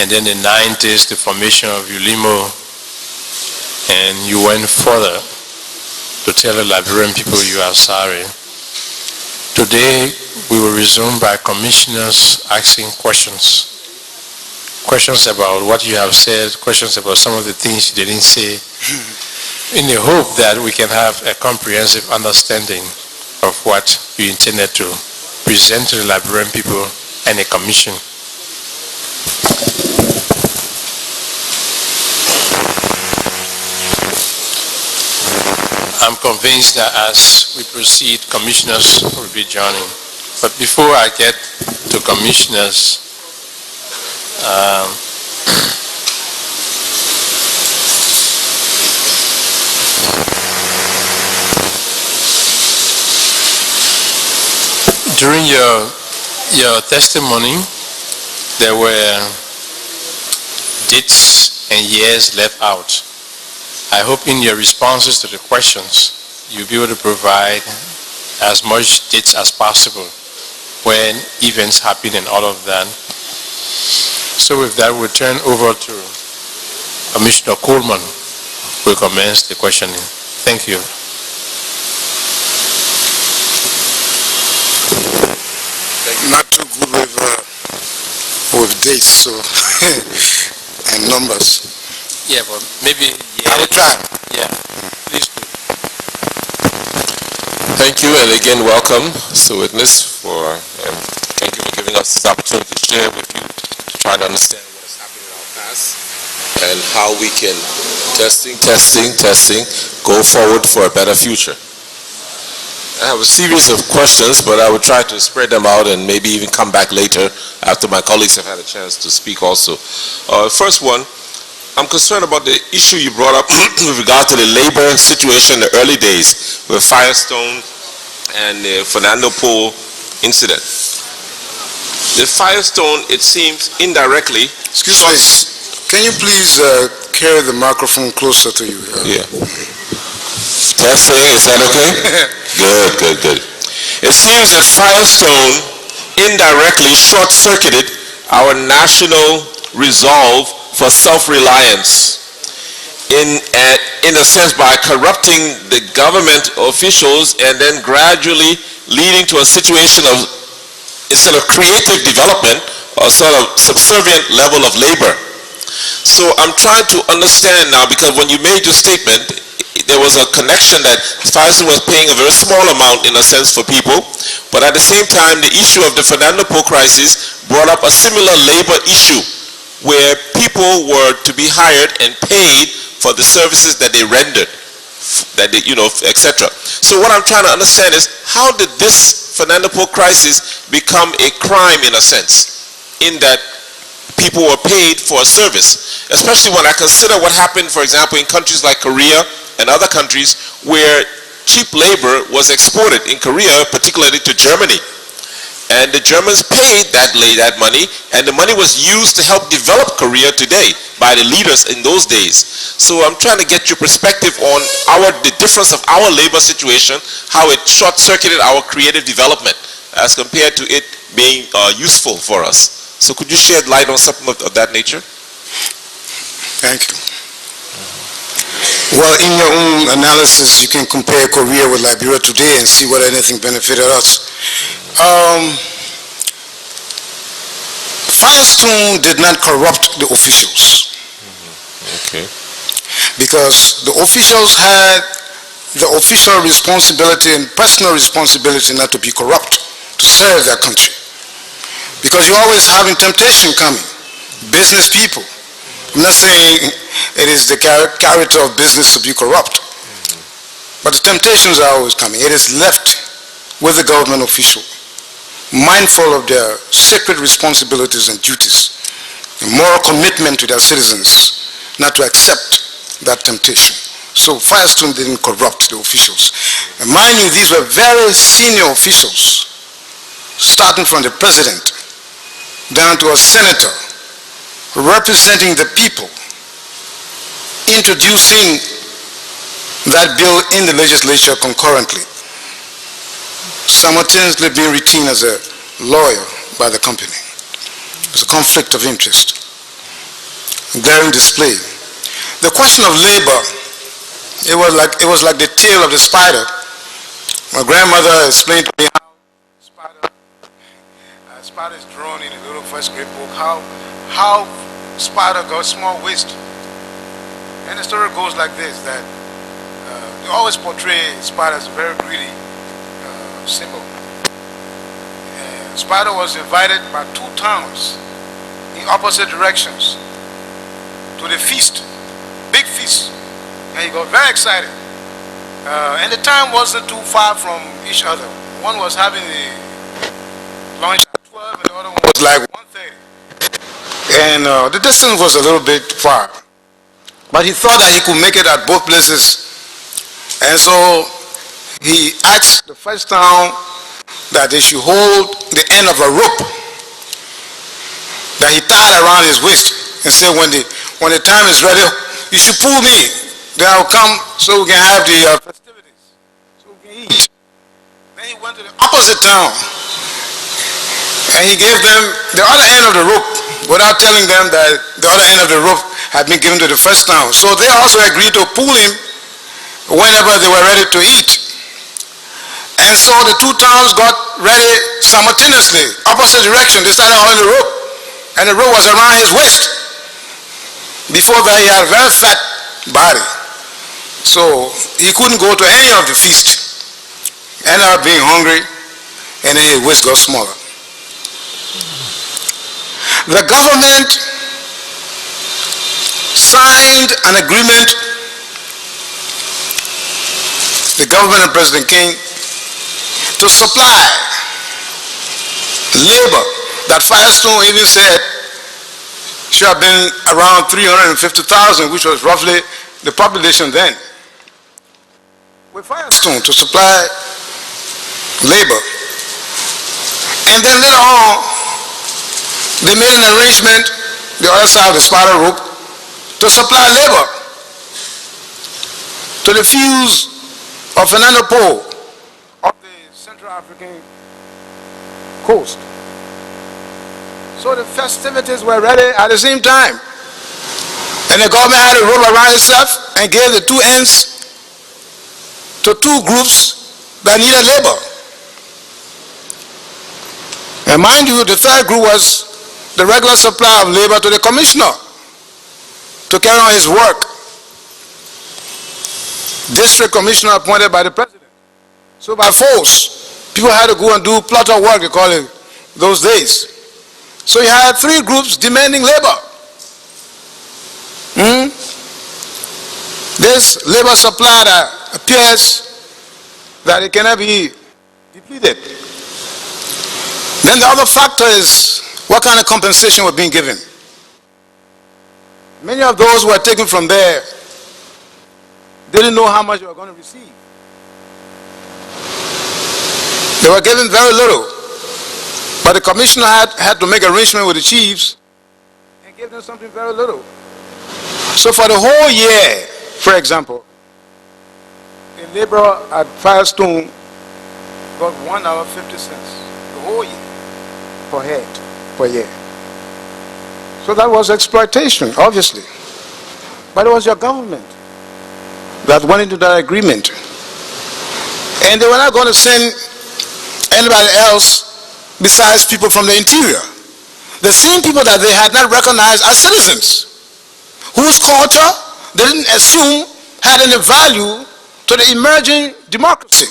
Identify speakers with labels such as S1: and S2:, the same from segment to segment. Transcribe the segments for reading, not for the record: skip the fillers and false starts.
S1: and then in the 90s, the formation of ULIMO, and you went further to tell the Liberian people you are sorry. Today, we will resume by commissioners asking questions. Questions about what you have said, questions about some of the things you didn't say, in the hope that we can have a comprehensive understanding of what you intended to present to the Liberian people and the commission. I'm convinced that as we proceed, commissioners will be joining. But before I get to commissioners, during your testimony, there were dates and years left out. I hope in your responses to the questions, you'll be able to provide as much dates as possible when events happen and all of that. So with that, we'll turn over to Commissioner Coleman, who will commence the questioning. Thank you.
S2: Not too good with dates, so and numbers.
S1: Yeah, but maybe
S2: I will try.
S1: Yeah, please do.
S3: Thank you, and again, welcome, Sir Witness, thank you for giving us this opportunity to share with you, to try to understand what has happened in our past and how we can, testing, go forward for a better future. I have a series of questions, but I will try to spread them out and maybe even come back later after my colleagues have had a chance to speak also. First one, I'm concerned about the issue you brought up with regard to the labor situation in the early days with Firestone and the Fernando Po incident. The Firestone, it seems indirectly...
S2: Excuse me, can you please carry the microphone closer to you?
S3: Yeah. Testing, is that okay? Good. It seems that Firestone indirectly short-circuited our national resolve for self-reliance in a sense by corrupting the government officials and then gradually leading to a situation of, instead of creative development, a sort of subservient level of labor. So I'm trying to understand now, because when you made your statement, there was a connection that Firestone was paying a very small amount in a sense for people, but at the same time the issue of the Fernando Po crisis brought up a similar labor issue where people were to be hired and paid for the services that they rendered, etc. So what I'm trying to understand is, how did this Fernando Po crisis become a crime in a sense, in that people were paid for a service, especially when I consider what happened, for example, in countries like Korea and other countries where cheap labor was exported in Korea, particularly to Germany. And the Germans paid that money, and the money was used to help develop Korea today by the leaders in those days. So I'm trying to get your perspective on the difference of our labor situation, how it short-circuited our creative development as compared to it being useful for us. So could you shed light on something of that nature?
S2: Thank you. Well, in your own analysis, you can compare Korea with Liberia today and see whether anything benefited us. Firestone did not corrupt the officials.
S3: Okay.
S2: Because the officials had the official responsibility and personal responsibility not to be corrupt, to serve their country. Because you're always having temptation coming. Business people. I'm not saying it is the character of business to be corrupt. But the temptations are always coming. It is left with the government official, mindful of their sacred responsibilities and duties, and moral commitment to their citizens, not to accept that temptation. So Firestone didn't corrupt the officials. And mind you, these were very senior officials, starting from the president down to a senator, representing the people, introducing that bill in the legislature concurrently, simultaneously being retained as a lawyer by the company. It was a conflict of interest. glaring display. The question of labor, it was like the tail of the spider. My grandmother explained to me how spider is drawn in a little first grade book, how spider got small waist. And the story goes like this, that they always portray spider as a very greedy symbol. Spider was invited by 2 towns in opposite directions to the feast, big feast, and he got very excited. And the time wasn't too far from each other. One was having the lunch at 12 and the other one was like 1:30. And the distance was a little bit far. But he thought that he could make it at both places. And so he asked the first town that they should hold the end of a rope that he tied around his waist and said, when the time is ready, you should pull me. Then I'll come so we can have the festivities, so we can eat. Then he went to the opposite town and he gave them the other end of the rope without telling them that the other end of the rope had been given to the first town. So they also agreed to pull him whenever they were ready to eat. And so the 2 towns got ready simultaneously, opposite direction. They started holding the rope, and the rope was around his waist. Before that, he had a very fat body, so he couldn't go to any of the feast. Ended up being hungry, and then his waist got smaller. The government signed an agreement, the government of President King, to supply labor that Firestone even said should have been around 350,000, which was roughly the population then. With Firestone to supply labor. And then later on, they made an arrangement, the other side of the spider rope, to supply labor to the fuse of Fernando Po of the Central African coast. So the festivities were ready at the same time. And the government had a rope around itself and gave the 2 ends to 2 groups that needed labor. And mind you, the 3rd group was the regular supply of labor to the commissioner to carry on his work. District commissioner appointed by the president. So by force, people had to go and do plotter work, they call it those days. So you had 3 groups demanding labor. This labor supply that appears that it cannot be depleted. Then the other factor is what kind of compensation was being given. Many of those who were taken from there didn't know how much they were going to receive. They were given very little, but the commissioner had to make arrangement with the chiefs and give them something very little. So for the whole year, for example, a laborer at Firestone got $1.50 the whole year per head per year. So that was exploitation, obviously. But it was your government that went into that agreement. And they were not going to send anybody else besides people from the interior. The same people that they had not recognized as citizens, whose culture they didn't assume had any value to the emerging democracy.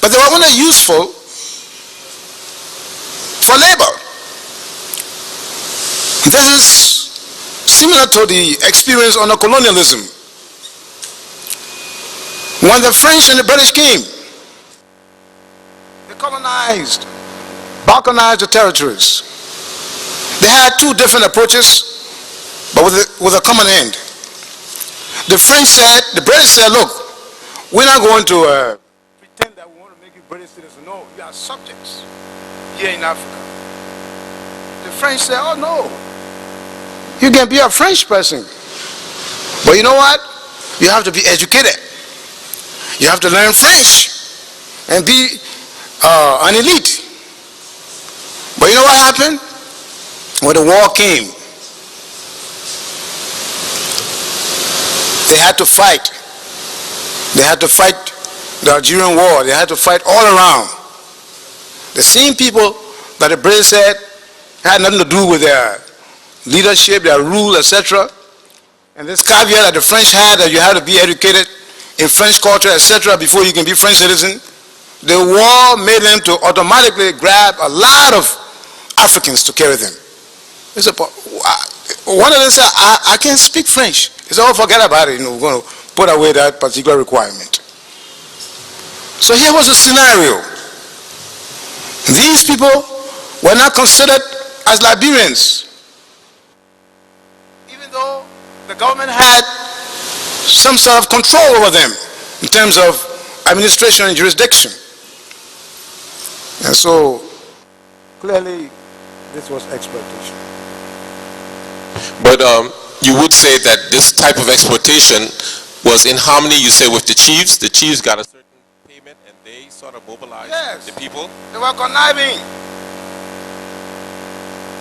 S2: But they were only useful for labor. This is similar to the experience under colonialism. When the French and the British came, they colonized, balkanized the territories. They had 2 different approaches, but with a common end. The British said, look, we're not going to pretend that we want to make you British citizens. No, you are subjects here in Africa. The French said, oh no, you can be a French person, but you know what? You have to be educated. You have to learn French and be an elite. But you know what happened? When the war came, they had to fight. They had to fight the Algerian War. They had to fight all around. The same people that the British said had nothing to do with their leadership, their rule, etc. And this caveat that the French had, that you had to be educated in French culture, etc., before you can be French citizen, the war made them to automatically grab a lot of Africans to carry them. One of them said, I can't speak French. He said, oh, forget about it. We're going to put away that particular requirement. So here was a scenario. These people were not considered as Liberians, even though the government had some sort of control over them in terms of administration and jurisdiction. And so, clearly, this was exploitation.
S3: But you would say that this type of exploitation was in harmony, you say, with the chiefs? The chiefs got a certain payment and they sort of mobilized the people?
S2: They were conniving.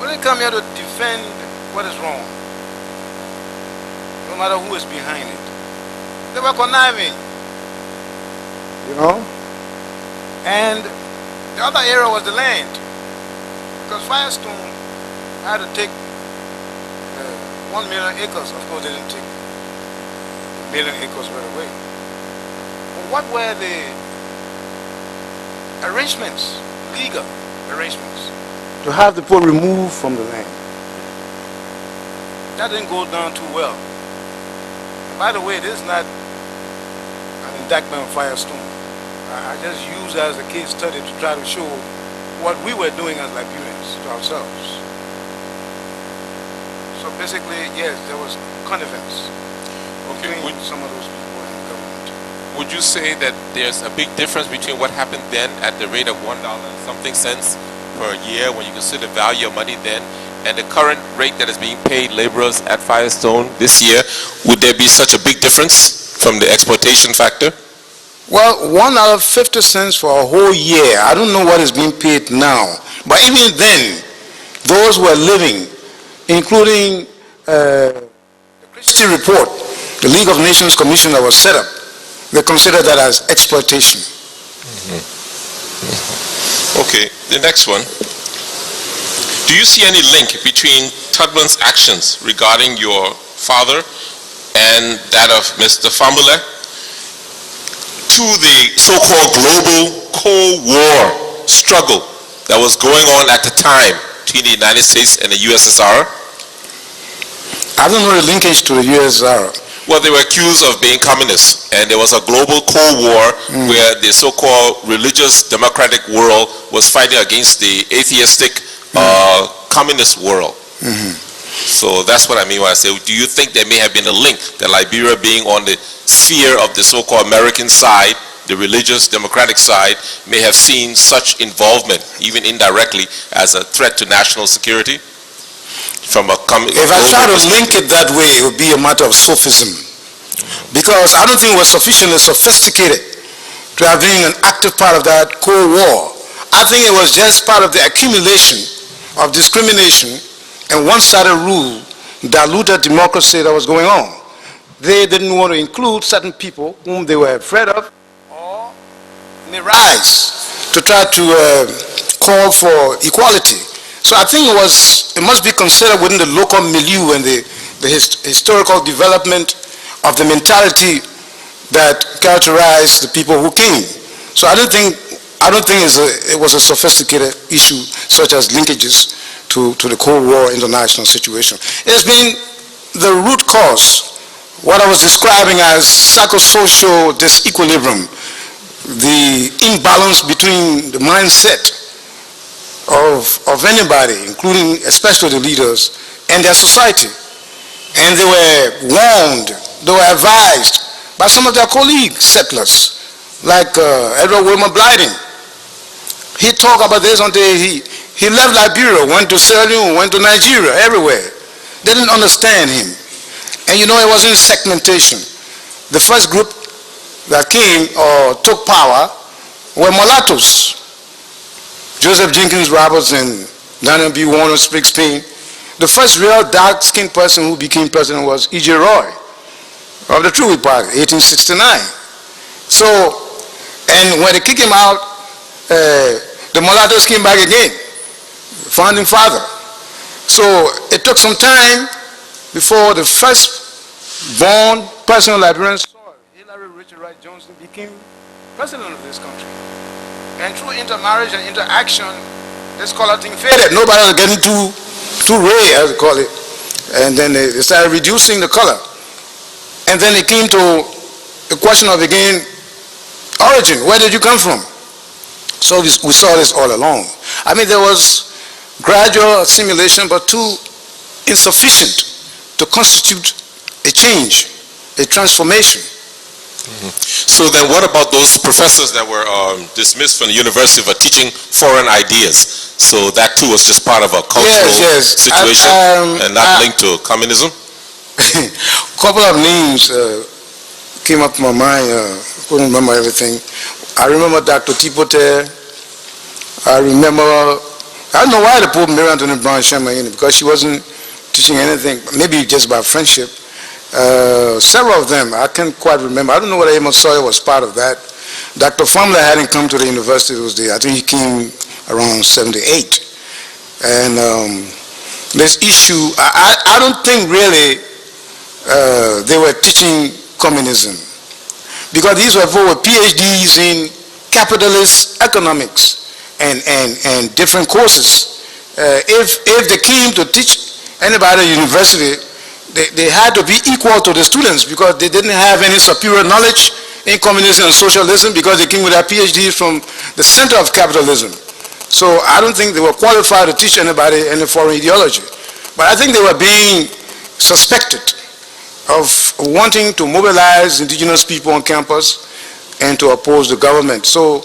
S2: When they come here to defend what is wrong, no matter who is behind it, they were conniving. And the other area was the land. Because Firestone had to take 1 million acres. Of course, they didn't take 1 million acres right away. But what were the arrangements, legal arrangements, to have the people removed from the land? That didn't go down too well. And by the way, this is not an indictment of Firestone. I just use it as a case study to try to show what we were doing as Liberians to ourselves. So basically, yes, there was connivance between some of those people in government.
S3: Would you say that there's a big difference between what happened then at the rate of $1 something cents per year when you consider the value of money then, and the current rate that is being paid laborers at Firestone this year? Would there be such a big difference from the exploitation factor?
S2: Well, $1.50 for a whole year. I don't know what is being paid now. But even then, those who are living, including the Christie report, the League of Nations Commission that was set up, they consider that as exploitation.
S3: Okay, the next one. Do you see any link between Tubman's actions regarding your father and that of Mr. Fambule to the so-called global Cold War struggle that was going on at the time between the United States and the USSR?
S2: I don't know the linkage to the USSR.
S3: Well, they were accused of being communists, and there was a global Cold War where the so-called religious democratic world was fighting against the atheistic communist world. So that's what I mean when I say, do you think there may have been a link that Liberia being on the sphere of the so-called American side, the religious democratic side, may have seen such involvement, even indirectly, as a threat to national security? From a
S2: if I try to link it that way, it would be a matter of sophism. Because I don't think it was sufficiently sophisticated to have been an active part of that Cold War. I think it was just part of the accumulation of discrimination and one-sided rule, diluted democracy that was going on. They didn't want to include certain people whom they were afraid of, or may rise to try to call for equality. So I think it must be considered within the local milieu and the historical development of the mentality that characterized the people who came. So I don't think it was a sophisticated issue such as linkages to the Cold War international situation. It has been the root cause, what I was describing as psychosocial disequilibrium, the imbalance between the mindset of anybody, including especially the leaders, and their society. And they were warned, they were advised by some of their colleague settlers, like Edward Wilmer Blyden. He talked about this until he left Liberia, went to Sierra Leone, went to Nigeria, everywhere. They didn't understand him. And it wasn't segmentation. The first group that came or took power were mulattoes. Joseph Jenkins Roberts and Daniel B. Warner speak Spain. The first real dark-skinned person who became president was E.J. Roy. of the True Party, 1869. So, and when they kicked him out, the mulattoes came back again, founding father. So it took some time before the first born personal Liberian soil, Hillary Richard Wright Johnson, became president of this country. And through intermarriage and interaction, this color thing faded. Nobody was getting too rare, as they call it. And then they started reducing the color. And then it came to the question of, again, origin. Where did you come from? So we saw this all along. I mean, there was gradual assimilation, but too insufficient to constitute a change, a transformation.
S3: So then what about those professors that were dismissed from the university for teaching foreign ideas? So that too was just part of a cultural situation and not linked to communism?
S2: A couple of names came up to my mind. Couldn't remember everything. I remember Dr. Tipote. I don't know why the Pope Mary Antoinette Brown Sherman, because she wasn't teaching anything, maybe just about friendship. Several of them, I can't quite remember. I don't know whether Amos Sawyer was part of that. Dr. Fumler hadn't come to the university those days. I think he came around 78. And this issue, I don't think really they were teaching communism, because these were people with PhDs in capitalist economics and different courses. If they came to teach anybody at university, they had to be equal to the students, because they didn't have any superior knowledge in communism and socialism, because they came with their PhDs from the center of capitalism. So I don't think they were qualified to teach anybody any foreign ideology. But I think they were being suspected of wanting to mobilize indigenous people on campus and to oppose the government. So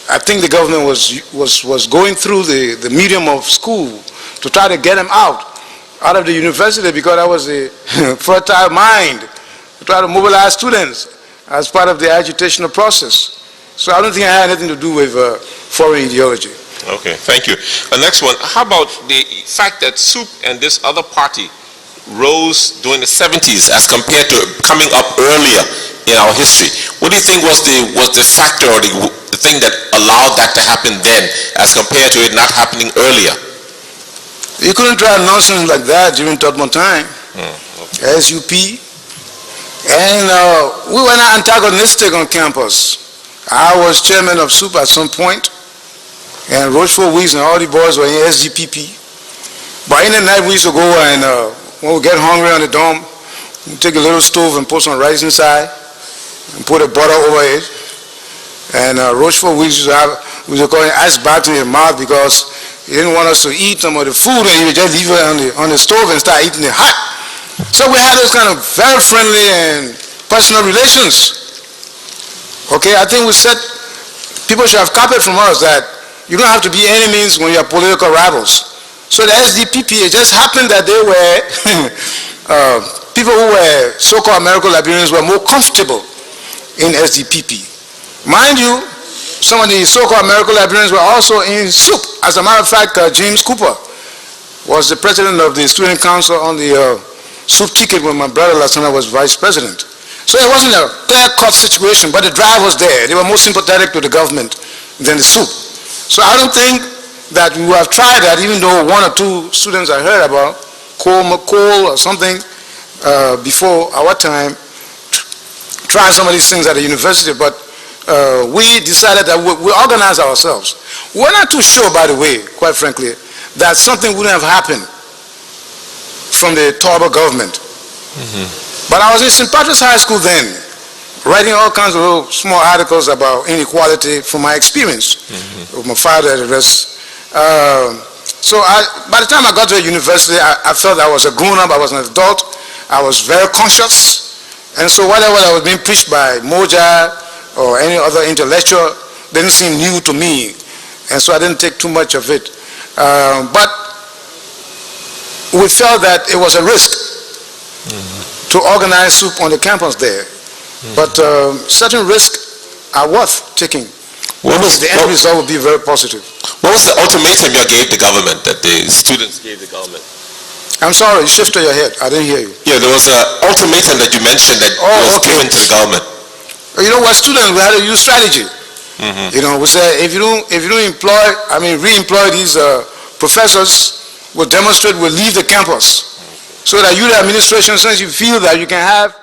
S2: I think the government was going through the medium of school to try to get them out of the university, because that was a fertile mind to try to mobilize students as part of the agitational process. So I don't think it had anything to do with foreign ideology.
S3: Okay, thank you. The next one, how about the fact that SUP and this other party rose during the 70s as compared to coming up earlier in our history? What do you think was the factor or the thing that allowed that to happen then as compared to it not happening earlier?
S2: You couldn't try nonsense like that during Tottenham time.
S3: Okay.
S2: SUP. And we were not antagonistic on campus. I was chairman of SUP at some point, and Rochefort Weeks and all the boys were in SDPP. But in the night we used to go and when we get hungry on the dorm, we take a little stove and put some rice inside and put a butter over it. And Rochefort Weeks used to call it ice bath in his mouth, because he didn't want us to eat some of the food, and he would just leave it on the stove and start eating it hot. So we had those kind of very friendly and personal relations. Okay, I think we said people should have copied from us that you don't have to be enemies when you are political rivals. So the SDPP, it just happened that they were, people who were so-called American Liberians were more comfortable in SDPP. Mind you, some of the so-called American Liberians were also in SUP. As a matter of fact, James Cooper was the president of the student council on the SUP ticket when my brother Lasana was vice president. So it wasn't a clear-cut situation, but the drive was there. They were more sympathetic to the government than the SUP. So I don't think that we have tried that, even though one or two students I heard about, Cole or something, before our time, tried some of these things at the university, but we decided that we organize ourselves. We're not too sure, by the way, quite frankly, that something wouldn't have happened from the Tolbert government. But I was in St. Patrick's High School then, writing all kinds of little small articles about inequality from my experience with my father and the rest. So by the time I got to the university, I felt I was a grown-up, I was an adult, I was very conscious, and so whatever that was being preached by Moja or any other intellectual didn't seem new to me, and so I didn't take too much of it. But we felt that it was a risk to organize SUP on the campus there. But certain risks are worth taking. The end result would be very positive.
S3: What was the ultimatum you gave the government, that the students gave the government?
S2: I'm sorry, you shifted your head. I didn't hear you.
S3: Yeah, there was an ultimatum that you mentioned that was
S2: okay.
S3: given to the government.
S2: You know, we're students, we had to use strategy. You know, we said if you don't re-employ these professors, we'll demonstrate, we'll leave the campus. So that you, the administration, since you feel that you can have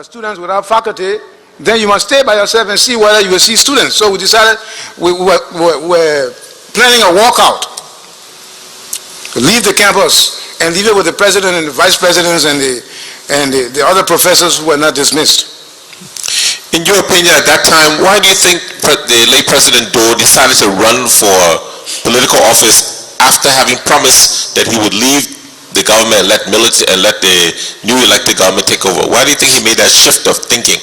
S2: students without faculty, then you must stay by yourself and see whether you will see students. So we decided we're planning a walkout. Leave the campus and leave it with the president and the vice presidents and the other professors who were not dismissed.
S3: In your opinion, at that time, why do you think the late President Doe decided to run for political office after having promised that he would leave the government and let the new elected government take over? Why do you think he made that shift of thinking?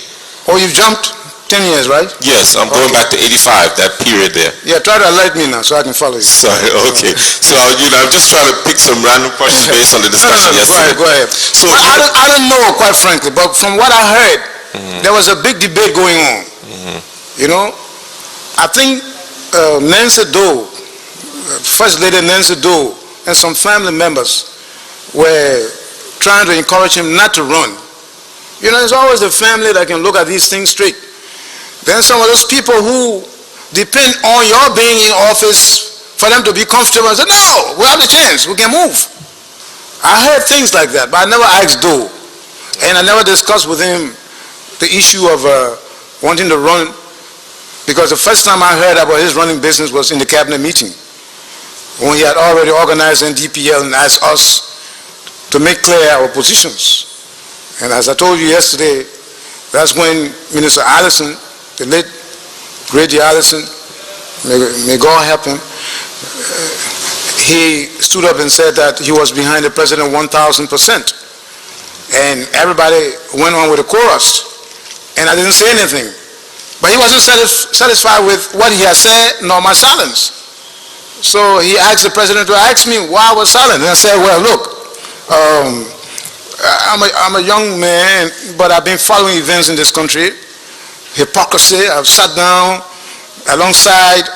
S2: Oh, you've jumped 10 years, right?
S3: Yes, I'm going back to 85, that period there.
S2: Yeah, try to alert me now so I can follow you.
S3: Sorry, okay. So, I'm just trying to pick some random questions based on the discussion yesterday.
S2: Go ahead. So, well, I don't know, quite frankly, but from what I heard, there was a big debate going on. You know, I think Nancy Doe, First Lady Nancy Doe, and some family members were trying to encourage him not to run. You know, it's always the family that can look at these things straight. Then some of those people who depend on your being in office for them to be comfortable and say, no, we have the chance, we can move. I heard things like that, but I never asked Doe. And I never discussed with him the issue of wanting to run, because the first time I heard about his running business was in the cabinet meeting, when he had already organized NDPL and asked us to make clear our positions. And as I told you yesterday, that's when Minister Allison, the late Grady Allison, may God help him, he stood up and said that he was behind the president 1,000%. And everybody went on with the chorus. And I didn't say anything. But he wasn't satisfied with what he had said, nor my silence. So he asked the president to ask me why I was silent. And I said, well, look, I'm a young man, but I've been following events in this country. Hypocrisy. I've sat down alongside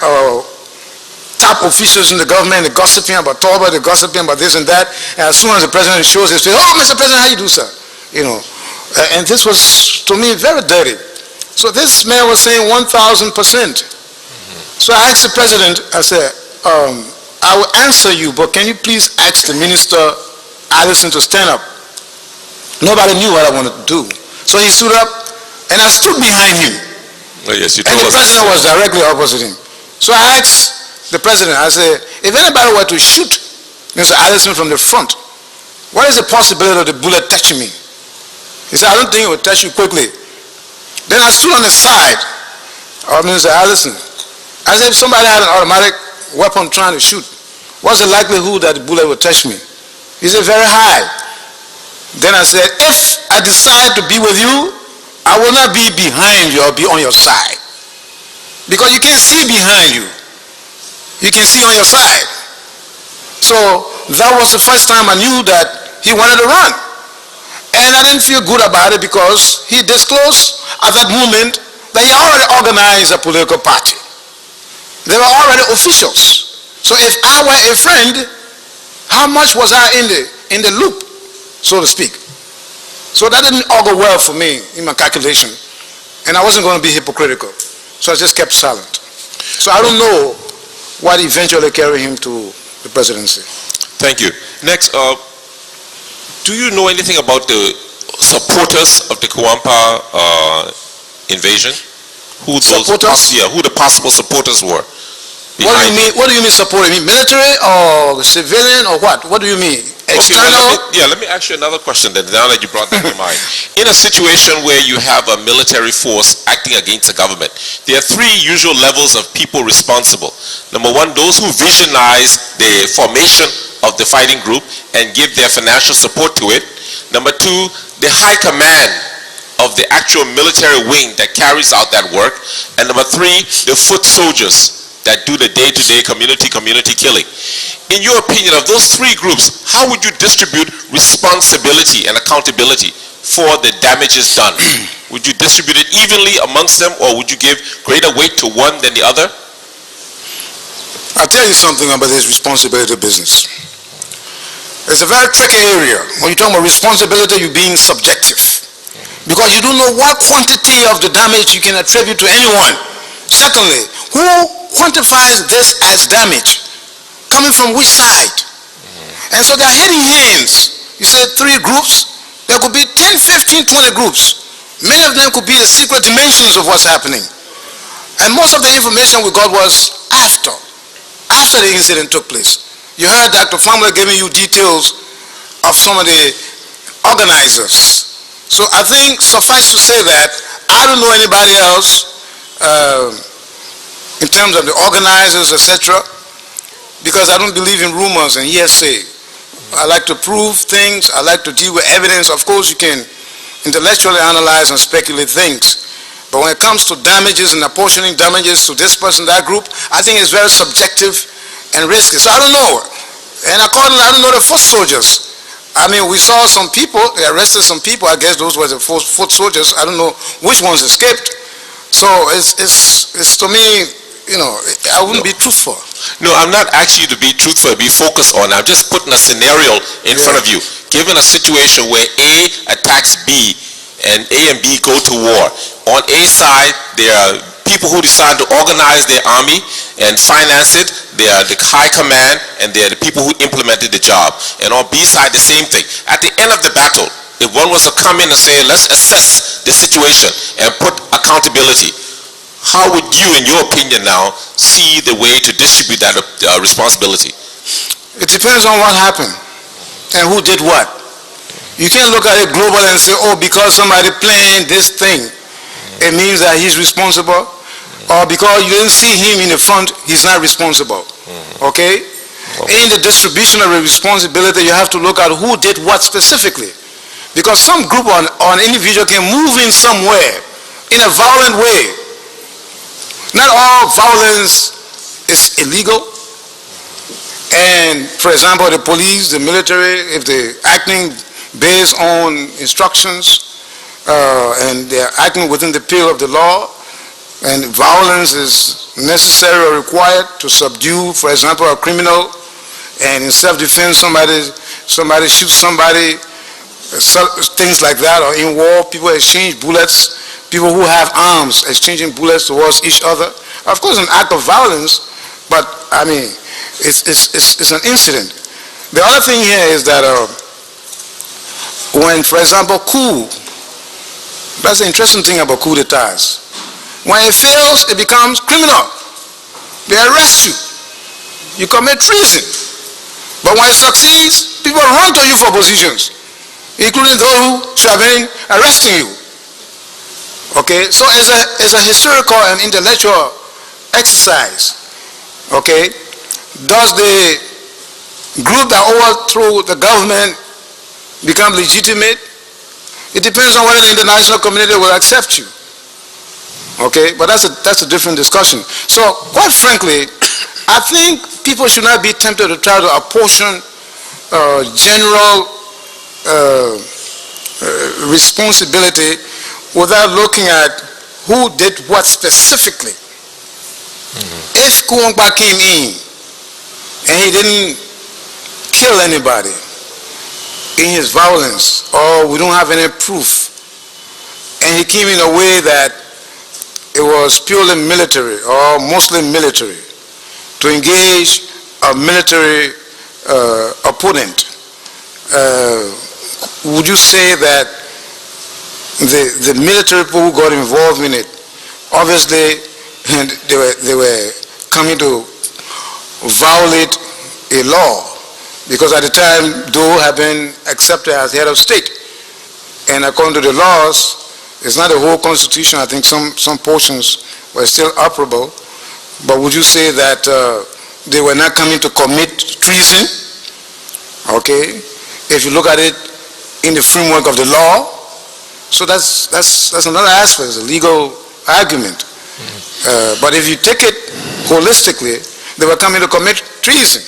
S2: top officials in the government, the gossiping about Tolbert, the gossiping about this and that. And as soon as the president shows his face, oh, Mr. President, how you do, sir? You know. And this was, to me, very dirty. So this man was saying 1,000%. So I asked the president, I said, I will answer you, but can you please ask the Minister Allison to stand up? Nobody knew what I wanted to do. So he stood up, and I stood behind him.
S3: Oh, yes, you
S2: and the president was directly opposite him. So I asked the president, I said, if anybody were to shoot Mr. Allison from the front, what is the possibility of the bullet touching me? He said, I don't think it would touch you quickly. Then I stood on the side of Mr. Allison. I said, if somebody had an automatic weapon trying to shoot, what's the likelihood that the bullet would touch me? He said, very high. Then I said, if I decide to be with you, I will not be behind you, I'll be on your side. Because you can't see behind you. You can see on your side. So that was the first time I knew that he wanted to run. And I didn't feel good about it because he disclosed at that moment that he already organized a political party. They were already officials. So if I were a friend, how much was I in the loop, so to speak? So that didn't augur well for me in my calculation. And I wasn't going to be hypocritical. So I just kept silent. So I don't know what eventually carried him to the presidency.
S3: Thank you. Next, do you know anything about the supporters of the Kuampa invasion? Who those
S2: supporters?
S3: Who the possible supporters were?
S2: What do you mean supporting? You mean military or civilian or what? What do you mean? External?
S3: Okay, let me ask you another question then, now that you brought that to mind. In a situation where you have a military force acting against the government, there are three usual levels of people responsible. Number one, those who visionize the formation of the fighting group and give their financial support to it. Number two, the high command of the actual military wing that carries out that work. And number three, the foot soldiers that do the day-to-day community killing. In your opinion, of those three groups, how would you distribute responsibility and accountability for the damages done? Would you distribute it evenly amongst them, or would you give greater weight to one than the other?
S2: I'll tell you something about this responsibility business. It's a very tricky area. When you talk about responsibility, you're being subjective. Because you don't know what quantity of the damage you can attribute to anyone. Secondly, who quantifies this as damage? Coming from which side? And so there are hidden hands. You said 3 groups. There could be 10, 15, 20 groups. Many of them could be the secret dimensions of what's happening. And most of the information we got was after the incident took place. You heard Dr. Famler giving you details of some of the organizers. So I think suffice to say that I don't know anybody else in terms of the organizers, etc., because I don't believe in rumors and hearsay. I like to prove things. I like to deal with evidence. Of course, you can intellectually analyze and speculate things. But when it comes to damages and apportioning damages to this person, that group, I think it's very subjective and risky. So I don't know. And accordingly, I don't know the foot soldiers. I mean, we saw some people, they arrested some people. I guess those were the foot soldiers. I don't know which ones escaped. So it's to me, you know, I wouldn't be truthful.
S3: No, I'm not asking you to be truthful, be focused on. I'm just putting a scenario in front of you. Given a situation where A attacks B and A and B go to war. On A side, there are people who decide to organize their army and finance it. They are the high command, and they are the people who implemented the job. And on B side, the same thing. At the end of the battle, if one was to come in and say, let's assess the situation and put accountability, how would you, in your opinion now, see the way to distribute that responsibility?
S2: It depends on what happened and who did what. You can't look at it global and say, oh, because somebody planned this thing, it means that he's responsible, or because you didn't see him in the front, he's not responsible. Okay? In the distribution of responsibility, you have to look at who did what specifically. Because some group or an individual can move in somewhere in a violent way. Not all violence is illegal. And, for example, the police, the military, if they're acting based on instructions and they're acting within the pale of the law, and violence is necessary or required to subdue, for example, a criminal, and in self-defense somebody shoots somebody, things like that, or in war people exchange bullets, people who have arms exchanging bullets towards each other. Of course, an act of violence, but I mean, it's an incident. The other thing here is that when, for example, coup, that's the interesting thing about coup d'etats. When it fails, it becomes criminal. They arrest you. You commit treason. But when it succeeds, people run to you for positions, including those who should have been arresting you. Okay, so it's a historical and intellectual exercise. Okay, does the group that overthrew the government become legitimate? It depends on whether the international community will accept you. Okay, but that's a different discussion. So, quite frankly, I think people should not be tempted to try to apportion general responsibility without looking at who did what specifically. If Kuongba came in and he didn't kill anybody in his violence, or we don't have any proof, and he came in a way that it was purely military or mostly military, to engage a military opponent, would you say that the military people who got involved in it, obviously they were coming to violate a law, because at the time Doe had been accepted as head of state, and according to the laws, it's not the whole constitution. I think some portions were still operable. But would you say that they were not coming to commit treason? Okay, if you look at it in the framework of the law, so that's another aspect. It's a legal argument. But if you take it holistically, they were coming to commit treason.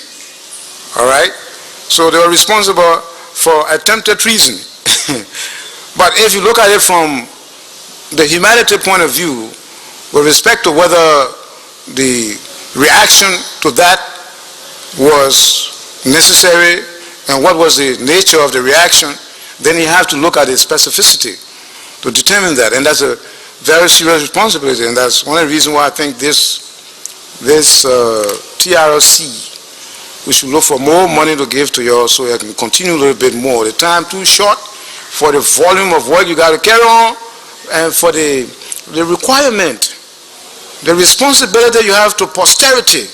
S2: All right, so they were responsible for attempted treason. But if you look at it from the humanity point of view, with respect to whether the reaction to that was necessary and what was the nature of the reaction, then you have to look at its specificity to determine that. And that's a very serious responsibility, and that's one of the reasons why I think this TRC, we should look for more money to give to you so you can continue a little bit more. The time too short for the volume of work you got to carry on, and for the requirement, the responsibility you have to posterity.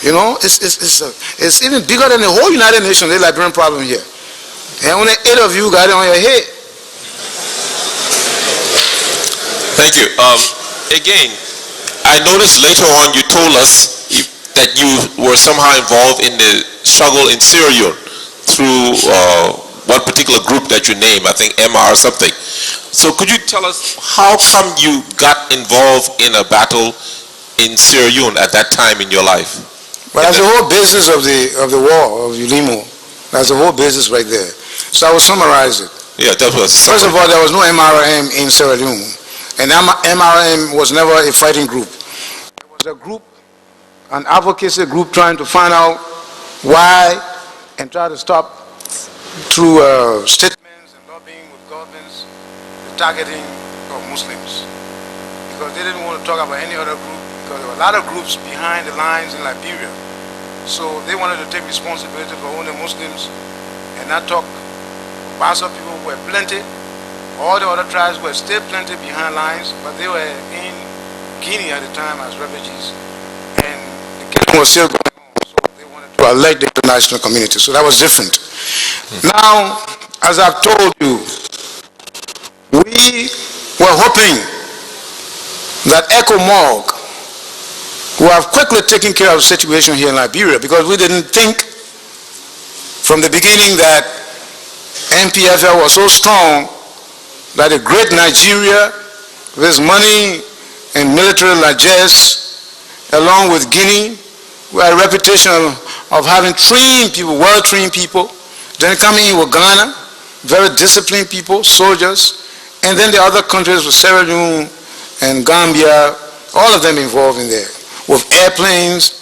S2: You know, it's even bigger than the whole United Nations, the Liberian problem here. And only 8 of you got it on your head.
S3: Thank you. Again, I noticed later on you told us that you were somehow involved in the struggle in Sierra Leone through one particular group that you named, I think MR or something. So could you tell us how come you got involved in a battle in Sierra Leone at that time in your life?
S2: But that's the whole business of the war, of ULIMO. That's the whole business right there. So I will summarize it.
S3: Yeah, that was...
S2: First of all, there was no MRM in Sierra Leone. And MRM was never a fighting group. It was a group, an advocacy group trying to find out why and try to stop through statements and lobbying with governments the targeting of Muslims. Because they didn't want to talk about any other group, because there were a lot of groups behind the lines in Liberia. So they wanted to take responsibility for only Muslims and not talk. Bassa people were plenty. All the other tribes were still plenty behind lines, but they were in Guinea at the time as refugees. And the killing was still going on, so they wanted to alert the international community. So that was different. Now, as I've told you, we were hoping that ECOMOG would have quickly taken care of the situation here in Liberia, because we didn't think from the beginning that NPFL was so strong that a great Nigeria with money and military largesse, along with Guinea, who had a reputation of having trained people, well-trained people, then coming in with Ghana, very disciplined people, soldiers, and then the other countries with Sierra Leone and Gambia, all of them involved in there, with airplanes,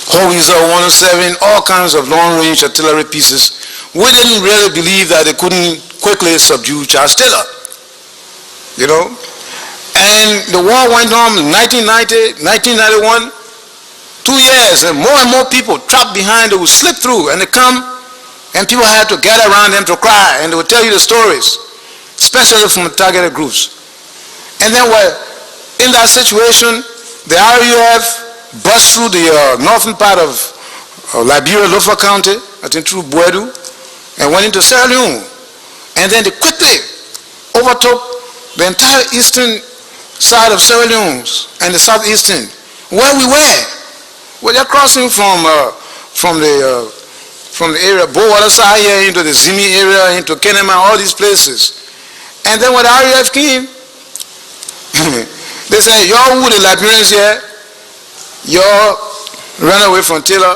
S2: Howitzer 107, all kinds of long-range artillery pieces. We didn't really believe that they couldn't quickly subdue Charles Taylor, you know. And the war went on in 1990, 1991, 2 years, and more people trapped behind, they would slip through, and they come, and people had to gather around them to cry, and they would tell you the stories, especially from the targeted groups. And then in that situation, the RUF bust through the northern part of Liberia, Lofa County, I think through Quardu, and went into Sierra Leone. And then they quickly overtook the entire eastern side of Sierra Leone and the southeastern, where we were. Well, they're crossing from the area, Bowater side here into the Zimi area, into Kenema, all these places. And then when the RUF came, they said, y'all who the Liberians here, y'all run away from Taylor,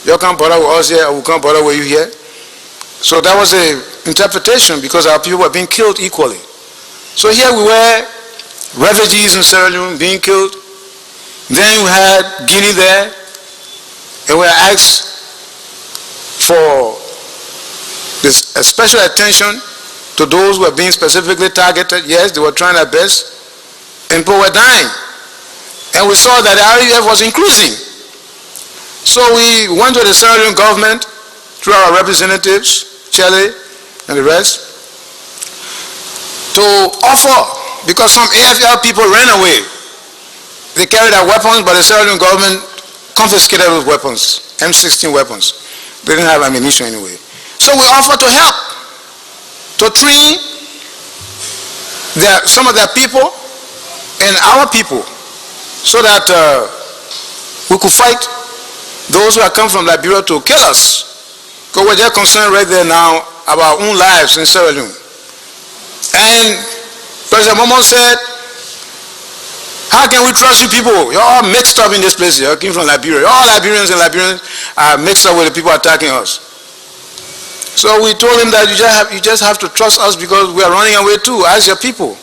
S2: y'all can't bother with us here, or we can't bother with you here. So that was the interpretation, because our people were being killed equally. So here we were, refugees in Sierra Leone being killed. Then we had Guinea there, and we were asked for this special attention to those who were being specifically targeted. Yes, they were trying their best, and people were dying. And we saw that the RUF was increasing. So we went to the Sierra Leone government through our representatives, Chile and the rest, to offer, because some AFL people ran away. They carried their weapons, but the Sierra Leone government confiscated those weapons, M16 weapons. They didn't have ammunition anyway. So we offered to help, to train some of their people and our people, so that we could fight those who have come from Liberia to kill us. Because we're just concerned right there now about our own lives in Sierra Leone. And President Momo said, how can we trust you people? You're all mixed up in this place. You came from Liberia. All Liberians and Liberians are mixed up with the people attacking us. So we told him that you just have to trust us, because we are running away too, as your people.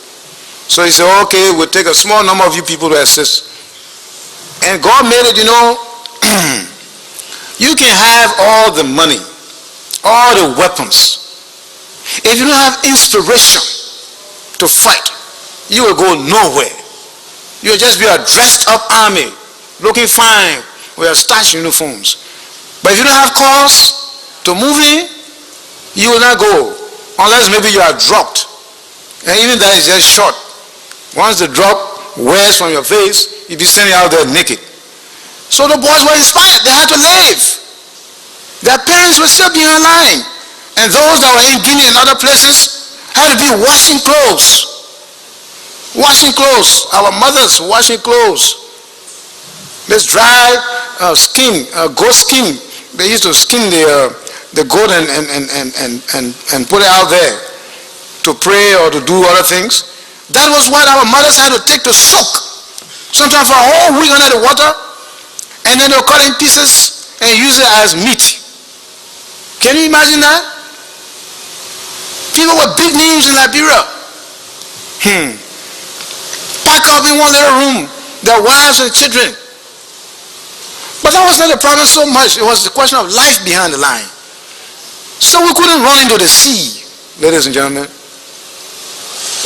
S2: So he said, okay, we'll take a small number of you people to assist. And God made it, you know, You can have all the money, all the weapons. If you don't have inspiration to fight, you will go nowhere. You will just be a dressed up army, looking fine with your starched uniforms. But if you don't have cause to move in, you will not go, unless maybe you are dropped. And even that is just short. Once the drop wears from your face, you'll be standing out there naked. So the boys were inspired. They had to live. Their parents were still behind line. And those that were in Guinea and other places had to be washing clothes. Washing clothes. Our mothers washing clothes. This dry skin, goat skin. They used to skin the goat and put it out there to pray or to do other things. That was what our mothers had to take to soak. Sometimes for a whole week under the water. And then they'll cut in pieces and use it as meat. Can you imagine that? People with big names in Liberia. Pack up in one little room, their wives and children. But that was not the problem so much. It was the question of life behind the line. So we couldn't run into the sea, ladies and gentlemen.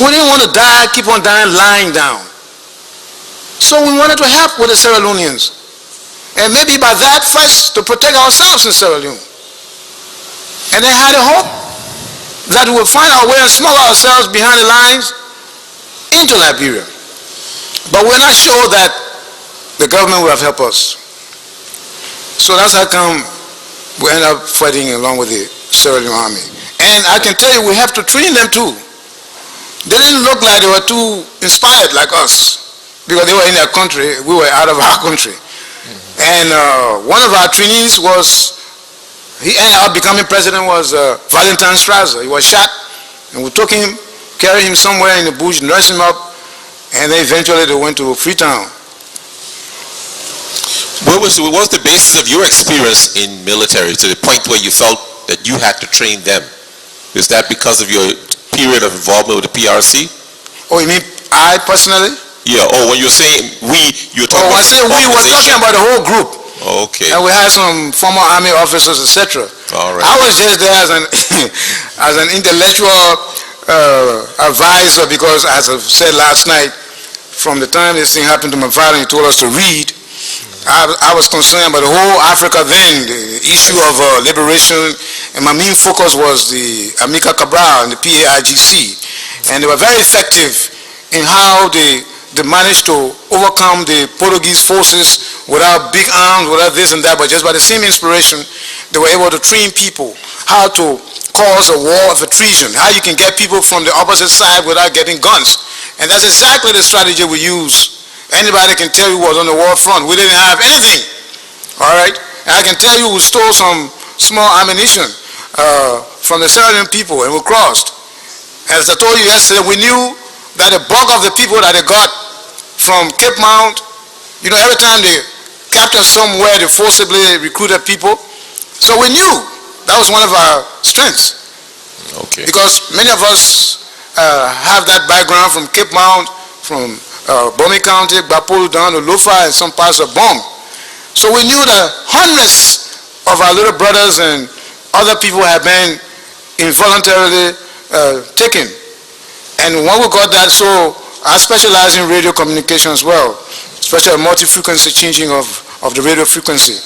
S2: We didn't want to die, keep on dying, lying down. So we wanted to help with the Sierra Leoneans. And maybe by that first to protect ourselves in Sierra Leone. And they had a hope that we would find our way and smuggle ourselves behind the lines into Liberia. But we're not sure that the government will have helped us. So that's how come we end up fighting along with the Sierra Leone army. And I can tell you, we have to train them too. They didn't look like they were too inspired like us, because they were in their country, we were out of our country. And one of our trainees he ended up becoming president, was Valentine Strasser. He was shot, and we took him, carried him somewhere in the bush, nursed him up, and then eventually they went to Freetown.
S3: What was the basis of your experience in military to the point where you felt that you had to train them? Is that because of your period of involvement with the PRC?
S2: Oh, you mean I personally?
S3: Yeah. Oh, when you're saying we, you're talking about the
S2: we were talking about the whole group.
S3: Okay.
S2: And we had some former army officers, etc.
S3: All right.
S2: I was just there as an as an intellectual advisor, because, as I said last night, from the time this thing happened to my father, he told us to read. I was concerned about the whole Africa then, the issue of liberation, and my main focus was the Amilcar Cabral and the PAIGC, and they were very effective in how they managed to overcome the Portuguese forces without big arms, without this and that, but just by the same inspiration, they were able to train people how to cause a war of attrition, how you can get people from the opposite side without getting guns. And that's exactly the strategy we use. Anybody can tell you who was on the war front. We didn't have anything, all right? And I can tell you we stole some small ammunition from the Sierra Leone people, and we crossed. As I told you yesterday, we knew that the bulk of the people that they got from Cape Mount, you know, every time they captured somewhere, they forcibly recruited people. So we knew that was one of our strengths.
S3: Okay.
S2: Because many of us have that background from Cape Mount, from Gboni County, Gbapolu down to Lofa and some parts of Bom. So we knew that hundreds of our little brothers and other people had been involuntarily taken. And when we got that, so I specialize in radio communication as well, especially multi-frequency changing of the radio frequency.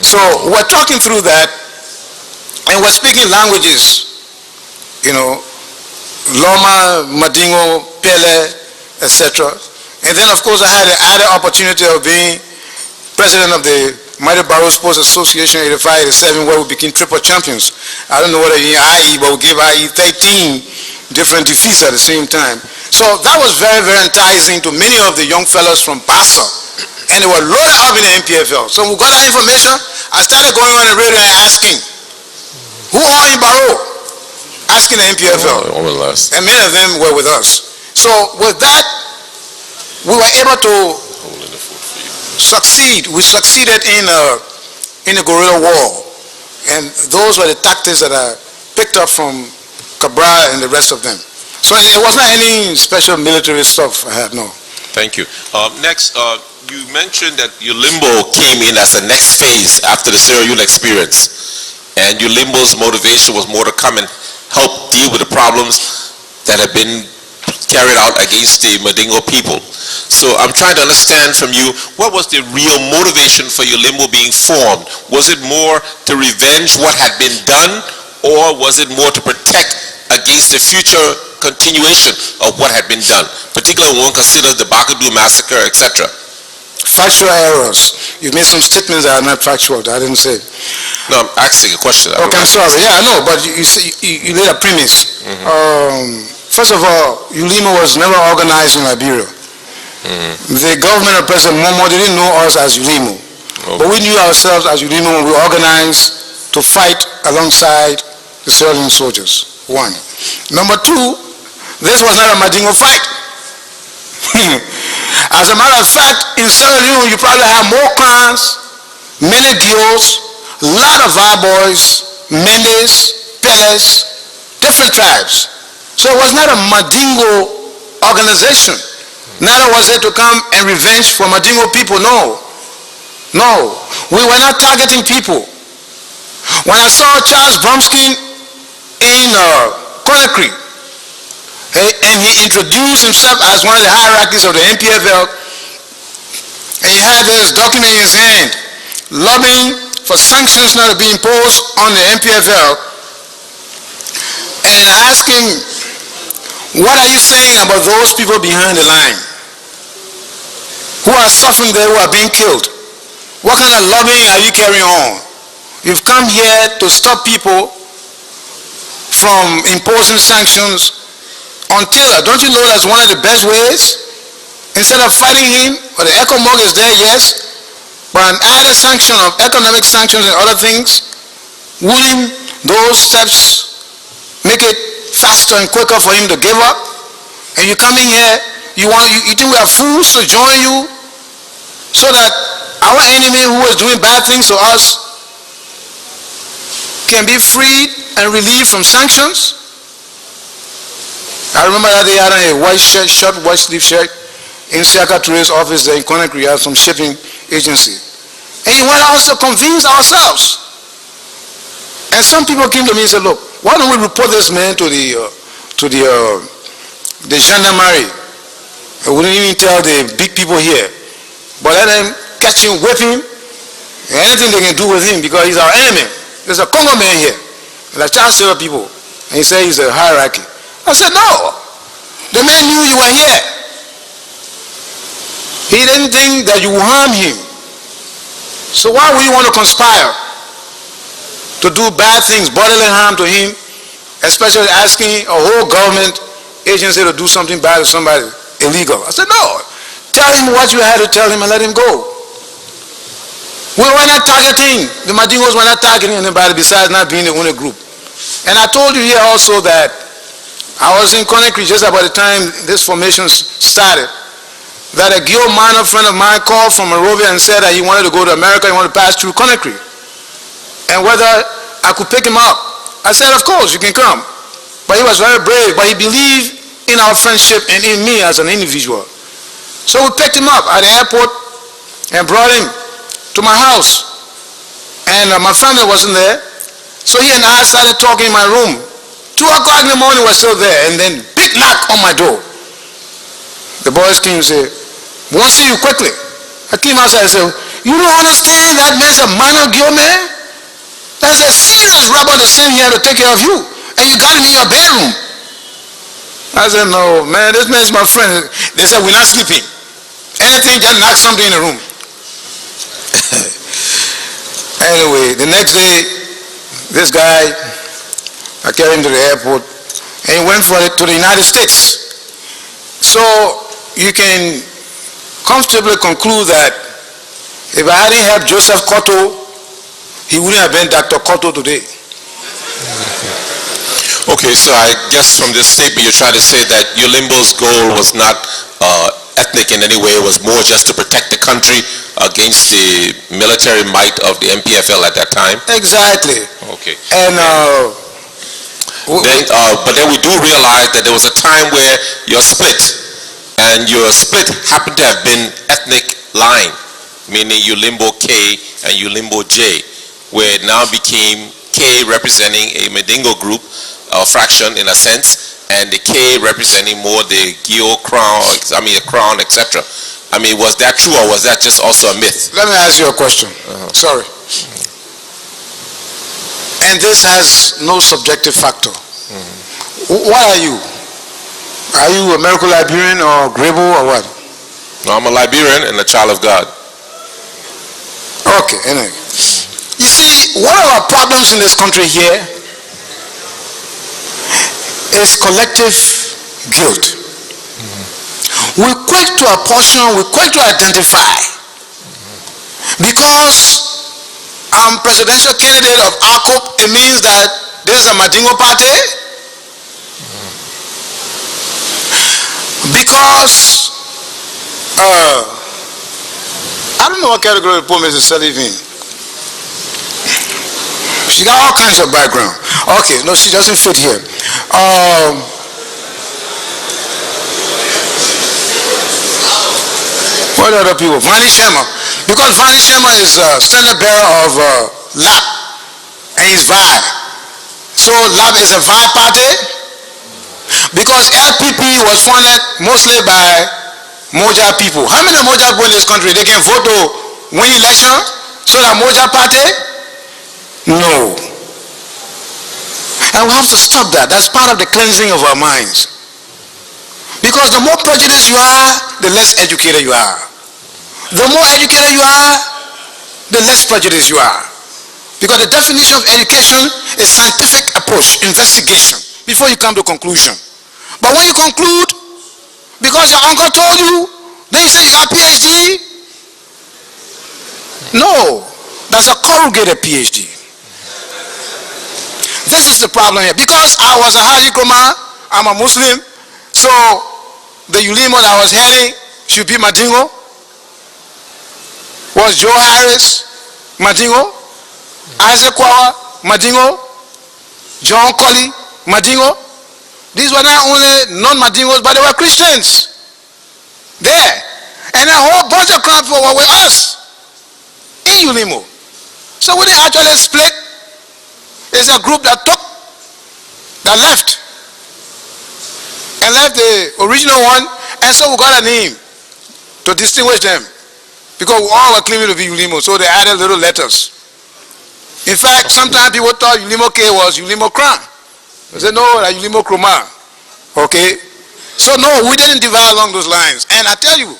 S2: So we're talking through that, and we're speaking languages, you know, Loma, Mandingo, Pele, etc. And then, of course, I had the added opportunity of being president of the Mighty Barrow Sports Association 85-87, where we became triple champions. I don't know whether you IE, but we gave IE 13 different defeats at the same time. So that was very, very enticing to many of the young fellows from Bassa, and they were loaded up in the MPFL. So we got that information. I started going on the radio and asking, who are in Barrow? Asking the MPFL. And many of them were with us. So with that, we were able to succeed. We succeeded in a guerrilla war. And those were the tactics that I picked up from Cabral and the rest of them. So it was not any special military stuff I had, no.
S3: Thank you. Next, you mentioned that ULIMO came in as the next phase after the Sierra Leone experience, and ULIMO's motivation was more to come and help deal with the problems that have been carried out against the Mandingo people. So I'm trying to understand from you, what was the real motivation for ULIMO being formed? Was it more to revenge what had been done, or was it more to protect against the future continuation of what had been done, particularly when one considers the Bakadu massacre, etc.?
S2: Factual errors. You made some statements that are not factual, that I didn't say.
S3: No, I'm asking a question.
S2: Okay, I'm sorry. Yeah, I know, but you laid a premise. First of all, ULIMO was never organized in Liberia. The government of President Momo didn't know us as ULIMO. But we knew ourselves as ULIMO when we organized to fight alongside the Sierra Leone soldiers. One. Number two, this was not a Mandingo fight. As a matter of fact, in Sierra Leone, you probably have more clans, many guilds, a lot of boys, Mendes, Peles, different tribes. So it was not a Mandingo organization. Neither was it to come and revenge for Mandingo people, no. No, we were not targeting people. When I saw Charles Bromsky in Conakry, and he introduced himself as one of the hierarchies of the MPFL, and he had this document in his hand, lobbying for sanctions not to be imposed on the MPFL, and I asked him, what are you saying about those people behind the line who are suffering there, who are being killed? What kind of lobbying are you carrying on? You've come here to stop people from imposing sanctions on Taylor. Don't you know that's one of the best ways? Instead of fighting him, or the ECOMOG is there, yes, but an added sanction of economic sanctions and other things, wouldn't those steps make it faster and quicker for him to give up? And you come in here, you think we are fools to join you so that our enemy who is doing bad things to us can be freed and relieved from sanctions? I remember that they had a white shirt, short white sleeve shirt in Siaka Toure's office there in Conakry at some shipping agency. And he wanted us to convince ourselves. And some people came to me and said, look, why don't we report this man to the gendarmerie? We wouldn't even tell the big people here, but let them catch him, whip him, and anything they can do with him because he's our enemy. There's a Congo man here, like child Sarah people, and he said he's a hierarchy. I said, no, the man knew you were here. He didn't think that you would harm him. So why would you want to conspire to do bad things, bodily harm to him, especially asking a whole government agency to do something bad to somebody illegal? I said, no, tell him what you had to tell him and let him go. We were not targeting, the Mandingos were not targeting anybody besides not being the only group. And I told you here also that I was in Conakry just about the time this formation started, that a guild minor friend of mine called from Monrovia and said that he wanted to go to America, he wanted to pass through Conakry, and whether I could pick him up. I said, of course, you can come. But he was very brave, but he believed in our friendship and in me as an individual. So we picked him up at the airport and brought him to my house. And my family wasn't there. So he and I started talking in my room. 2 o'clock in the morning, we're still there, and then big knock on my door. The boys came and said, we want to see you quickly. I came outside and said, you don't understand that man's a minor guild man? That's a serious rebel to send here to take care of you, and you got him in your bedroom. I said, no, man, this man's my friend. They said, we're not sleeping. Anything, just knock something in the room. Anyway, the next day, this guy, I carried him to the airport, and he went to the United States. So you can comfortably conclude that if I hadn't helped Joseph Cotto, he wouldn't have been Dr. Cotto today.
S3: Okay, so I guess from this statement you're trying to say that ULIMO's goal was not ethnic in any way, it was more just to protect the country against the military might of the MPFL at that time?
S2: Exactly.
S3: Okay.
S2: And
S3: but then we do realize that there was a time where your split happened to have been ethnic line, meaning ULIMO K and ULIMO J, where it now became K representing a Mandingo group, a fraction in a sense, and the K representing more the Gio crown, crown, etc. I mean, was that true, or was that just also a myth?
S2: Let me ask you a question. Sorry. And this has no subjective factor. What are you? Are you a miracle Liberian or Grebo or what?
S3: No, I'm a Liberian and a child of God.
S2: Okay, anyway. You see, one of our problems in this country here is collective guilt. We're quick to apportion, we're quick to identify. Because I'm presidential candidate of ARCOP, it means that there's a Mandingo party. Because I don't know what category of poor Mrs. Sullivan in. She got all kinds of background. Okay, no, she doesn't fit here. What other people? Vani Sharma. Because Vani Sharma is standard bearer of LAP, and he's VI. So LAP is a VI party. Because LPP was funded mostly by Moja people. How many Moja people in this country? They can vote to win election? So that Moja party? No. And we have to stop that. That's part of the cleansing of our minds. Because the more prejudiced you are, the less educated you are. The more educated you are, the less prejudiced you are. Because the definition of education is scientific approach, investigation, before you come to conclusion. But when you conclude, because your uncle told you, then you say you got a PhD? No, that's a corrugated PhD. This is the problem here. Because I was a Haji Kromah, I'm a Muslim, so the ULIMO that I was heading should be Mandingo. Was Joe Harris Mandingo? Isaac Kwawa Mandingo? John Colley Mandingo? These were not only non-Mandingos, but they were Christians there. And a whole bunch of people were with us in ULIMO. So when they actually split, it's a group that left the original one, and so we got a name to distinguish them, because we all were claiming to be ULIMO, so they added little letters. In fact, sometimes people thought ULIMO K was ULIMO Crown. They said, no, like ULIMO Kromah. Okay? So no, we didn't divide along those lines. And I tell you,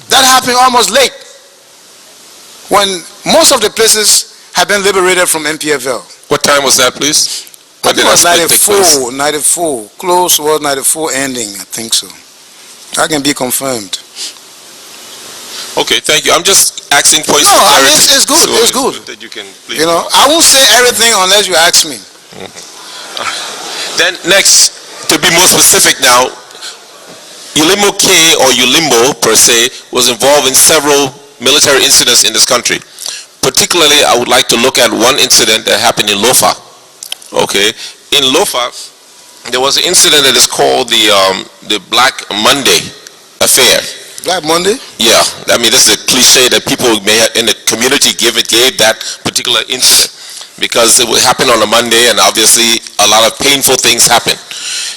S2: that happened almost late, when most of the places had been liberated from MPFL.
S3: What time was that, please?
S2: I think it was 94, close was 94 ending, I think so. That can be confirmed.
S3: Okay, thank you. I'm just asking points.
S2: No, I mean, it's good, so it's good.
S3: That you can please,
S2: you know, I won't say everything unless you ask me.
S3: Then next, to be more specific now, ULIMO K or ULIMO per se was involved in several military incidents in this country. Particularly, I would like to look at one incident that happened in Lofa. Okay, in Lofa, there was an incident that is called the Black Monday affair.
S2: Black Monday?
S3: Yeah, I mean, this is a cliche that people may have in the community gave that particular incident, because it would happen on a Monday, and obviously a lot of painful things happened.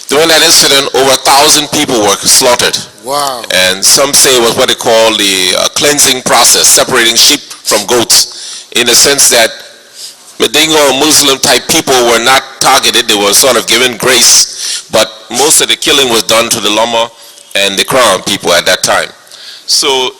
S3: During that incident, over 1,000 people were slaughtered.
S2: Wow.
S3: And some say it was what they call the cleansing process, separating sheep from goats, in the sense that Mandingo or Muslim type people were not targeted, they were sort of given grace, but most of the killing was done to the Loma and the Crown people at that time. So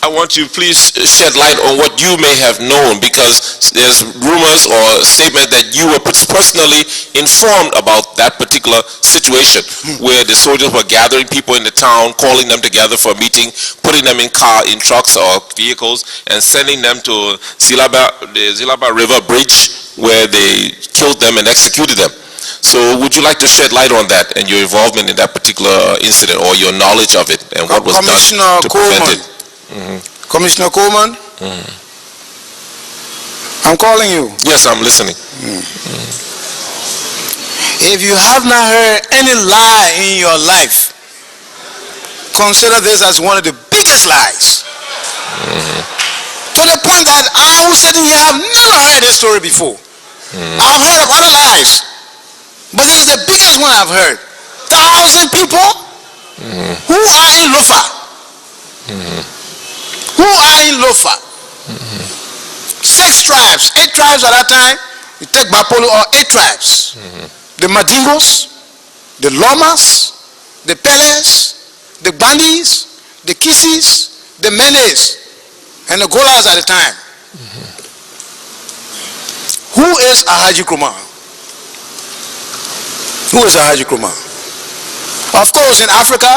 S3: I want you to please shed light on what you may have known, because there's rumors or statements that you were personally informed about that particular situation, where the soldiers were gathering people in the town, calling them together for a meeting, putting them in trucks or vehicles, and sending them to the Zilaba River Bridge, where they killed them and executed them. So would you like to shed light on that and your involvement in that particular incident, or your knowledge of it, and what was done to prevent it?
S2: Commissioner Coleman? I'm calling you.
S3: Yes, I'm listening.
S2: If you have not heard any lie in your life, consider this as one of the biggest lies. To the point that I was sitting here, I've never heard this story before. I've heard of other lies, but this is the biggest one I've heard. 1,000 people who are in Lofa. Who are in Lofa? 6 tribes, 8 tribes at that time. You take Bapolo, or 8 tribes. The Mandingos, the Lomas, the Peles, the Bandis, the Kissis, the Menes, and the Golas at the time. Who is Alhaji Kromah? Who is Alhaji Kromah? Of course, in Africa,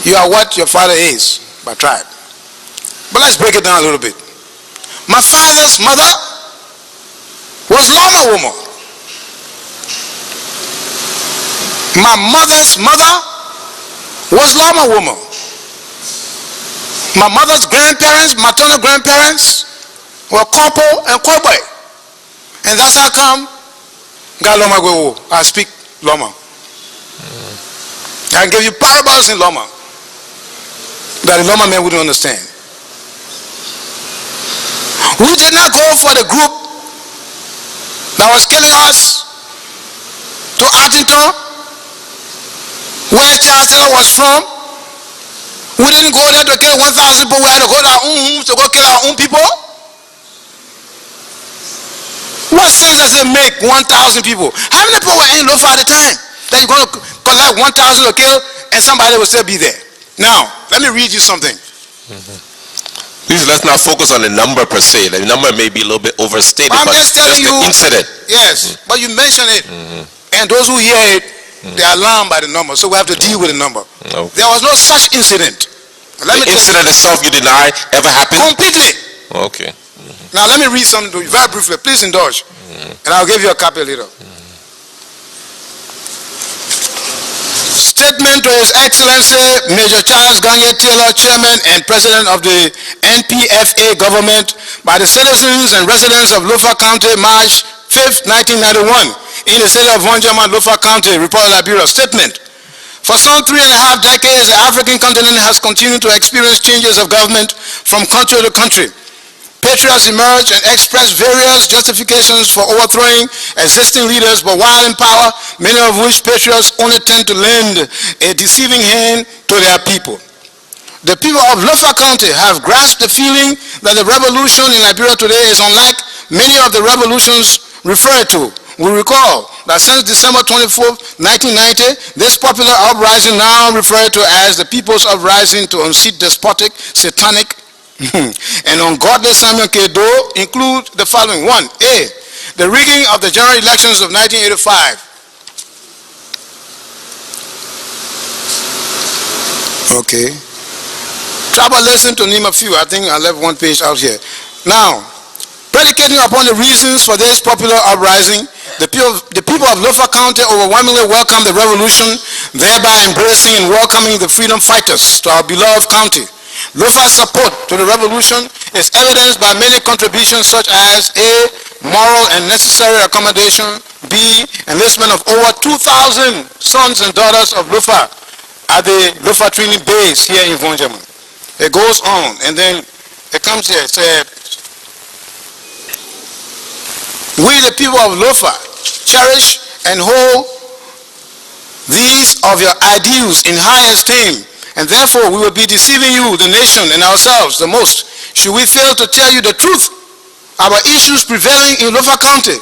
S2: you are what your father is by tribe. But let's break it down a little bit. My father's mother was Loma woman. My mother's mother was Loma woman. My mother's grandparents, maternal grandparents, were Kopo and Kobe. And that's how come I speak Loma. I can give you parables in Loma that the Loma man wouldn't understand. We did not go for the group that was killing us to Arlington, where Charles Taylor was from. We didn't go there to kill 1,000 people. We had to go to our own homes to go kill our own people. What sense does it make 1,000 people? How many people were in Lofa at the time? That you're going to collect 1,000 to kill and somebody will still be there. Now, let me read you something.
S3: Please, let's not focus on the number per se. The number may be a little bit overstated,
S2: I'm
S3: but
S2: just telling you,
S3: the incident.
S2: Yes, but you mention it. And those who hear it, they are alarmed by the number, so we have to deal with the number.
S3: Okay.
S2: There was no such incident.
S3: The incident itself you deny ever happened?
S2: Completely.
S3: Okay.
S2: Now let me read something to you very briefly. Please indulge. And I'll give you a copy later. Statement to His Excellency Major Charles Ganye Taylor, Chairman and President of the NPFA government, by the citizens and residents of Lofa County, March 5th, 1991, in the city of Vonjama, Lofa County, Republic of Liberia. Statement. For some 3.5 decades, the African continent has continued to experience changes of government from country to country. Patriots emerge and express various justifications for overthrowing existing leaders, but while in power, many of which patriots only tend to lend a deceiving hand to their people. The people of Lofa County have grasped the feeling that the revolution in Liberia today is unlike many of the revolutions referred to. We recall that since December 24, 1990, this popular uprising, now referred to as the People's Uprising to unseat despotic, satanic, and ungodly Samuel Doe, include the following. 1. A. The rigging of the general elections of 1985. Okay. Tribalism, to name a few. I think I left one page out here. Now, predicating upon the reasons for this popular uprising, the people of Lofa County overwhelmingly welcomed the revolution, thereby embracing and welcoming the freedom fighters to our beloved county. Lofa's support to the revolution is evidenced by many contributions such as A. Moral and necessary accommodation, B. Enlistment of over 2,000 sons and daughters of Lofa at the Lofa training base here in Vonjama. It goes on, and then it comes here. It said, we the people of Lofa cherish and hold these of your ideals in high esteem, and therefore we will be deceiving you, the nation, and ourselves the most, should we fail to tell you the truth about issues prevailing in Lofa County.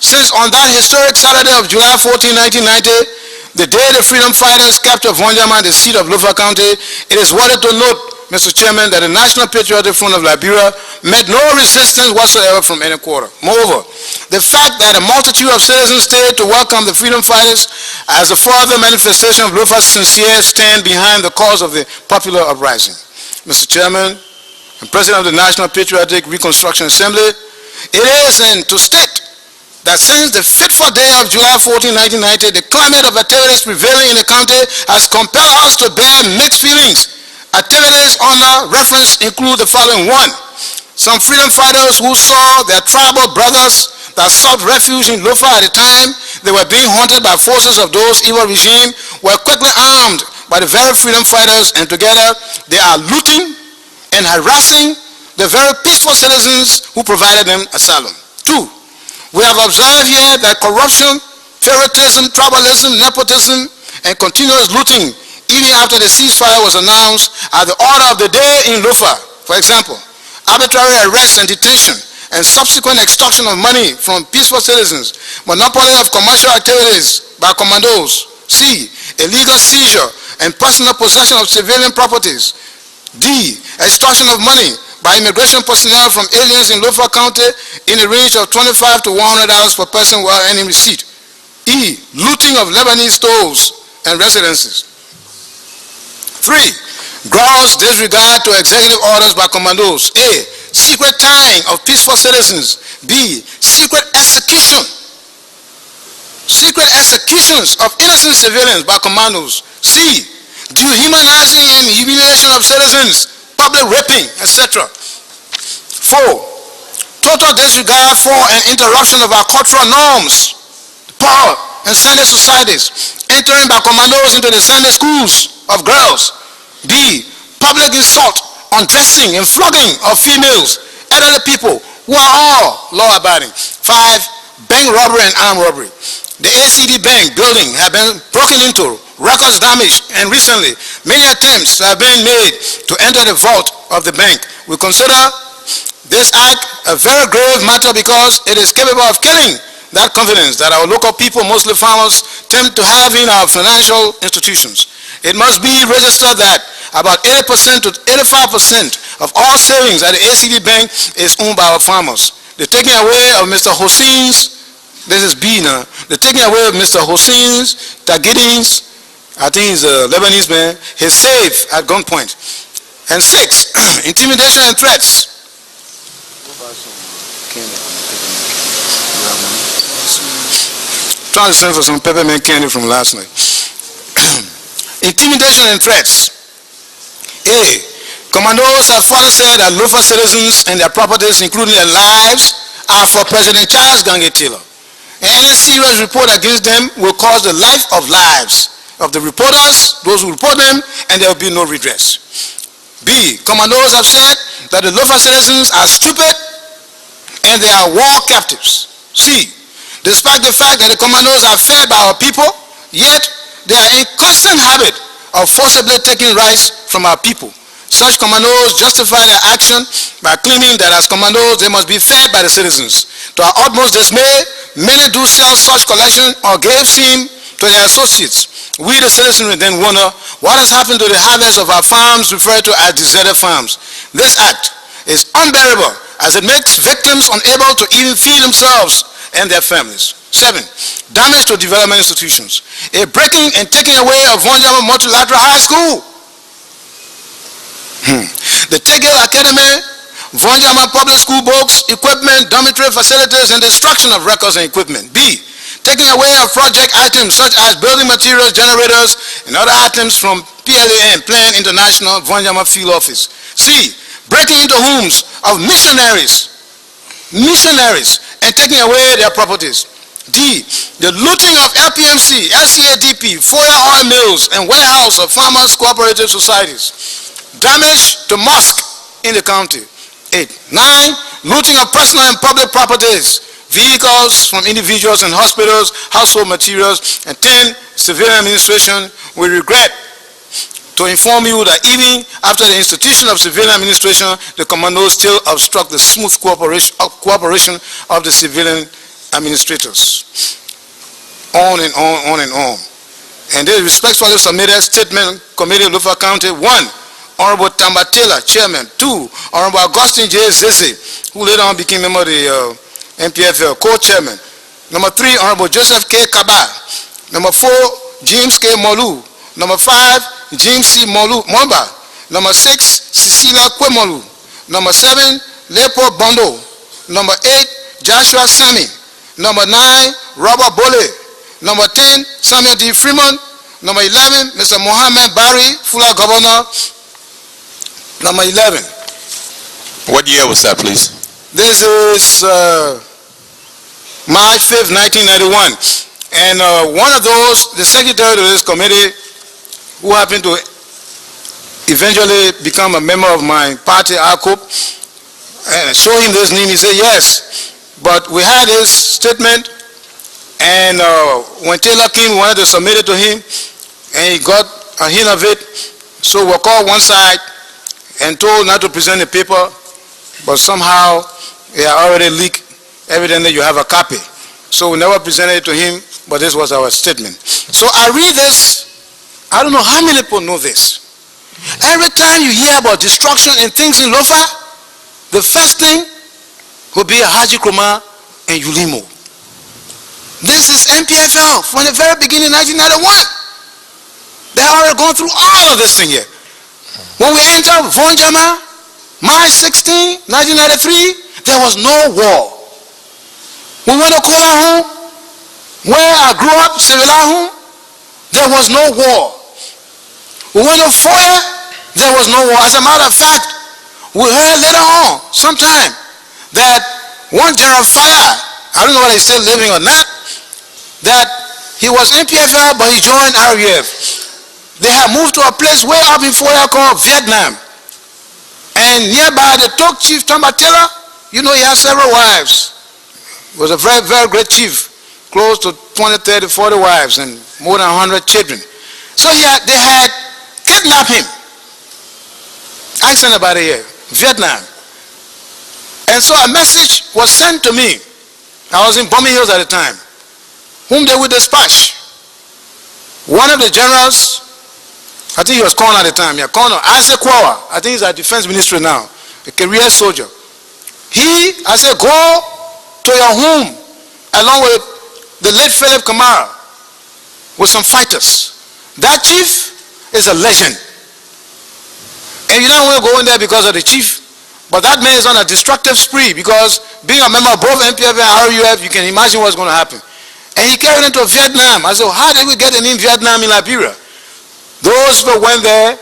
S2: Since on that historic Saturday of July 14, 1990, the day the freedom fighters captured Vonjama, the seat of Lofa County, it is worthy to note, Mr. Chairman, that the National Patriotic Front of Liberia met no resistance whatsoever from any quarter. Moreover, the fact that a multitude of citizens stayed to welcome the freedom fighters as a further manifestation of Lofa's sincere stand behind the cause of the popular uprising. Mr. Chairman and President of the National Patriotic Reconstruction Assembly, it is to state that since the fateful day of July 14, 1990, the climate of activities prevailing in the county has compelled us to bear mixed feelings. Activities under reference include the following. 1. Some freedom fighters who saw their tribal brothers that sought refuge in Lofa at the time they were being hunted by forces of those evil regime were quickly armed by the very freedom fighters, and together they are looting and harassing the very peaceful citizens who provided them asylum. 2, we have observed here that corruption, favoritism, tribalism, nepotism, and continuous looting, even after the ceasefire was announced, are the order of the day in Lofa. For example, arbitrary arrest and detention and subsequent extortion of money from peaceful citizens, monopoly of commercial activities by commandos. C, illegal seizure and personal possession of civilian properties. D, extortion of money by immigration personnel from aliens in Lofa County in the range of $25 to $100 per person while any receipt. E, looting of Lebanese stores and residences. 3, gross disregard to executive orders by commandos. A, secret tying of peaceful citizens. B, secret executions of innocent civilians by commandos. C, dehumanizing and humiliation of citizens, public raping, etc. 4, total disregard for and interruption of our cultural norms, power, and Sunday societies, entering by commandos into the Sunday schools of girls. B, public insult, undressing, and flogging of females, elderly people who are all law-abiding. 5, bank robbery and armed robbery. The ACD bank building have been broken into, records damaged, and recently many attempts have been made to enter the vault of the bank. We consider this act a very grave matter because it is capable of killing that confidence that our local people, mostly farmers, tend to have in our financial institutions. It must be registered that about 80% to 85% of all savings at the ACD bank is owned by our farmers. The taking away of Mr. Hossein's, this is B now, the taking away of Mr. Hossein's Tagidin's, I think he's a Lebanese man, his safe at gunpoint. And 6, intimidation and threats. Trying to send for some peppermint candy from last night. Intimidation and threats. A, commandos have further said that Lofa citizens and their properties, including their lives, are for President Charles Gange Taylor. And any serious report against them will cause the life of lives of the reporters, those who report them, and there will be no redress. B, commandos have said that the Lofa citizens are stupid and they are war captives. C, despite the fact that the commandos are fed by our people, yet they are in constant habit of forcibly taking rights from our people. Such commandos justify their action by claiming that as commandos they must be fed by the citizens. To our utmost dismay, many do sell such collection or give steam to their associates. We the citizenry then wonder what has happened to the harvest of our farms referred to as deserted farms. This act is unbearable as it makes victims unable to even feed themselves and their families. 7, damage to development institutions. A breaking and taking away of Vonjama Multilateral High School. The Tegel Academy, Vonjama public school books, equipment, dormitory facilities, and destruction of records and equipment. B, taking away of project items such as building materials, generators, and other items from PLAN, Plan International Vonjama Field Office. C, breaking into homes of missionaries, and taking away their properties. D, the looting of LPMC, LCADP, Foya oil mills, and warehouse of farmers' cooperative societies. Damage to mosque in the county. 8, 9, looting of personal and public properties, vehicles from individuals and hospitals, household materials. And 10, civilian administration. We regret to inform you that even after the institution of civilian administration, the commandos still obstruct the smooth cooperation of the civilian administrators. On and on and on. And they respectfully submitted statement committee of Lofa County. 1, Honorable Tamba Taylor, Chairman. 2, Honorable Augustine J. Zeze, who later on became member of the MPFL, co-chairman. Number 3, Honorable Joseph K. Kaba. Number 4, James K. Molu. Number 5, James C. Momba. Number 6, Cecilia Kwemolu. Number 7, Leopold Bondo. Number 8, Joshua Sami. Number 9, Robert Bole. Number 10, Samuel D. Freeman. Number 11, Mr. Mohammed Bari, Fula Governor. Number 11.
S3: What year was that, please?
S2: This is March 5th, 1991. And one of those, the secretary of this committee, who happened to eventually become a member of my party, ARCOP, and I show him this name, he said, yes. But we had his statement, and when Taylor came, we wanted to submit it to him, and he got a hint of it. So we were called one side and told not to present the paper, but somehow he had already leaked. Evidently, you have a copy. So we never presented it to him, but this was our statement. So I read this. I don't know how many people know this. Every time you hear about destruction and things in Lofa, the first thing will be Alhaji Kromah and ULIMO. This is MPFL from the very beginning, 1991. They have already gone through all of this thing here. When we entered Vonjama, March 16, 1993, there was no war. We went to Kola, where I grew up, Sevilahu, there was no war. We went to Foya, there was no war. As a matter of fact, we heard later on, sometime, that one General Fire, I don't know whether he's still living or not, that he was MPFL, but he joined RUF. They had moved to a place way up in Foya called Vietnam. And nearby, they took Chief Taylor. You know, he had several wives. He was a very, very great chief, close to 20, 30, 40 wives and more than 100 children. So they had kidnapped him. I sent about it here, Vietnam. And so a message was sent to me. I was in Bombay Hills at the time, whom they would dispatch. One of the generals, I think he was Colonel at the time, yeah, Colonel Ase Kwawa, I think he's at Defense Ministry now, a career soldier. I said, go to your home along with the late Philip Kamara with some fighters. That chief is a legend. And you don't want to go in there because of the chief, but that man is on a destructive spree because being a member of both MPF and RUF, you can imagine what's going to happen. And he carried into Vietnam. I said, how did we get in Vietnam in Liberia? Those who went there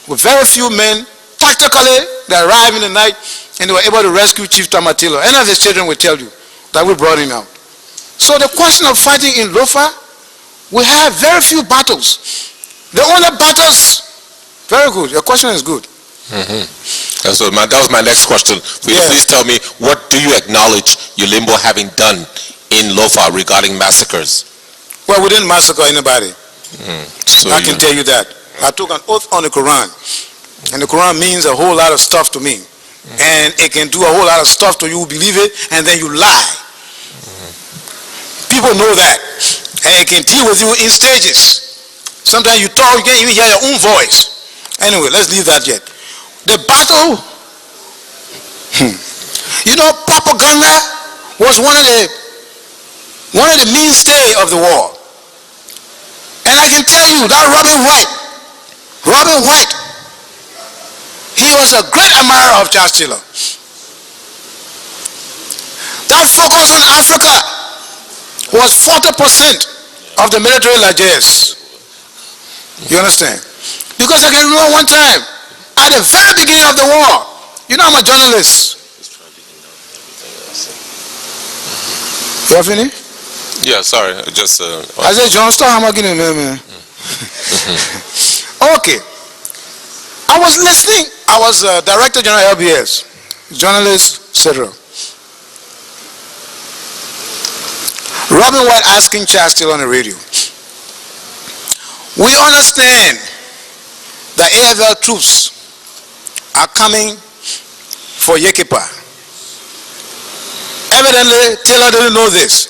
S2: with very few men, tactically, they arrived in the night and they were able to rescue Chief Tamatilo. Any of his children will tell you that we brought him out. So the question of fighting in Lofa, we have very few battles. The only battles, very good, your question is good.
S3: So that was my next question. Please tell me, what do you acknowledge ULIMO having done in Lofa regarding massacres?
S2: Well, we didn't massacre anybody. So I can tell you that. I took an oath on the Quran. And the Quran means a whole lot of stuff to me. And it can do a whole lot of stuff to you who believe it, and then you lie. People know that. And it can deal with you in stages. Sometimes you talk, you can't even hear your own voice. Anyway, let's leave that yet. The battle, you know, propaganda was one of the mainstay of the war. And I can tell you that Robin White, he was a great admirer of Charles Taylor. That focus on Africa was 40% of the military largesse. You understand? Because I can remember one time, at the very beginning of the war, you know, I'm a journalist. You have finished?
S3: Yeah, sorry, just...
S2: I said, John, stop, I'm not getting a man. Okay. I was listening. I was Director General LBS, journalist, etc. Robin White asking Charles Taylor on the radio. We understand the AFL troops are coming for Yekepa. Evidently, Taylor didn't know this.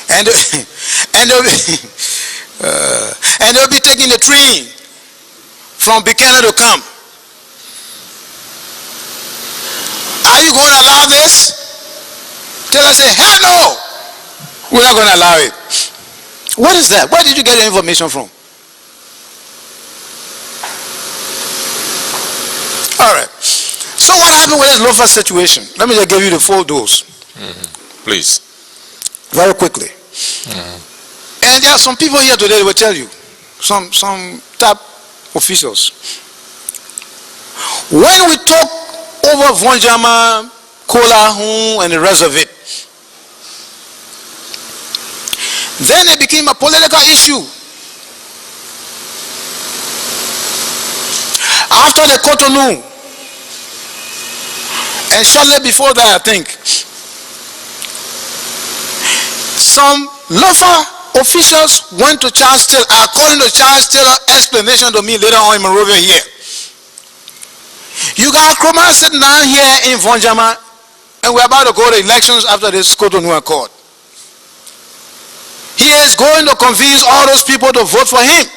S2: And they'll be taking the train from Buchanan to come. Are you going to allow this? Taylor said, hell no, we're not going to allow it. What is that? Where did you get the information from? All right. So what happened with this Lofa situation? Let me just give you the full dose.
S3: Please.
S2: Very quickly. And there are some people here today that will tell you, some top officials. When we took over Vonjama, Kola, and the rest of it, then it became a political issue. After the Cotonou, and shortly before that, I think, some Lofa officials went to Charles Taylor, according to Charles Taylor's explanation to me later on in Monrovia here. You got Kromah sitting down here in Vonjama, and we're about to go to elections after this Cotonou Accord. He is going to convince all those people to vote for him.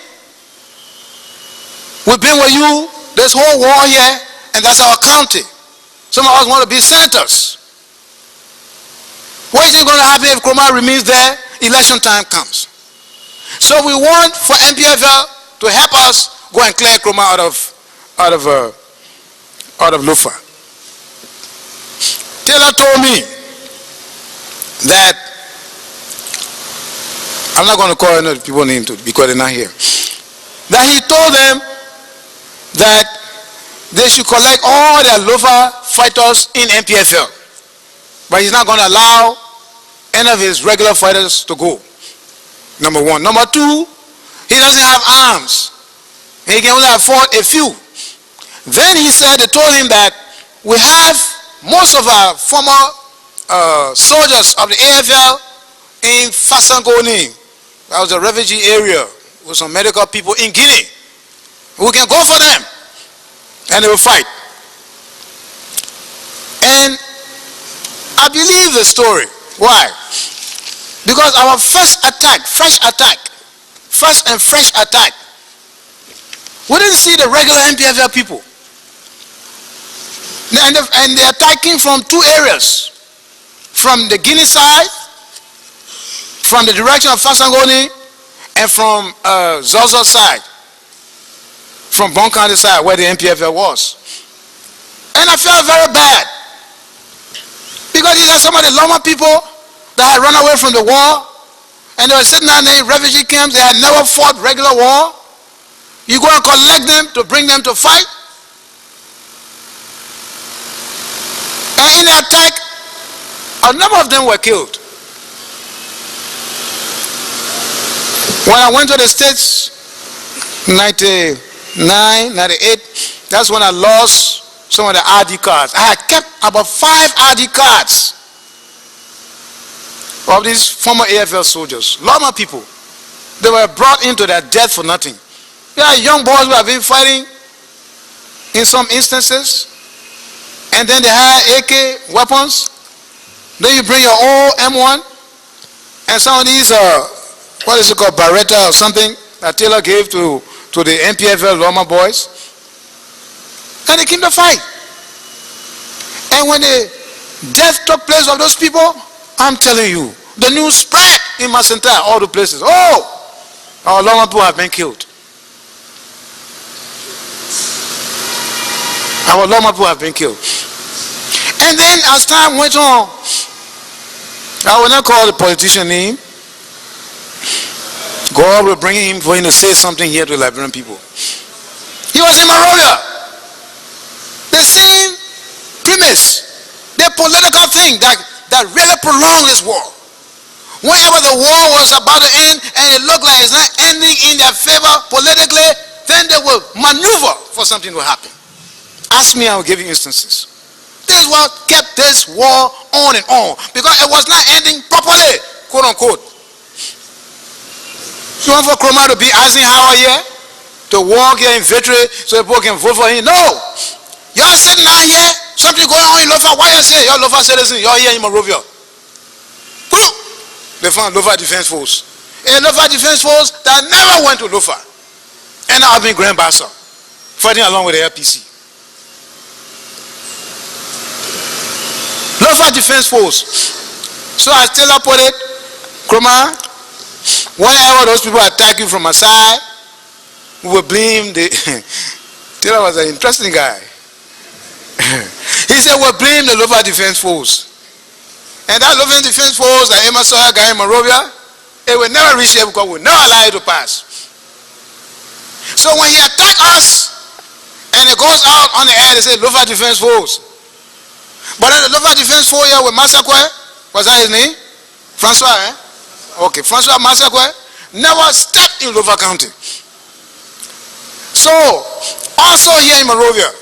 S2: We've been with you this whole war here, and that's our county. Some of us want to be senators. What is it going to happen if Kromah remains there? Election time comes. So we want for MPFL to help us go and clear Kromah out of Lofa. Taylor told me that, I'm not going to call any people's name because they're not here, that he told them that they should collect all their Lofa fighters in MPFL. But he's not going to allow any of his regular fighters to go. Number one. Number two, he doesn't have arms. He can only afford a few. Then he said, they told him that we have most of our former soldiers of the AFL in Fasangoni. That was a refugee area with some medical people in Guinea. We can go for them. And they will fight. And I believe the story. Why? Because our first and fresh attack, we didn't see the regular MPFL people. And they're attacking from two areas. From the Guinea side, from the direction of Fasangoni, and from Zozo side. From Bon County side, where the MPFL was. And I felt very bad. Because these are some of the Loma people that had run away from the war, and they were sitting down in refugee camps. They had never fought regular war. You go and collect them to bring them to fight. And in the attack, a number of them were killed. When I went to the States, 99, 98, that's when I lost some of the ID cards. I had kept about 5 ID cards of these former AFL soldiers, Loma people. They were brought into their death for nothing. There are young boys who have been fighting in some instances, and then they had AK weapons. Then you bring your old M1, and some of these, what is it called, Beretta or something, that Taylor gave to the MPFL Loma boys, and they came to fight. And when the death took place of those people, I'm telling you, the news spread in Masenta, all the places. Oh, our Loma people have been killed. Our Loma people have been killed. And then as time went on, I will not call the politician name. God will bring him for him to say something here to the Liberian people. He was in Monrovia. The same premise, the political thing that really prolonged this war. Whenever the war was about to end and it looked like it's not ending in their favor politically, then they will maneuver for something to happen. Ask me, I will give you instances. This is what kept this war on and on, because it was not ending properly, quote unquote. You want for Kromah to be Eisenhower here? To walk here in victory so people can vote for him? No! You're sitting down here, something going on in Lofa. Why you say you're Lofa citizen? You're here in Monrovia. They found Lofa Defense Force. A Lofa Defense Force that never went to Lofa. And now I've been Grand Bassa, fighting along with the LPC. Lofa Defense Force. So as Taylor put it, Kromah, whenever those people attack you from a side, we will blame the... Taylor was an interesting guy. He said, we'll blame the Lofa Defense Force. And that Lofa Defense Force, that Emerson guy in Monrovia, it will never reach here because we'll never allow it to pass. So when he attacks us, and it goes out on the air, they say Lofa Defense Force. But then the Lofa Defense Force here with Massacre, what's that his name? Francois, eh? Okay, Francois Massacre never stepped in Lofa County. So, Also here in Monrovia,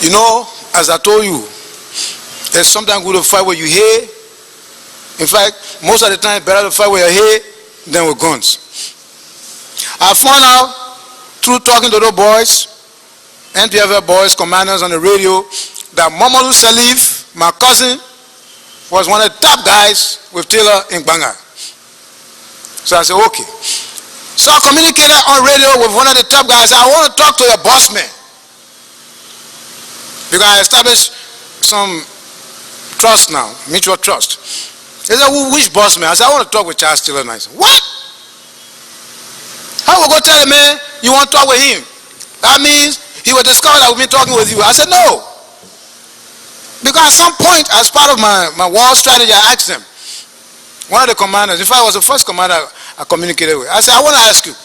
S2: you know, as I told you, there's sometimes good to fight where you hear. In fact, most of the time, it's better to fight where you hear than with guns. I found out through talking to those boys, NPFL boys, commanders on the radio, that Mamadou Salif, my cousin, was one of the top guys with Taylor in Banga. So I said, okay. So I communicated on radio with one of the top guys. I want to talk to your boss man. Because I established some trust now, mutual trust. He said, which boss man? I said, I want to talk with Charles Taylor. And I said, what? How will go tell the man you want to talk with him? That means he will discover that we've been talking with you. I said, no. Because at some point, as part of my war strategy, I asked them, one of the commanders, in fact, it was the first commander I communicated with. I said, I want to ask you,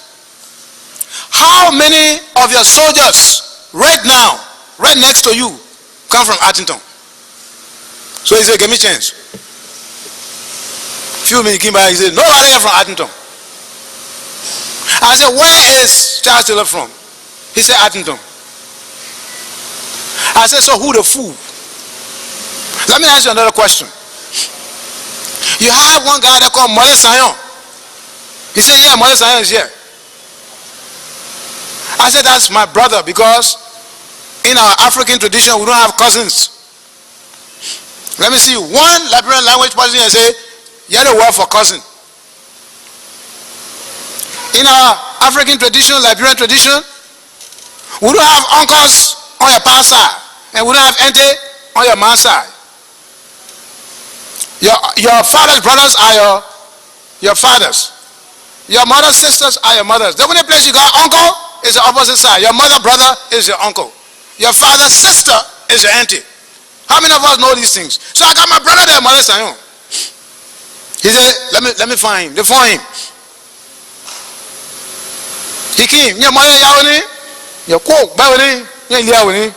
S2: how many of your soldiers right now, right next to you, come from Artington? So he said, give me a chance. Few minutes came by, he said, nobody here from Artington. I said, where is Charles Taylor from? He said, Artington. I said, so who the fool? Let me ask you another question. You have one guy that called Mole Sayon. He said, yeah, Mole Sayon is here. I said, that's my brother, because in our African tradition, we don't have cousins. Let me see one Liberian language person and say, you have a word for cousin. In our African tradition, Liberian tradition, we don't have uncles on your pa side, and we don't have auntie on your ma side. Your father's brothers are your fathers. Your mother's sisters are your mothers. The only place you got uncle is the opposite side. Your mother brother is your uncle. Your father's sister is your auntie. How many of us know these things? So I got my brother there, Mother Sayon. He said, let me find him. They found him. He came. Your mother yawning. Your cook bawning. Your yawning.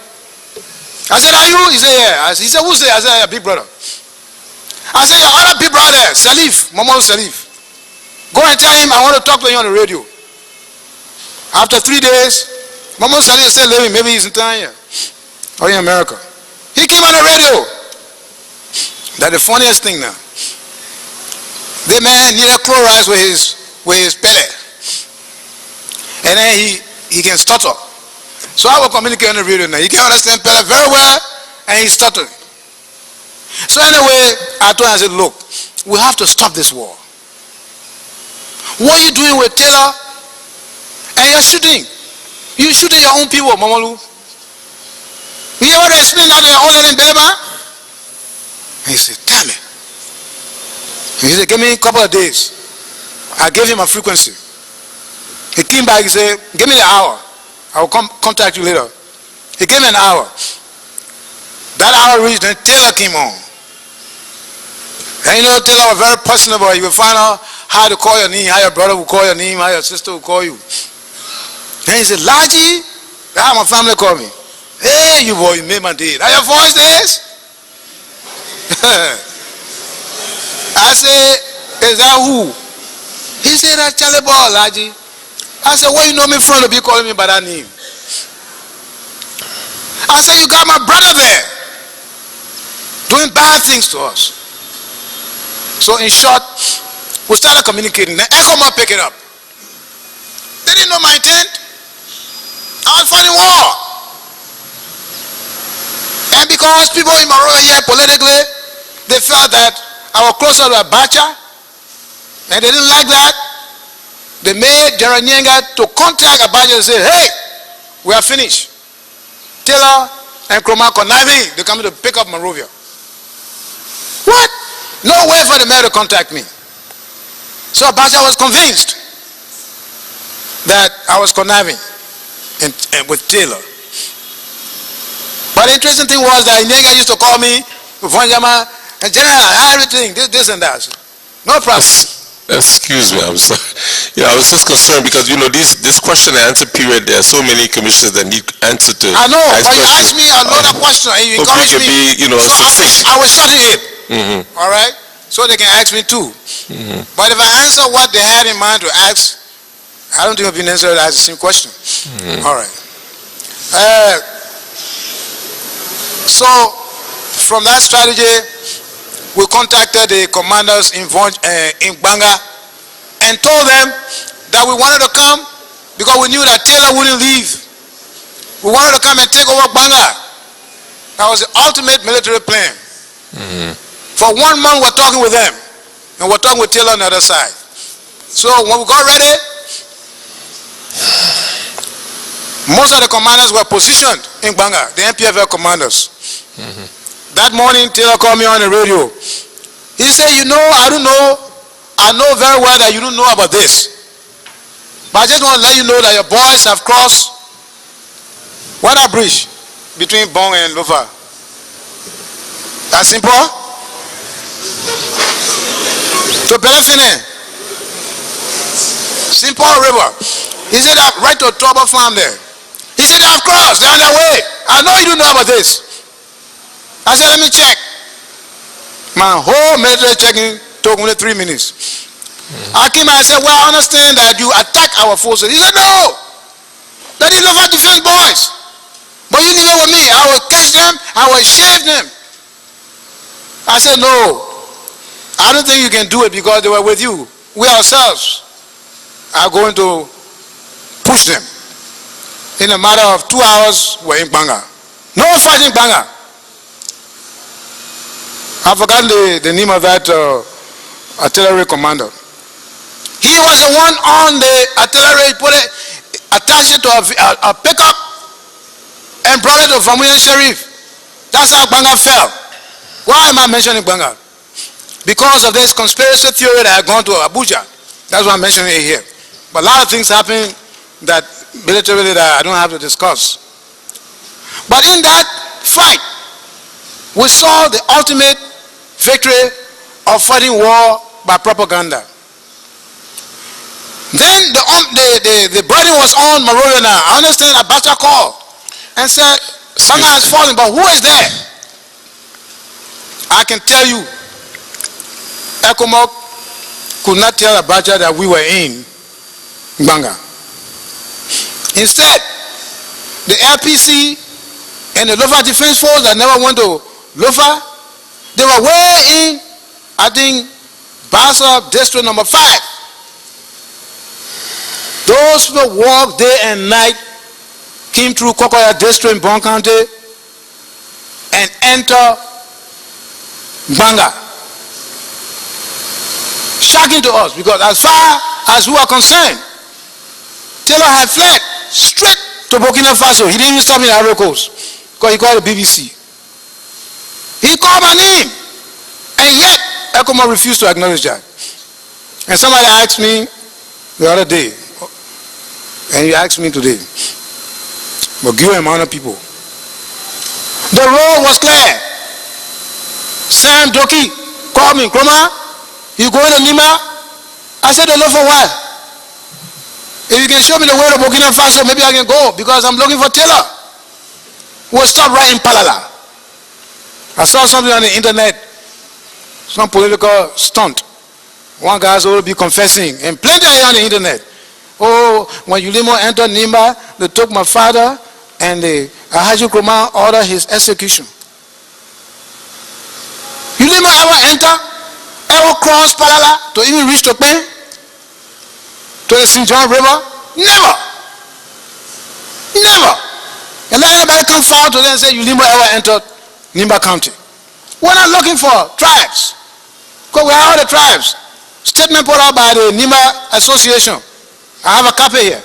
S2: I said, are you? He said, yeah. He said, who's there? I said, yeah, big brother. I said, your other big brother there, Salif, Mamadou Salif. Go and tell him I want to talk to you on the radio. After 3 days, Mamadou Salif said, maybe he's in Tanzania or in America. He came on the radio. That's the funniest thing now. The man needed chlorides with his pellet. And then he can stutter. So I will communicate on the radio now. He can understand pellet very well, and he's stuttering. So anyway, I told him, I said, look, we have to stop this war. What are you doing with Taylor? And you're shooting. You're shooting your own people, Mamalu. You hear what I explained that to your own in Belema? And he said, damn it. And he said, give me a couple of days. I gave him a frequency. He came back, he said, give me the hour. I will contact you later. He gave me an hour. That hour reached, and Taylor came on. And you know, Taylor was very personable. You will find out how to call your name, how your brother will call your name, how your sister will call you. And he said, Laji, that's how my family call me. Hey, you boy, you made my day. Now your voice is? I said, is that who? He said, that's Charlie Ball, Laji. I said, where you know me from to be calling me by that name? I said, you got my brother there doing bad things to us. So in short, we started communicating. Then Kromah picked it up. They didn't know my intent. I was fighting war. And because people in Monrovia here politically, they felt that I was closer to Abacha, and they didn't like that. They made General Nyenga to contact Abacha and say, hey, we are finished. Taylor and Kromah conniving, they're coming to pick up Monrovia. What? No way for the man to contact me. So Abacha was convinced that I was conniving with Taylor. But the interesting thing was that Nyenga used to call me, Vanjama, and General, everything, this and that. No problem.
S3: Excuse me, I'm sorry. Yeah, I was just concerned because, you know, this question and answer period, there are so many commissioners that need answer to.
S2: I know, but you asked me another question and you encouraged me.
S3: Be, you know,
S2: so I was shutting it. All right? So they can ask me too. But if I answer what they had in mind to ask, I don't think it would be necessary to ask the same question. All right. So, from that strategy, we contacted the commanders in Gbanga and told them that we wanted to come because we knew that Taylor wouldn't leave. We wanted to come and take over Gbanga. That was the ultimate military plan. For 1 month, we're talking with them, and we're talking with Taylor on the other side. So when we got ready, most of the commanders were positioned in Gbanga, the MPFL commanders. That morning, Taylor called me on the radio. He said, you know, I know very well that you don't know about this. But I just want to let you know that your boys have crossed what a bridge between Bong and Lofa. That's simple. To Belefine. Simple River. He said that right to Trouble Farm there. He said they have crossed, they're on their way. I know you don't know about this. I said, let me check. My whole military checking took only 3 minutes. I came and I said, well, I understand that you attack our forces. He said, no. That is Lofa defense boys. But you leave it with me. I will catch them. I will shave them. I said, no. I don't think you can do it because they were with you. We ourselves are going to push them. In a matter of 2 hours, we're in Gbanga. No fighting Gbanga. I've forgotten the name of that artillery commander. He was the one on the artillery, attached it to a pickup and brought it to Famuyan Sharif. That's how Gbanga fell. Why am I mentioning Gbanga? Because of this conspiracy theory that had gone to Abuja. That's why I'm mentioning it here. But a lot of things happen that militarily that I don't have to discuss. But in that fight, we saw the ultimate victory of fighting war by propaganda. Then the burden was on Monrovia now. I understand Abacha called and said, Gbanga has fallen, but who is there? I can tell you, Ekomok could not tell Abacha that we were in Gbanga. Instead, the LPC and the Lofa Defense Force that never went to Lofa, they were way in, I think, Basa District number 5. Those people walked day and night, came through Kokoya District in Bon County, and entered Gbanga. Shocking to us, because as far as we are concerned, Taylor had fled straight to Burkina Faso. He didn't even stop in the Ivory Coast, because he called the BBC. He called my name, and yet Ekoma refused to acknowledge that. And somebody asked me the other day, and he asked me today, but give him honor people. The road was clear. Sam Doki called me, Kromah, you going to Nima? I said, look for what? If you can show me the way to Burkina Faso, maybe I can go, because I'm looking for Taylor. We'll stop right in Palala. I saw something on the internet, some political stunt. One guy's already be confessing, and plenty are here on the internet. Oh, when ULIMO entered Nimba, they took my father, and the Alhaji Kromah ordered his execution. ULIMO ever enter, ever cross Palala to even reach Tokpe, to the St. John River? Never. Never. And then everybody come forward to them and say ULIMO ever entered Nimba County. We're not looking for tribes, because we are all the tribes. Statement put out by the Nimba Association. I have a copy here.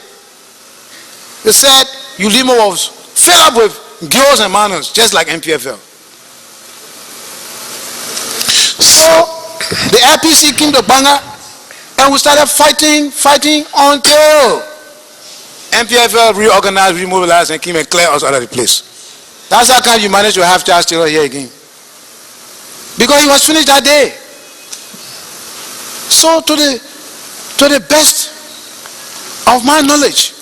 S2: It said ULIMO was filled up with girls and manners, just like MPFL. So the RPC came to Gbanga, and we started fighting until MPFL reorganized, remobilized, and came and cleared us out of the place. That's how come you managed to have Charles Taylor here again. Because he was finished that day. So to the best of my knowledge,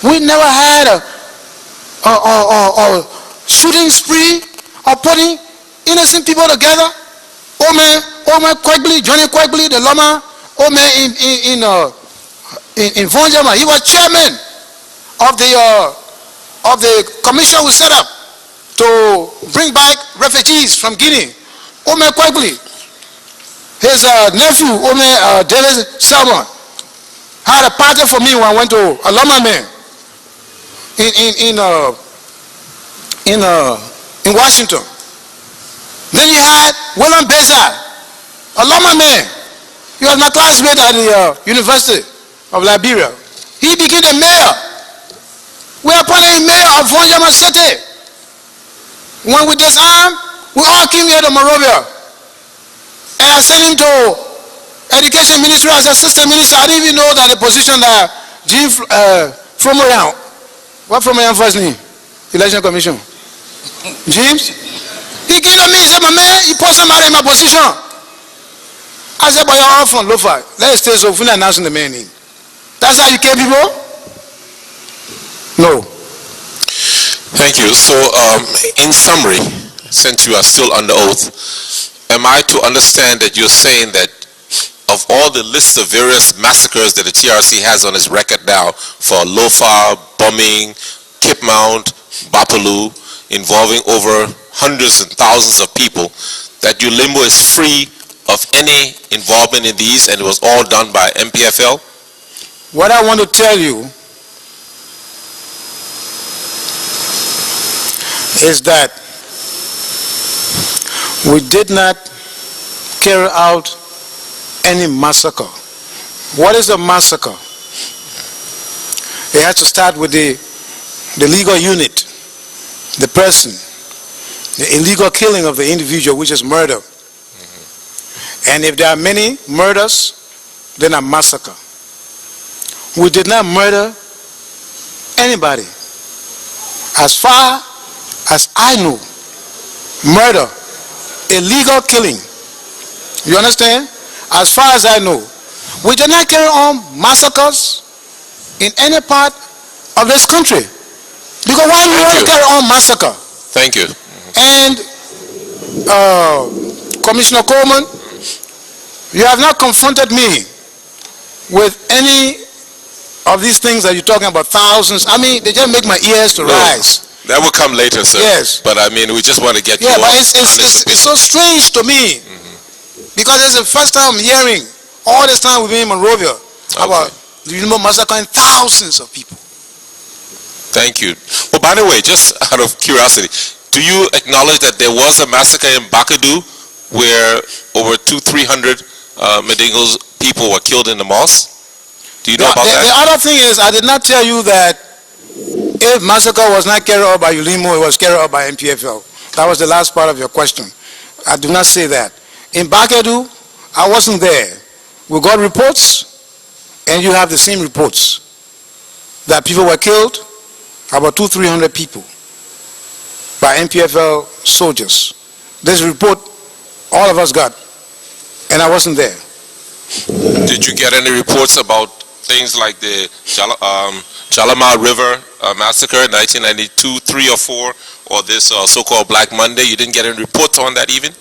S2: we never had a shooting spree or putting innocent people together. Omer Quigley, Johnny Quigley, the Lama, Omer in in Vonjama. He was chairman of the commission we set up to bring back refugees from Guinea. Ome Kwegli, his nephew, Ome Dele Salmon, had a party for me when I went to Aloma Man in Washington. Then you had William Beza, Aloma Man. He was my classmate at the University of Liberia. He became the mayor. We appointed him mayor of Vonjama City. When we disarmed, we all came here to Monrovia. And I sent him to Education Ministry as assistant minister. I didn't even know that the position that G.V. Fromoyan, what Fromoyan first name? Election Commission. James? He came to me, he said, my man, you put somebody in my position. I said, but you're all from Lofa. Let's stay so we're not announcing the man name. That's how you kill people? No.
S3: Thank you. So, in summary, since you are still under oath, am I to understand that you're saying that of all the lists of various massacres that the TRC has on its record now for Lofa, bombing, Kip Mount, Bapalu, involving over hundreds and thousands of people, that ULIMO is free of any involvement in these and it was all done by MPFL?
S2: What I want to tell you is that we did not carry out any massacre. What is a massacre? It has to start with the legal unit, the person, the illegal killing of the individual, which is murder. And if there are many murders, then a massacre. We did not murder anybody. As far as I know, murder, illegal killing. You understand? As far as I know, we did not carry on massacres in any part of this country. Because why do we want to carry on massacre?
S3: Thank you.
S2: And Commissioner Coleman, you have not confronted me with any of these things that you're talking about, thousands. I mean, they just make my ears to rise.
S3: That will come later, sir.
S2: Yes.
S3: But I mean, we just want to get you
S2: but
S3: on
S2: it's so strange to me because it's the first time I'm hearing all this time we've been in Monrovia about the ULIMO massacring thousands of people.
S3: Thank you. Well, by the way, just out of curiosity, do you acknowledge that there was a massacre in Bakadu where over 200-300 Mandingos people were killed in the mosque? Do you know about that?
S2: The other thing is, I did not tell you that if massacre was not carried out by ULIMO, it was carried out by MPFL. That was the last part of your question. I do not say that. In Bakadu, I wasn't there. We got reports, and you have the same reports, that people were killed, about 200-300 people, by MPFL soldiers. This report, all of us got, and I wasn't there.
S3: Did you get any reports about things like the Jalama River massacre, 1992, 3 or 4, or this so-called Black Monday? You didn't get any reports on that even?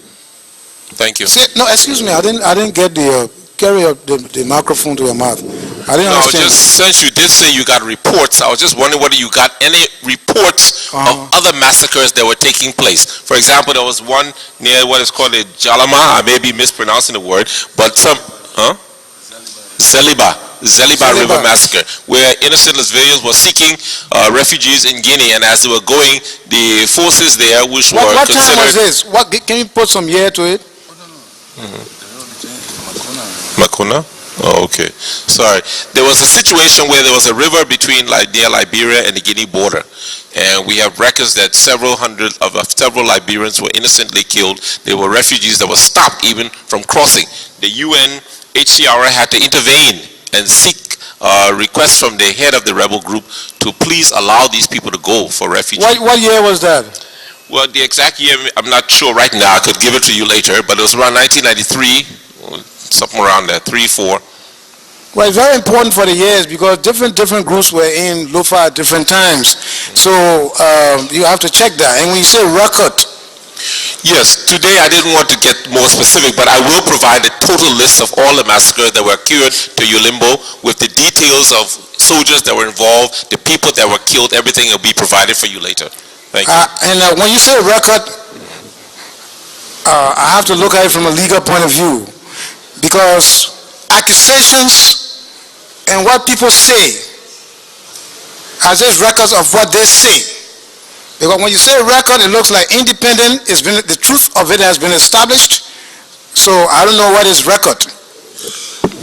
S3: Thank you.
S2: No, excuse me. I didn't get the carry up the microphone to your mouth. I didn't understand.
S3: Just since you did say you got reports, I was just wondering whether you got any reports of other massacres that were taking place. For example, there was one near what is called the Jalama. I may be mispronouncing the word, but some Zeliba River massacre, where innocent Lesbians were seeking refugees in Guinea, and as they were going, the forces there, which were
S2: what
S3: considered...
S2: time was this? Can you put some year to it?
S3: Makuna? Oh, okay. Sorry. There was a situation where there was a river between near Liberia and the Guinea border, and we have records that several Liberians were innocently killed. They were refugees that were stopped even from crossing. The UNHCR had to intervene and seek requests from the head of the rebel group to please allow these people to go for refuge.
S2: What year was that?
S3: Well, the exact year, I'm not sure right now. I could give it to you later, but it was around 1993, something around there, 3, 4.
S2: Well, it's very important for the years because different groups were in Lofa at different times. So you have to check that. And when you say record,
S3: Yes, today I didn't want to get more specific, but I will provide a total list of all the massacres that were occurred to ULIMO with the details of soldiers that were involved, the people that were killed, everything will be provided for you later. Thank you.
S2: And when you say record, I have to look at it from a legal point of view, because accusations and what people say are just records of what they say. Because when you say record, it looks like independent. The truth of it has been established. So I don't know what is record.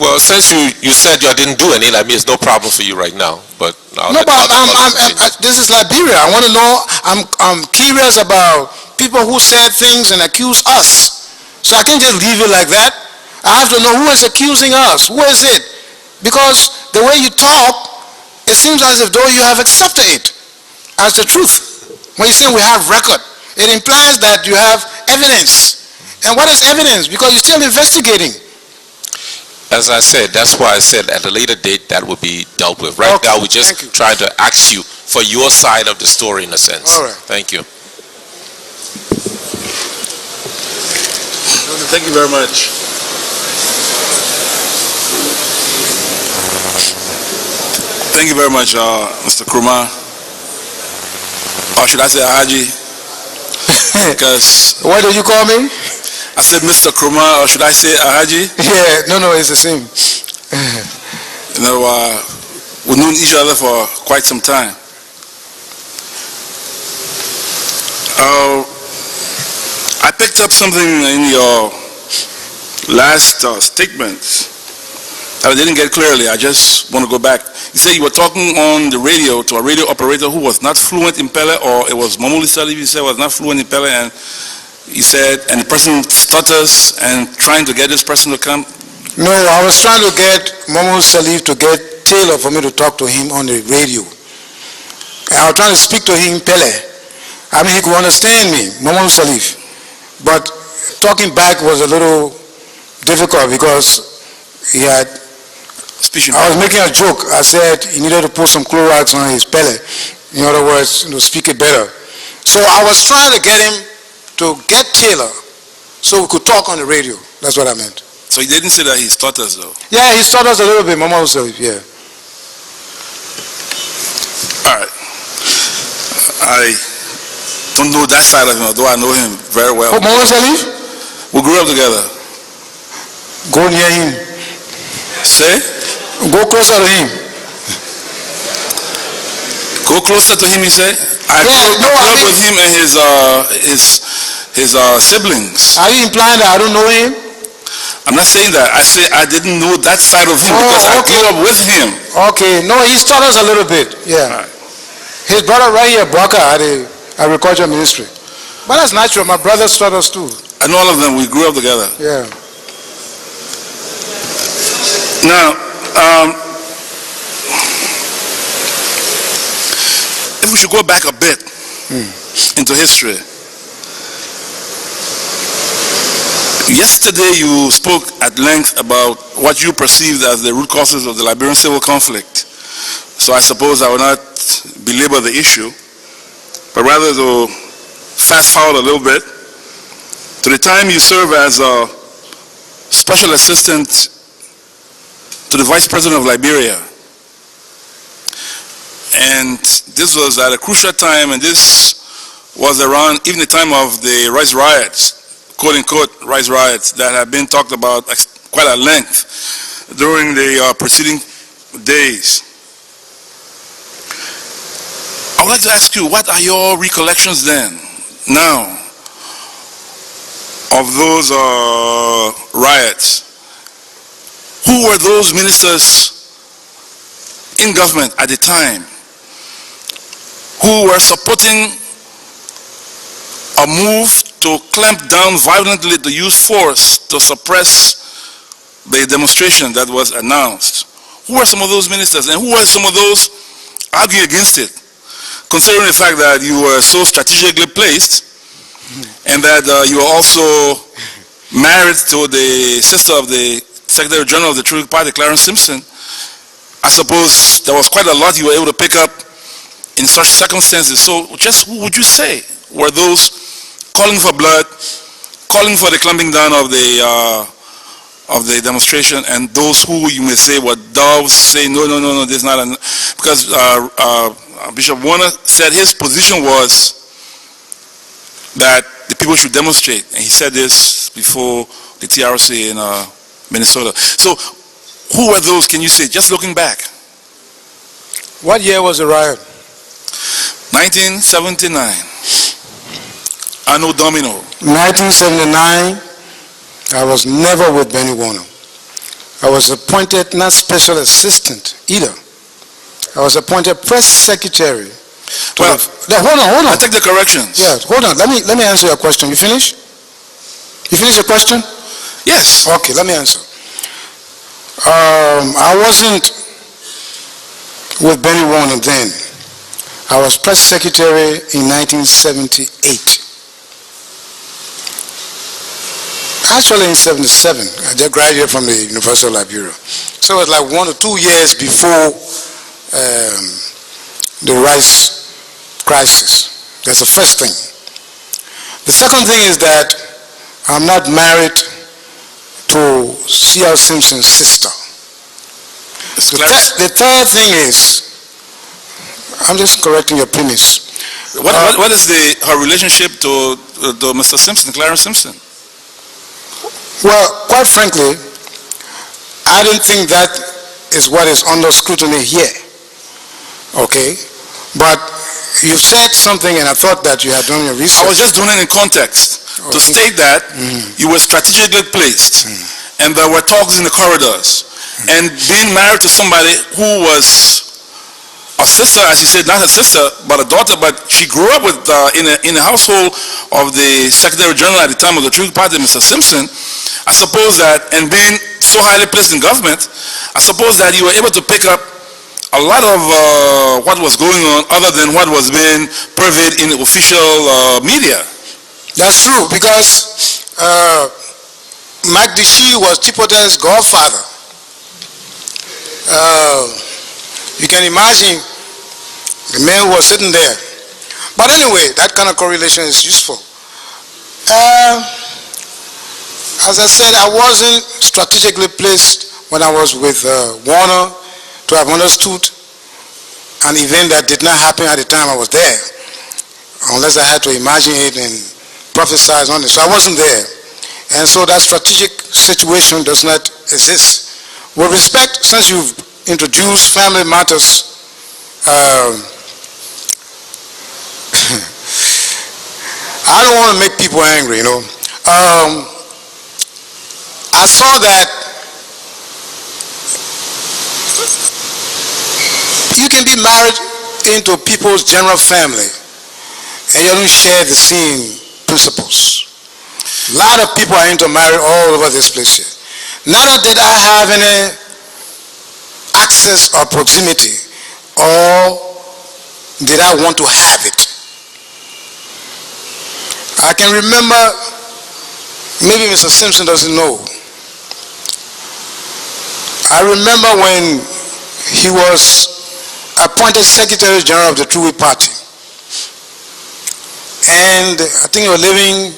S3: Well, since you said you didn't do any, that means no problem for you right now. But
S2: this is Liberia. I want to know. I'm curious about people who said things and accuse us. So I can't just leave it like that. I have to know who is accusing us. Who is it? Because the way you talk, it seems as if though you have accepted it as the truth. When you say we have record, it implies that you have evidence. And what is evidence? Because you're still investigating.
S3: As I said, that's why I said at a later date that will be dealt with. Right now, we're just trying to ask you for your side of the story in a sense.
S2: All right.
S3: Thank you.
S4: Thank you very much. Thank you very much, Mr. Kromah. Or should I say Alhaji? Because
S2: what did you call me?
S4: I said Mr. Kromah, or should I say Alhaji?
S2: Yeah, no, it's the same.
S4: You know, we've known each other for quite some time. I picked up something in your last statement that I didn't get clearly. I just want to go back. You said you were talking on the radio to a radio operator who was not fluent in Pele, or it was Momolu Salif you said was not fluent in Pele, and he said, and the person stutters and trying to get this person to come?
S2: No, I was trying to get Momolu Salif to get Taylor for me to talk to him on the radio. And I was trying to speak to him Pele. I mean, he could understand me, Momolu Salif. But talking back was a little difficult because he had... I was making a joke. I said he needed to put some Clorox on his Pele. In other words, speak it better. So I was trying to get him to get Taylor so we could talk on the radio. That's what I meant.
S4: So he didn't say that he stutters though?
S2: Yeah, he stutters a little bit, Momolu Salif, yeah.
S4: All right. I don't know that side of him, although I know him very well.
S2: Oh, Momolu Salif?
S4: We grew up together.
S2: Go near him.
S4: Say?
S2: Go closer to him.
S4: Go closer to him, he said? I grew up with him and his siblings.
S2: Are you implying that I don't know him?
S4: I'm not saying that. I say I didn't know that side of him because I grew up with him.
S2: Okay, no, he stutters a little bit, yeah. Right. His brother right here, Baka, at the agriculture ministry. But that's natural, my brother stutters too.
S4: I know all of them, we grew up together.
S2: Yeah.
S4: Now, if we should go back a bit into history. Yesterday you spoke at length about what you perceived as the root causes of the Liberian civil conflict. So I suppose I will not belabor the issue, but rather to fast forward a little bit to the time you served as a special assistant to the Vice President of Liberia. And this was at a crucial time, and this was around even the time of the rice riots, quote-unquote rice riots, that have been talked about quite at length during the preceding days. I would like to ask you, what are your recollections then, now, of those riots? Who were those ministers in government at the time who were supporting a move to clamp down violently, to use force to suppress the demonstration that was announced? Who were some of those ministers, and who were some of those arguing against it, considering the fact that you were so strategically placed and that you were also married to the sister of the Secretary General of the True Party, Clarence Simpson? I suppose there was quite a lot you were able to pick up in such circumstances. So just who would you say were those calling for blood, calling for the clamping down of the demonstration, and those who you may say were doves say no, this is not because Bishop Warner said his position was that the people should demonstrate, and he said this before the TRC in Minnesota. So who were those, can you say, just looking back?
S2: What year was the riot?
S4: 1979. Anno Domino.
S2: 1979, I was never with Benny Warner. I was appointed not special assistant either. I was appointed press secretary.
S4: Well,
S2: hold on.
S4: I take the corrections.
S2: Yeah, hold on. Let me answer your question. You finish? You finish your question?
S4: Yes.
S2: Okay, let me answer. I wasn't with Benny Warner then. I was press secretary in 1978. Actually in 77, I just graduated from the University of Liberia. So it was like 1 or 2 years before the rice crisis. That's the first thing. The second thing is that I'm not married to C.L. Simpson's sister. The third thing is, I'm just correcting your premise.
S4: What is her relationship to Mr. Simpson, Clarence Simpson?
S2: Well, quite frankly, I don't think that is what is under scrutiny here. Okay? But you said something and I thought that you had done your research.
S4: I was just doing it in context to state that you were strategically placed and there were talks in the corridors. And being married to somebody who was a sister, as you said, not her sister, but a daughter, but she grew up with in the household of the Secretary General at the time of the Truth Party, Mr. Simpson. I suppose that, and being so highly placed in government, I suppose that you were able to pick up a lot of what was going on other than what was being purveyed in the official media.
S2: That's true, because Mike Deshee was Chipote's godfather. You can imagine the man who was sitting there. But anyway, that kind of correlation is useful. As I said, I wasn't strategically placed when I was with Warner to have understood an event that did not happen at the time I was there, unless I had to imagine it and prophesize on it. So I wasn't there. And so that strategic situation does not exist. With respect, since you've introduced family matters, I don't want to make people angry, you know. I saw that you can be married into people's general family and you don't share the same principles. A lot of people are intermarried all over this place here. Neither did I have any access or proximity, or did I want to have it. I can remember, maybe Mr. Simpson doesn't know, I remember when he was appointed Secretary General of the True Party, and I think he was living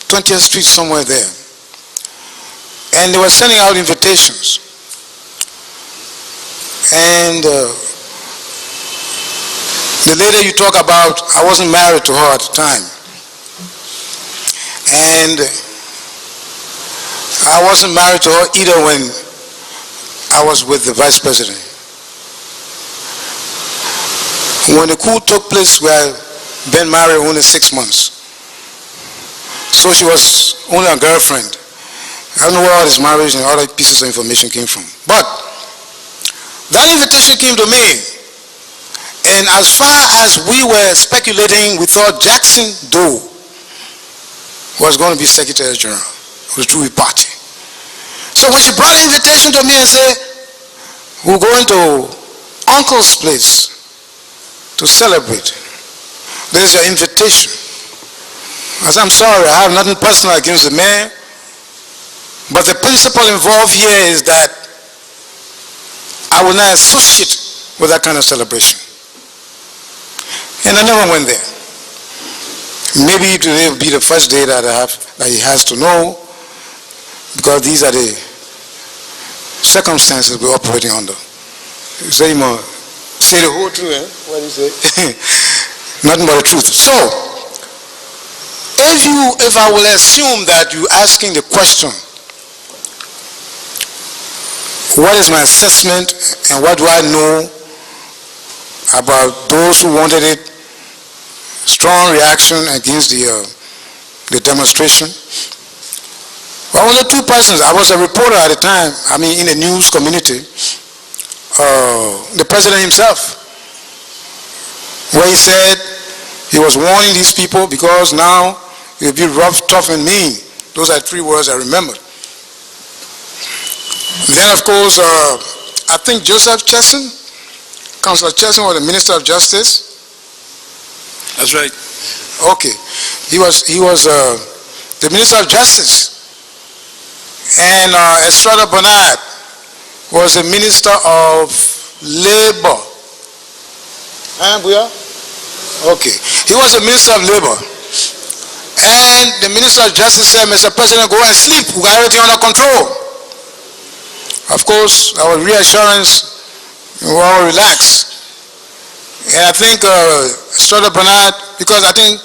S2: 20th Street somewhere there, and they were sending out invitations, and the lady you talk about, I wasn't married to her at the time, and I wasn't married to her either when I was with the Vice President. When the coup took place, we had been married only 6 months. So she was only a girlfriend. I don't know where all this marriage and other pieces of information came from. But that invitation came to me. And as far as we were speculating, we thought Jackson Doe was going to be Secretary General of the True Party. So when she brought the invitation to me and said, we're going to Uncle's place to celebrate. There's your invitation. I said, I'm sorry, I have nothing personal against the man, but the principle involved here is that I will not associate with that kind of celebration. And I never went there. Maybe today will be the first day that he has to know, because these are the circumstances we're operating under. Say the whole truth, eh? What do you say? Nothing but the truth. So, if I will assume that you're asking the question, what is my assessment and what do I know about those who wanted it, strong reaction against the demonstration? Well, only two persons. I was a reporter at the time, in the news community. The president himself, where he said he was warning these people because now it will be rough, tough, and mean. Those are three words I remember. Then, of course, I think Joseph Chesson, Councillor Chesson, was the Minister of Justice.
S4: That's right.
S2: Okay, he was the Minister of Justice, and Estrada Bernard was the Minister of Labor. Okay, he was the Minister of Labor, and the Minister of Justice said, "Mr. President, go and sleep. We got everything under control." Of course, our reassurance, we were all relaxed. And I think Estrada Bernard, because I think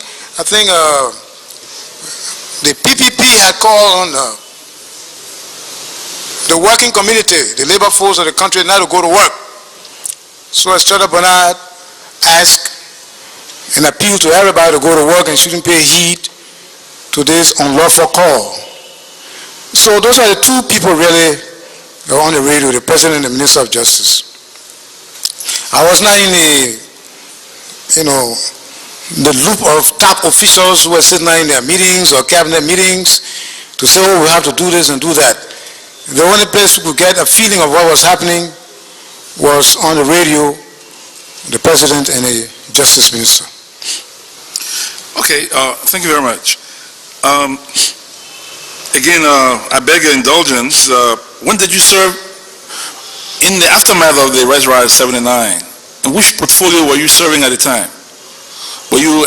S2: the PPP had called on the working community, the labor force of the country, not to go to work. So Estrada Bernard asked and appealed to everybody to go to work and shouldn't pay heed to this unlawful call. So those are the two people really on the radio, the President and the Minister of Justice. I was not in the loop of top officials who were sitting there in their meetings or cabinet meetings to say, oh, we have to do this and do that. The only place we could get a feeling of what was happening was on the radio, the President and the Justice Minister.
S4: Okay, thank you very much. Again, I beg your indulgence. When did you serve in the aftermath of the Rise Riot 79? And which portfolio were you serving at the time? Were you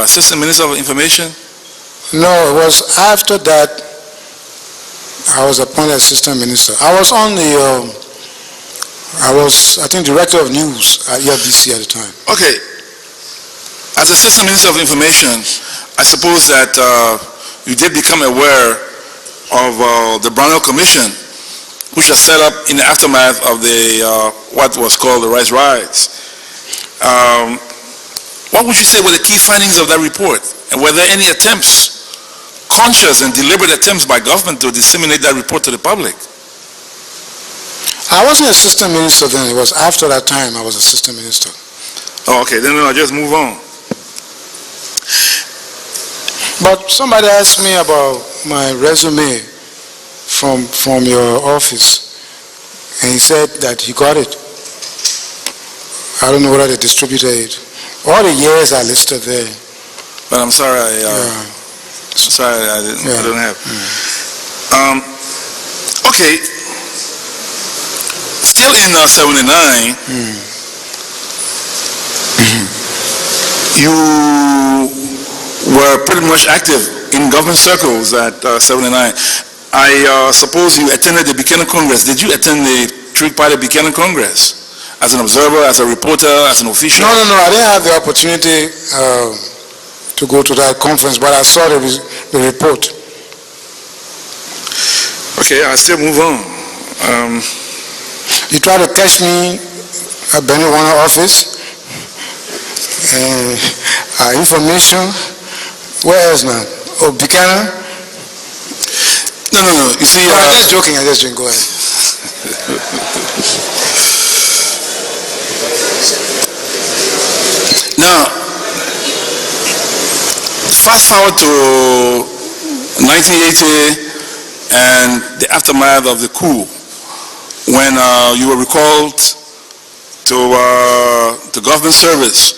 S4: Assistant Minister of Information?
S2: No, it was after that I was appointed Assistant Minister. I was on the, I think, Director of News at EFBC at the time.
S4: Okay. As Assistant Minister of Information, I suppose that you did become aware of the Brownell Commission, which was set up in the aftermath of the what was called the Rise Riots. What would you say were the key findings of that report? And were there any attempts, conscious and deliberate attempts by government to disseminate that report to the public?
S2: I wasn't Assistant Minister then. It was after that time I was Assistant Minister.
S4: Oh, okay. Then I'll just move on.
S2: But somebody asked me about my resume from your office, and he said that he got it. I don't know whether they distributed it. All the years I listed there.
S4: But I'm sorry, I don't have. Okay. Still in 79, you were pretty much active in government circles at 79. I suppose you attended the Buchanan Congress. Did you attend the Trig Party Buchanan Congress? As an observer, as a reporter, as an official?
S2: No, I didn't have the opportunity to go to that conference, but I saw the report.
S4: Okay, I'll still move on.
S2: You tried to catch me at Benny Warner office, and information, where else now? Oh, Buchanan?
S4: No, you see...
S2: I'm just joking, go ahead.
S4: Now, fast forward to 1980 and the aftermath of the coup, when you were recalled to government service,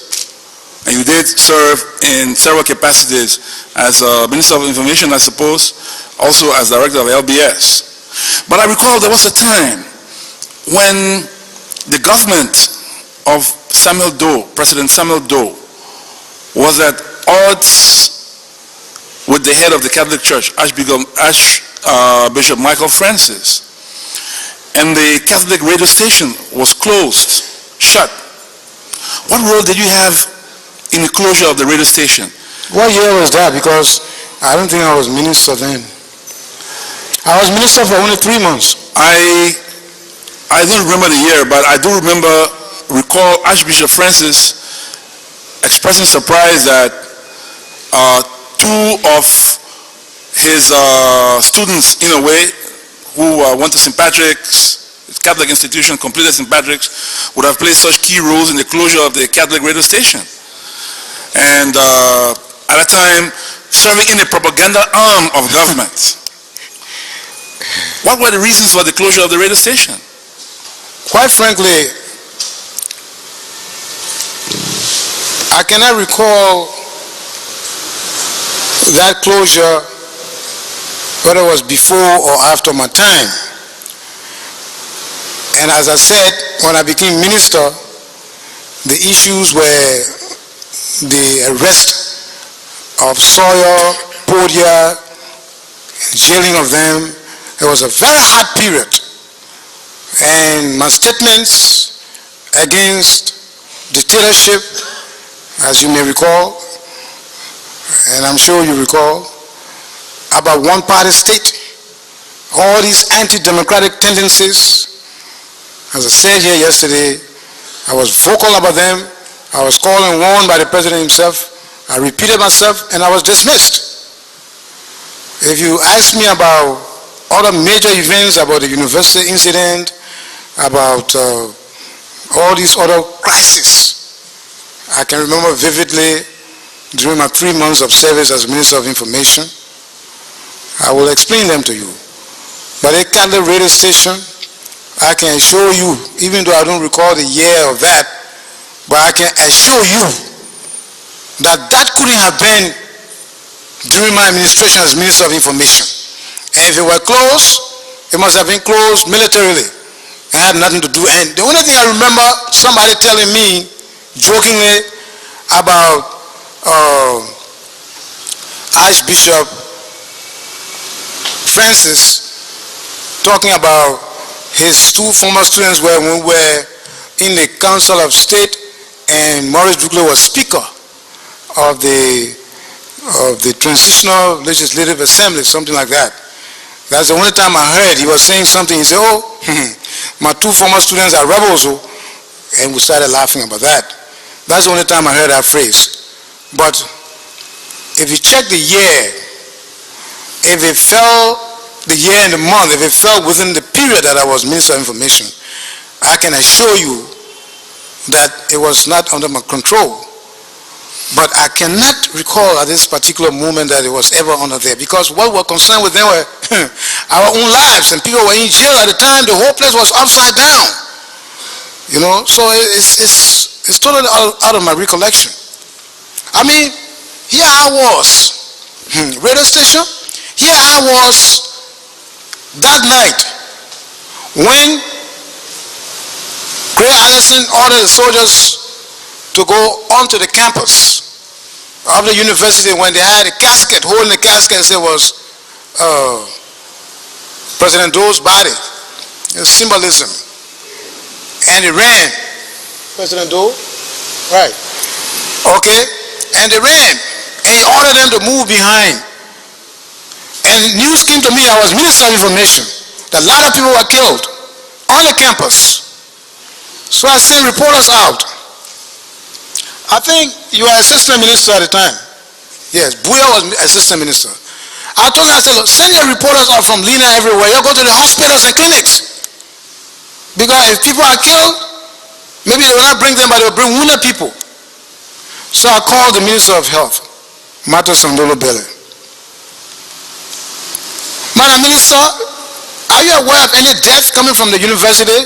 S4: and you did serve in several capacities as Minister of Information, I suppose, also as Director of LBS. But I recall there was a time when the government of Samuel Doe, President Samuel Doe, was at odds with the head of the Catholic Church, Archbishop Michael Francis. And the Catholic radio station was closed, shut. What role did you have in the closure of the radio station?
S2: What year was that? Because I don't think I was minister then. I was minister for only 3 months.
S4: I don't remember the year, but I do recall Archbishop Francis expressing surprise that two of his students, in a way, who went to St. Patrick's, Catholic institution, completed St. Patrick's, would have played such key roles in the closure of the Catholic radio station. And at that time, serving in the propaganda arm of government. What were the reasons for the closure of the radio station?
S2: Quite frankly, I cannot recall that closure, whether it was before or after my time. And as I said, when I became minister, the issues were the arrest of Sawyer, Podia, jailing of them. It was a very hard period. And my statements against dictatorship, as you may recall, and I'm sure you recall, about one-party state, all these anti-democratic tendencies, as I said here yesterday, I was vocal about them. I was called and warned by the president himself. I repeated myself, and I was dismissed. If you ask me about other major events, about the university incident, about all these other crises, I can remember vividly during my 3 months of service as Minister of Information. I will explain them to you. But a Catholic radio station, I can assure you, even though I don't recall the year of that, but I can assure you that that couldn't have been during my administration as Minister of Information. And if it were closed, it must have been closed militarily. It had nothing to do. And the only thing I remember somebody telling me, jokingly, about Archbishop Francis talking about his two former students when we were in the Council of State and Maurice Duclos was Speaker of the Transitional Legislative Assembly, something like that. That's the only time I heard he was saying something. He said, oh, my two former students are rebels, and we started laughing about that. That's the only time I heard that phrase. But if you check the year, if it fell, the year and the month, if it fell within the period that I was Minister of Information, I can assure you that it was not under my control. But I cannot recall at this particular moment that it was ever under there, because what we're concerned with them were our own lives, and people were in jail at the time. The whole place was upside down. You know, so it's totally out of my recollection. I mean, here I was, radio station, here I was that night when Gray Anderson ordered the soldiers to go onto the campus of the university. When they had a casket, holding the casket, it was President Doe's body, symbolism. And they ran. President Doe? Right. Okay. And they ran. And he ordered them to move behind. And news came to me, I was Minister of Information, that a lot of people were killed on the campus. So I sent reporters out. I think you were assistant minister at the time. Yes, Buya was assistant minister. I told him, I said, look, send your reporters out from Lena everywhere. You go to the hospitals and clinics. Because if people are killed, maybe they will not bring them, but they will bring wounded people. So I called the Minister of Health, Mato Sandolo Bele. Madam Minister, are you aware of any deaths coming from the university?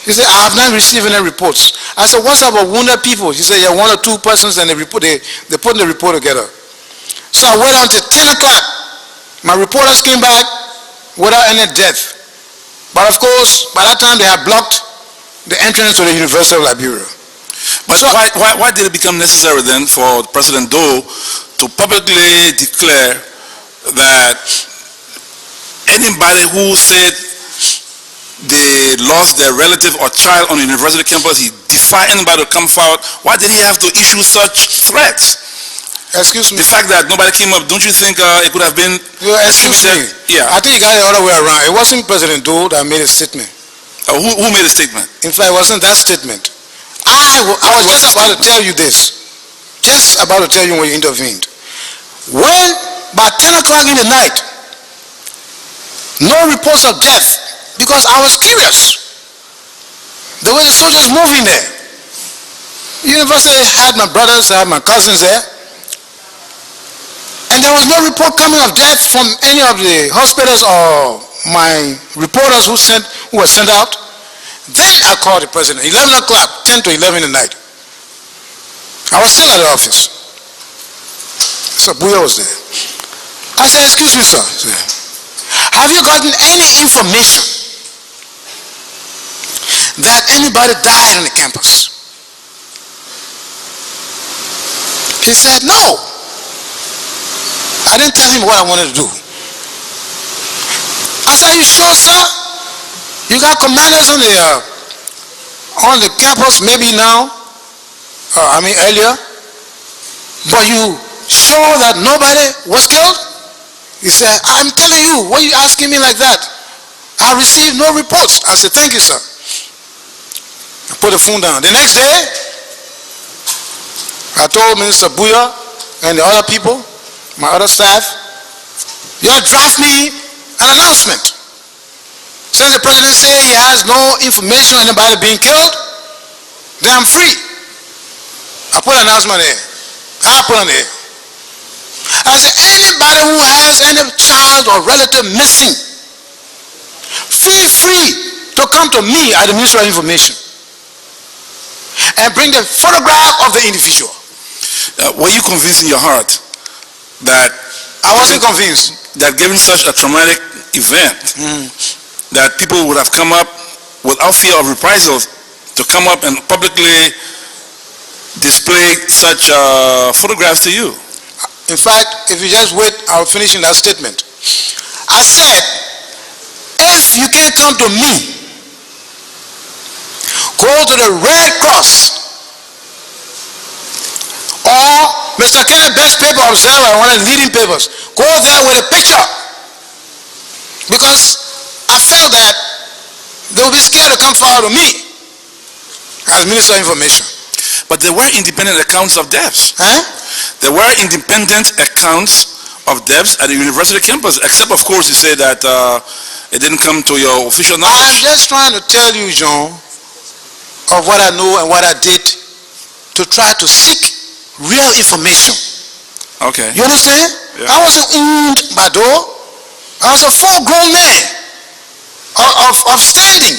S2: He said, I have not received any reports. I said, what's about wounded people? He said, yeah, 1 or 2 persons, and they put the report together. So I waited until 10 o'clock. My reporters came back without any death. But of course, by that time they had blocked the entrance to the University of Liberia.
S4: But
S2: So-
S4: why did it become necessary then for President Doe to publicly declare that anybody who said they lost their relative or child on the university campus, he defied anybody to come forward? Why did he have to issue such threats?
S2: Excuse me.
S4: The fact that nobody came up, don't you think it could have been
S2: Excuse me.
S4: Yeah.
S2: I think you got it the other way around. It wasn't President Doe that made a statement.
S4: Who made a statement?
S2: In fact, it wasn't that statement. I was just about to tell you this. Just about to tell you when you intervened. When, by 10 o'clock in the night, no reports of death, because I was curious. The way the soldiers moving there. University had my brothers, I had my cousins there. And there was no report coming of death from any of the hospitals or my reporters who were sent out. Then I called the president, 11 o'clock, 10 to 11 in the night. I was still at the office. So Buya was there. I said, excuse me, sir. He said, have you gotten any information that anybody died on the campus? He said, no. I didn't tell him what I wanted to do. I said, are you sure, sir? You got commanders on the campus, maybe now, earlier, but you sure that nobody was killed? He said, I'm telling you, why are you asking me like that? I received no reports. I said, thank you, sir. I put the phone down. The next day, I told Minister Buya and the other people, my other staff, you draft me an announcement. Since the president said he has no information on anybody being killed, then I'm free. I put an announcement there. I put on there. I said, anybody who has any child or relative missing, feel free to come to me at the Ministry of Information and bring the photograph of the individual.
S4: Were you convinced in your heart that
S2: I wasn't convinced.
S4: That given such a traumatic event, that people would have come up without fear of reprisals to come up and publicly display such photographs to you?
S2: In fact, if you just wait, I'll finish in that statement. I said, if you can't come to me, go to the Red Cross or Mr. Kenneth Best Paper Observer, one of the leading papers. Go there with a picture, because I felt that they would be scared to come forward to me as Minister of Information.
S4: But there were independent accounts of deaths.
S2: Huh?
S4: There were independent accounts of deaths at the university campus, except of course you say that it didn't come to your official
S2: I'm
S4: knowledge.
S2: just trying to tell you, Jean, of what I know and what I did to try to seek real information.
S4: Okay.
S2: You understand?
S4: Yeah.
S2: I wasn't owned by Doe. I was a full-grown man of standing.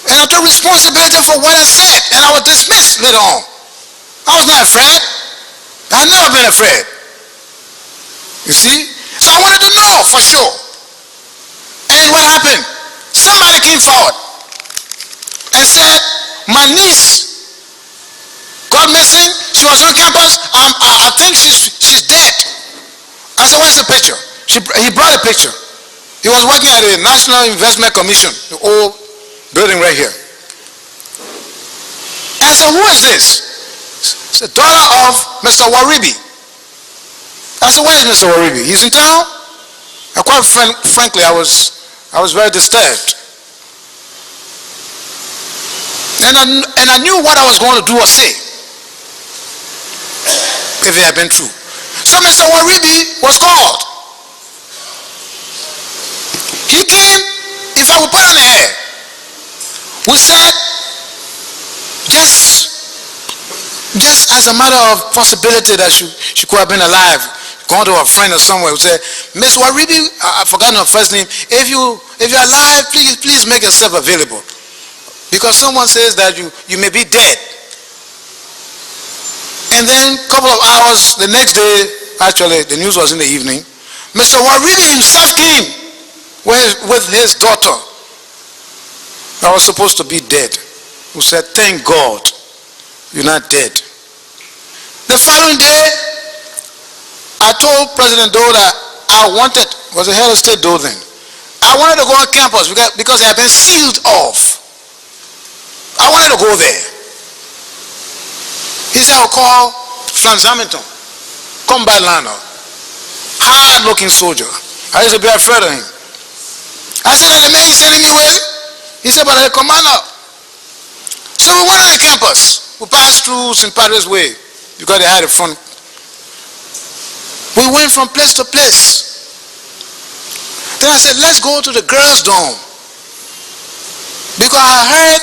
S2: And I took responsibility for what I said, and I was dismissed later on. I was not afraid. I had never been afraid. You see? So I wanted to know for sure. And what happened? Somebody came forward and said, my niece got missing. She was on campus. I think she's dead. I said, where's the picture? He brought a picture. He was working at the National Investment Commission, the old building right here. And I said, who is this? It's the daughter of Mr. Waribi. I said, where is Mr. Waribi? He's in town? And quite frankly, I was very disturbed. And I knew what I was going to do or say if it had been true. So Mr. Waribi was called. He came, if I would put on the hair, we said, just as a matter of possibility that she could have been alive, going to a friend or somewhere, we said, Miss Waribi, I've forgotten her first name, if you're alive, please make yourself available. Because someone says that you may be dead. And then a couple of hours, the next day, actually the news was in the evening, Mr. Waribi himself came with his daughter that was supposed to be dead, who said, thank God you're not dead. The following day, I told President Doe that I wanted, was the head of state Doe then, I wanted to go on campus because it had been sealed off. I wanted to go there. He said, I'll call Franz Hamilton, combat liner, hard-looking soldier. I used to be afraid of him. I said, the man is sending me away. He said, but I'm a commander. So we went on the campus. We passed through St. Patrick's Way because they had a front. We went from place to place. Then I said, let's go to the girls' dorm. Because I heard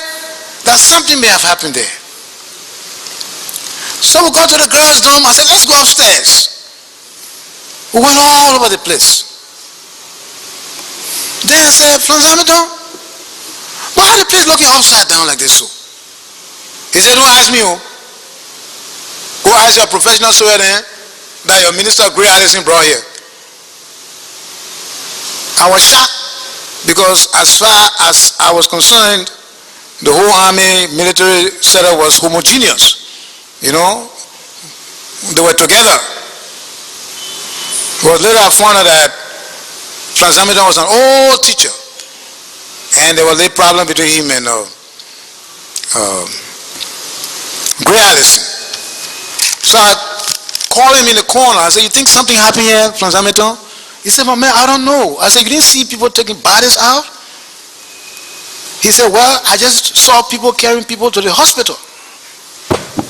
S2: that something may have happened there. So we got to the girls' dorm. I said, let's go upstairs. We went all over the place. Then I said, Franz Hamilton, why is the place looking upside down like this so? He said, don't ask me, oh. Go ask your professional surveyor then that your minister Gray Allison brought here. I was shocked because as far as I was concerned, the whole army military setup was homogeneous. You know, they were together. But later I found out that Franz Hamilton was an old teacher, and there was a problem between him and Gray Allison. So I called him in the corner. I said, you think something happened here, Franz Hamilton? He said, but man, I don't know. I said, you didn't see people taking bodies out? He said, well, I just saw people carrying people to the hospital.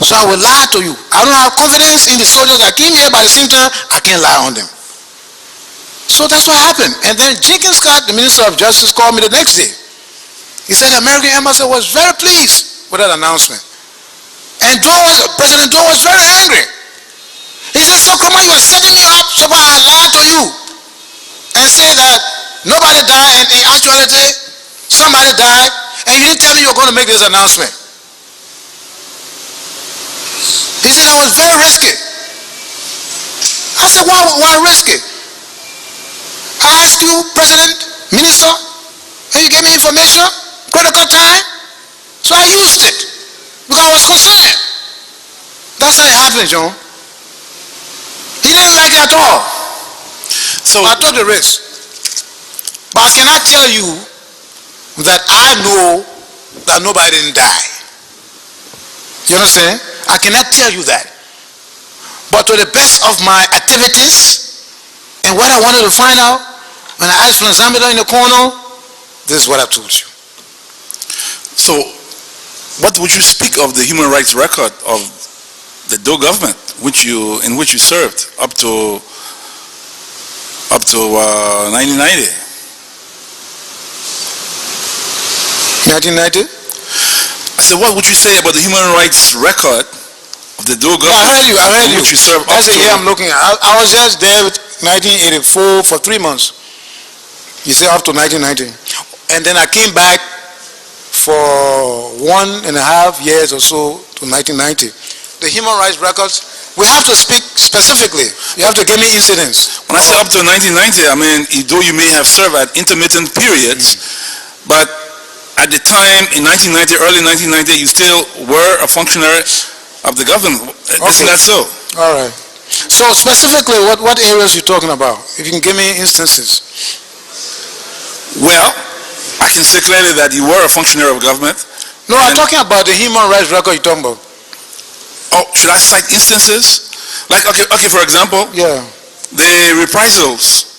S2: So I will lie to you. I don't have confidence in the soldiers that came here, but at the same time, I can't lie on them. So that's what happened. And then Jenkins Scott, the Minister of Justice, called me the next day. He said the American embassy was very pleased with that announcement. And President Doe was very angry. He said, so Kromah, you are setting me up so far I lied to you and say that nobody died, and in actuality, somebody died, and you didn't tell me you were going to make this announcement. He said, that was very risky. I said, why risky? I asked you, President, Minister, and you gave me information, critical time, so I used it because I was concerned. That's how it happened, John. He didn't like it at all. So I took the risk. But I cannot tell you that I know that nobody didn't die. You understand? I cannot tell you that. But to the best of my activities and what I wanted to find out, when I asked Franz Hamilton in the corner, this is what I told you.
S4: So, what would you speak of the human rights record of the Doe government, in which you served up to 1990?
S2: 1990?
S4: I said, what would you say about the human rights record of the Doe government?
S2: I heard you.
S4: Which you served
S2: That's
S4: up
S2: the
S4: to?
S2: year I'm looking at. I was just there with 1984 for 3 months. You say up to 1990. And then I came back for 1.5 years or so to 1990. The human rights records, we have to speak specifically. You have to give me incidents.
S4: When I say up to 1990, I mean, though you may have served at intermittent periods, but at the time in 1990, early 1990, you still were a functionary of the government. Isn't that so?
S2: All right. So specifically, what areas are you talking about? If you can give me instances.
S4: Well, I can say clearly that you were a functionary of government.
S2: No, I'm talking about the human rights record you're talking about.
S4: Oh, should I cite instances? Like, okay, for example,
S2: yeah,
S4: the reprisals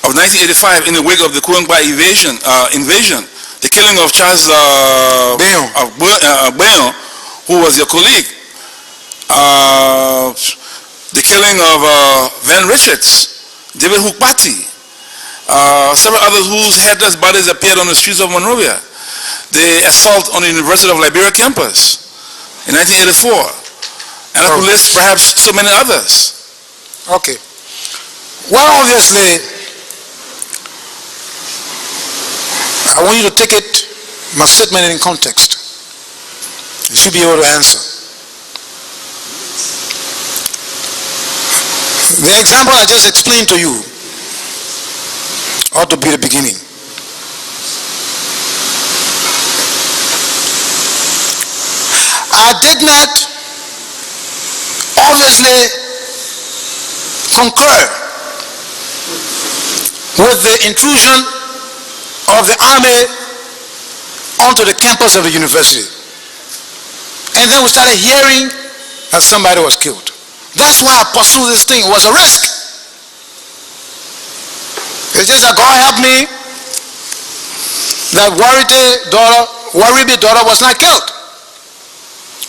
S4: of 1985 in the wake of the Quardu invasion, the killing of Charles Beyon, who was your colleague, the killing of Van Richards, David Hukbati, several others whose headless bodies appeared on the streets of Monrovia, the assault on the University of Liberia campus in 1984, and I could list perhaps so many others.
S2: Okay. Well, obviously, I want you to take my statement in context. You should be able to answer. The example I just explained to you ought to be the beginning. I did not obviously concur with the intrusion of the army onto the campus of the university. And then we started hearing that somebody was killed. That's why I pursued this thing. It was a risk. It's just that God helped me that Waribe's daughter was not killed.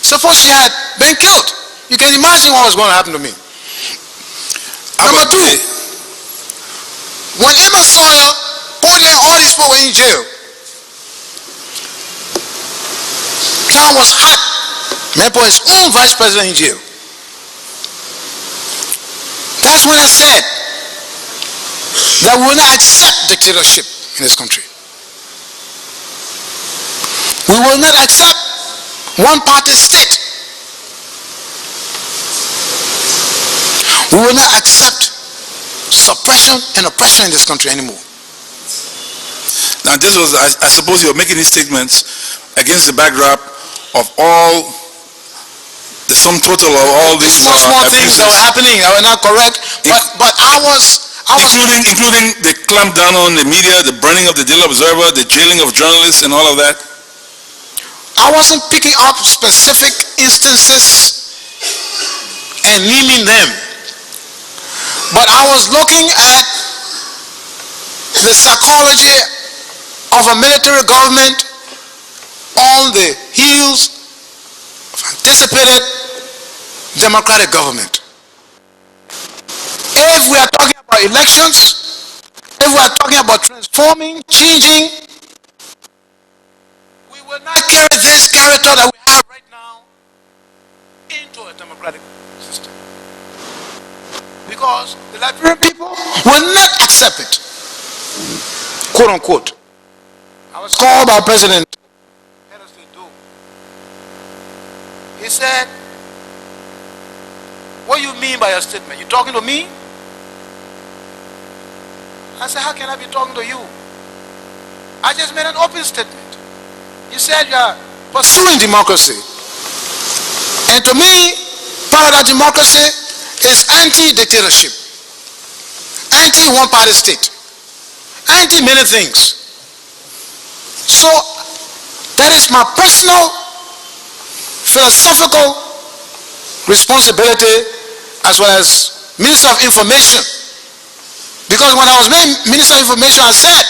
S2: Suppose she had been killed. You can imagine what was going to happen to me. Number two, when Emma Sawyer, Courtney, all these people were in jail, town was hot. Man put his own vice president in jail. That's when I said that we will not accept dictatorship in this country. We will not accept one-party state. We will not accept suppression and oppression in this country anymore.
S4: Now this was, I suppose you were making these statements against the backdrop of all, the sum total of all these
S2: small things that were happening that were not correct, but I was
S4: including the clampdown on the media, the burning of the Daily Observer, the jailing of journalists and all of that.
S2: I wasn't picking up specific instances and naming them, but I was looking at the psychology of a military government on the heels of anticipated democratic government. If we are talking about elections, if we are talking about transforming, changing, we will not carry this character that we have right now into a democratic system. Because the Liberian people will not accept it, quote unquote. I was called by President Doe. He said, "What do you mean by your statement? You talking to me?" I said, "How can I be talking to you? I just made an open statement. You said you are pursuing democracy. And to me, part of that democracy is anti-dictatorship, anti-one-party state, anti-many things. So that is my personal philosophical responsibility as well as Minister of Information. Because when I was made Minister of Information, I said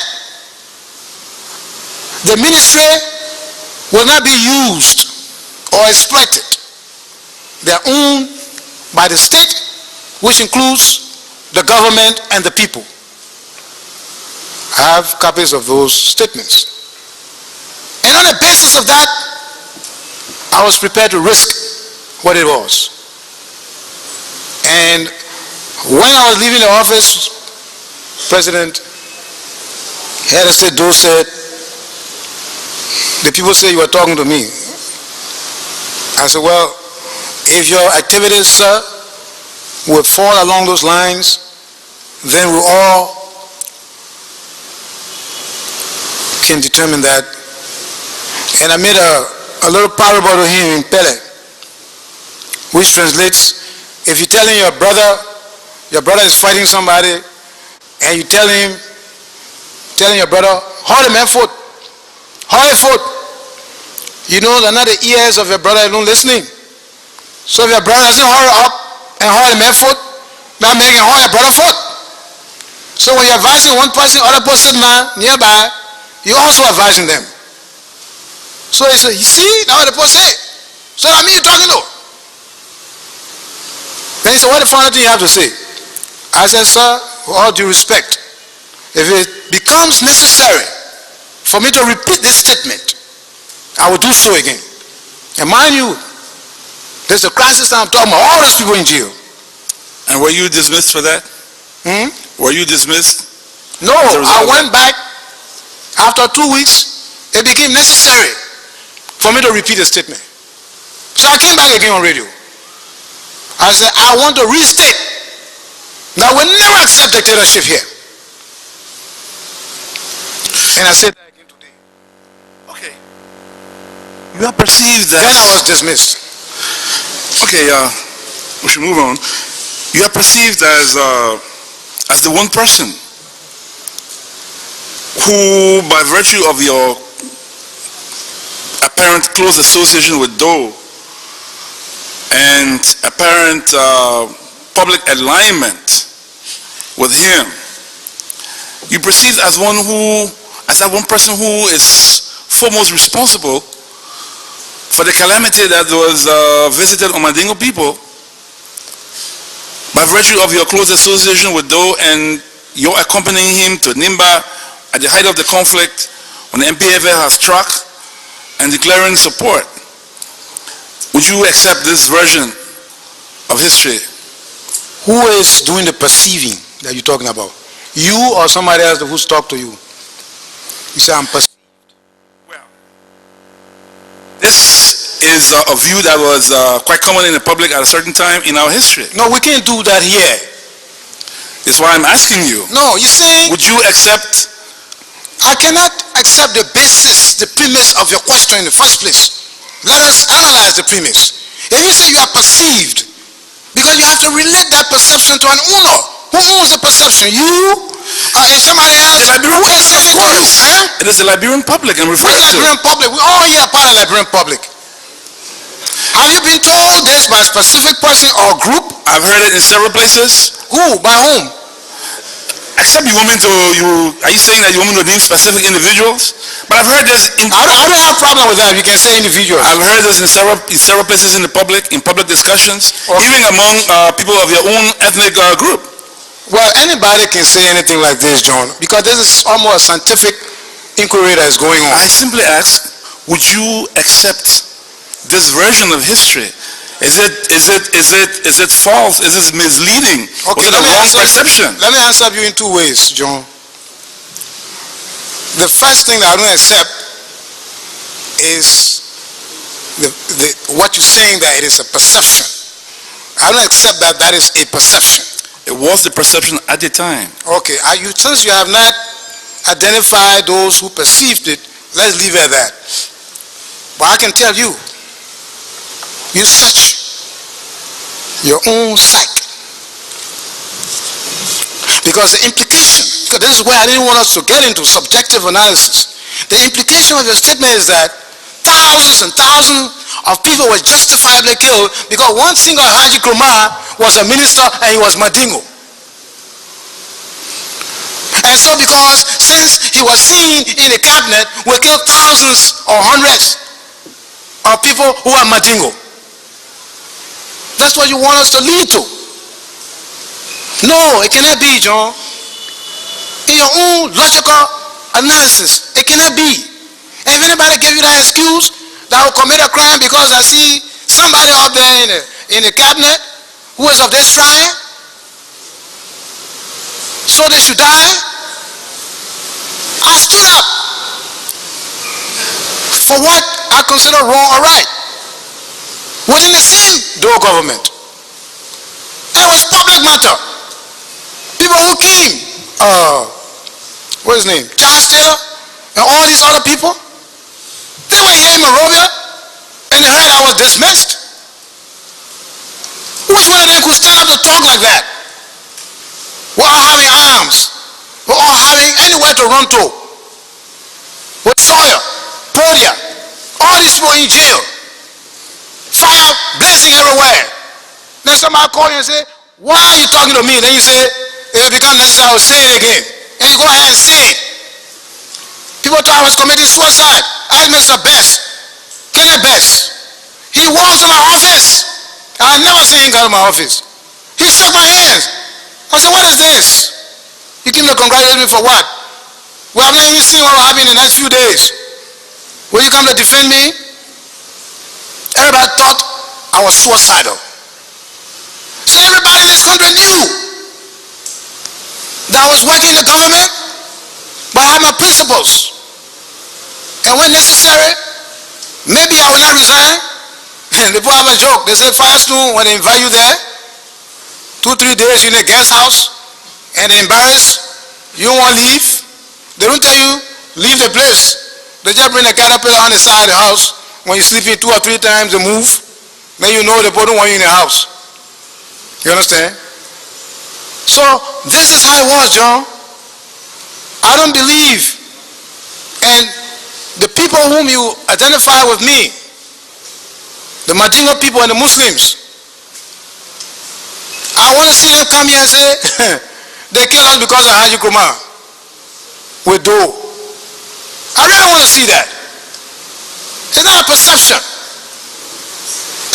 S2: the ministry will not be used or exploited. They are owned by the state, which includes the government and the people. I have copies of those statements. And on the basis of that, I was prepared to risk what it was. And when I was leaving the office, President Doe said, "The people say you were talking to me." I said, "Well, if your activities, sir, would fall along those lines, then we all can determine that." And I made a little parable to him in Pele, which translates, if you're telling your brother is fighting somebody, and you telling your brother, "Hold him, foot, hold him, foot." You know that not the ears of your brother alone listening. So if your brother doesn't hurry up and hold him, foot, that making hold your brother foot. So when you're advising one person, other person nearby, you're also advising them. So he said, "You see, now what the person say. So that means you're talking to." Then he said, "What the final thing you have to say?" I said, "Sir, with all due respect, if it becomes necessary for me to repeat this statement, I will do so again. And mind you, there's a crisis that I'm talking about, all those people in jail."
S4: And were you dismissed for that? Were you dismissed?
S2: No, I went back. After 2 weeks, it became necessary for me to repeat the statement. So I came back again on radio. I said, "I want to restate that we never accept dictatorship here." And I said that again today.
S4: Okay. You are perceived as...
S2: Then I was dismissed.
S4: Okay, we should move on. You are perceived as the one person who, by virtue of your apparent close association with Doe and apparent public alignment with him, you perceived as that one person who is foremost responsible for the calamity that was visited on Mandingo people by virtue of your close association with Doe and your accompanying him to Nimba at the height of the conflict when the MPFL has struck and declaring support. Would you accept this version of history?
S2: Who is doing the perceiving that you're talking about? You or somebody else who's talked to you? You say I'm perceived.
S4: Well, this is a view that was quite common in the public at a certain time in our history.
S2: No, we can't do that here.
S4: That's why I'm asking you.
S2: No, you're saying...
S4: Would you accept...
S2: I cannot accept the basis, the premise of your question in the first place. Let us analyze the premise. If you say you are perceived, because you have to relate that perception to an owner. Who owns the perception? You? And somebody else?
S4: The Liberian
S2: Who is saying to you?
S4: It is the Liberian public I'm referring
S2: What
S4: to.
S2: Liberian public? We all here are part of the Liberian public. Have you been told this by a specific person or group?
S4: I've heard it in several places.
S2: Who? By whom?
S4: Except you want me to, are you saying that you want me to name specific individuals? But I've heard this in...
S2: I don't have a problem with that. You can say individuals.
S4: I've heard this in several places in the public, in public discussions, even among people of your own ethnic group.
S2: Well, anybody can say anything like this, John, because this is almost a scientific inquiry that is going on.
S4: I simply ask, would you accept this version of history? Is it false? Is it misleading?
S2: Okay,
S4: Was it a wrong perception?
S2: Let me answer you in two ways, John. The first thing that I don't accept is what you're saying that it is a perception. I don't accept that that is a perception.
S4: It was the perception at the time.
S2: Okay, since you have not identified those who perceived it, let's leave it at that. But I can tell you, you search your own psyche. Because the implication, because this is where I didn't want us to get into subjective analysis. The implication of your statement is that thousands and thousands of people were justifiably killed because one single Alhaji Kromah was a minister and he was Mandingo. And so because since he was seen in the cabinet, we killed thousands or hundreds of people who are Mandingo. That's what you want us to lead to. No, it cannot be, John. In your own logical analysis, it cannot be. And if anybody give you that excuse that will commit a crime because I see somebody up there in the cabinet who is of this tribe, so they should die, I stood up for what I consider wrong or right within the same Doe government. And it was public matter. People who came, what's his name, Charles Taylor, and all these other people, they were here in Monrovia, and they heard I was dismissed. Which one of them could stand up to talk like that? We're all having arms. We're all having anywhere to run to. With Sawyer, Podia, all these people in jail. Fire blazing everywhere. Then somebody call you and say, why are you talking to me? Then you say, if it becomes necessary, I will say it again. And you go ahead and say it. People thought I was committing suicide. I asked Mr. Best, Kenneth Best. He walks in my office. I had never seen him go to my office. He shook my hands. I said, what is this? You came to congratulate me for what? We have not even seen what will happen in the next few days. Will you come to defend me? Everybody thought I was suicidal. So everybody in this country knew that I was working in the government, but I had my principles. And when necessary, maybe I will not resign. People have a joke. They say Firestone, when they invite you there, 2-3 days you're in a guest house, and they're embarrassed, you don't want to leave. They don't tell you, leave the place. They just bring a caterpillar on the side of the house. when you sleep in 2 or 3 times, they move. Then you know they don't want you in the house. You understand? So this is how it was, John. I don't believe, and the people whom you identify with me, the Mandingo people and the Muslims, I want to see them come here and say, they kill us because of Alhaji Kromah with Doe. I really want to see that. It's not a perception.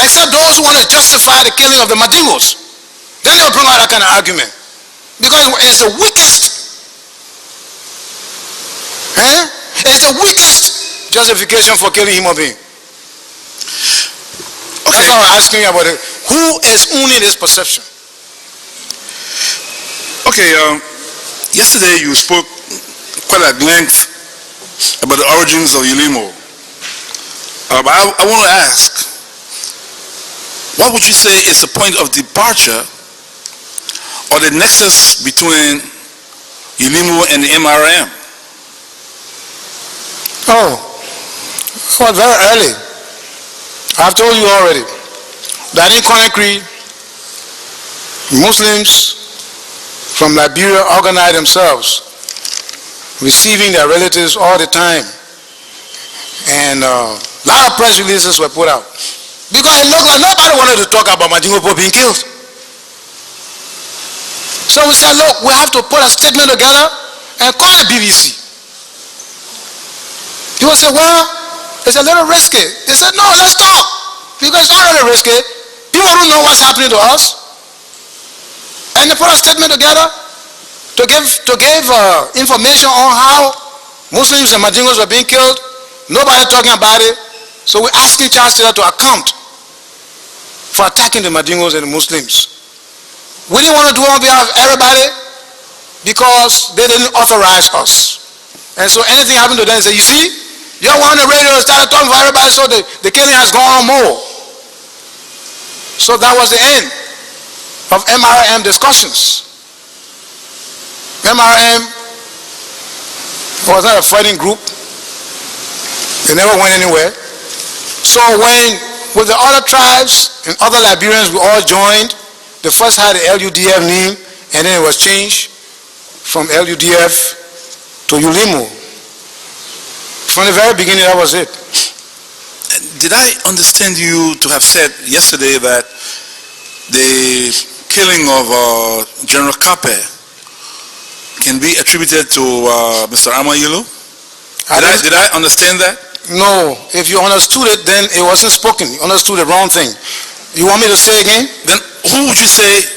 S2: Except those who want to justify the killing of the Mandingos. Then they'll bring out that kind of argument. Because it's the weakest. It's the weakest justification for killing human being. Okay. That's why I'm asking you about it. Who is owning this perception?
S4: Okay, yesterday you spoke quite at length about the origins of ULIMO. I want to ask, what would you say is the point of departure or the nexus between ULIMO and the MRM?
S2: Oh, well, very early. I've told you already that in Conakry, Muslims from Liberia organize themselves, receiving their relatives all the time. And a lot of press releases were put out. Because it looked like nobody wanted to talk about Mandingo people being killed. So we said, look, we have to put a statement together and call it BBC. People said, well, it's a little risky. They said, no, let's talk. Because it's not really risky. People don't know what's happening to us. And they put a statement together to give information on how Muslims and Mandingos were being killed. Nobody talking about it. So we're asking Charles Taylor to account for attacking the Mandingos and the Muslims. We didn't want to do it on behalf of everybody because they didn't authorize us. And so anything happened to them, they say, you see, you're on the radio and started talking for everybody, so the killing has gone on more. So that was the end of MRM discussions. MRM was not a fighting group. They never went anywhere. So when, with the other tribes and other Liberians, we all joined, they first had the LUDF name, and then it was changed from LUDF to ULIMO. From the very beginning, that was it.
S4: Did I understand you to have said yesterday that the killing of General Kape can be attributed to Mr. Amayulu? Did I understand that?
S2: No. If you understood it, then it wasn't spoken. You understood the wrong thing. You want me to say again?
S4: Then who would you say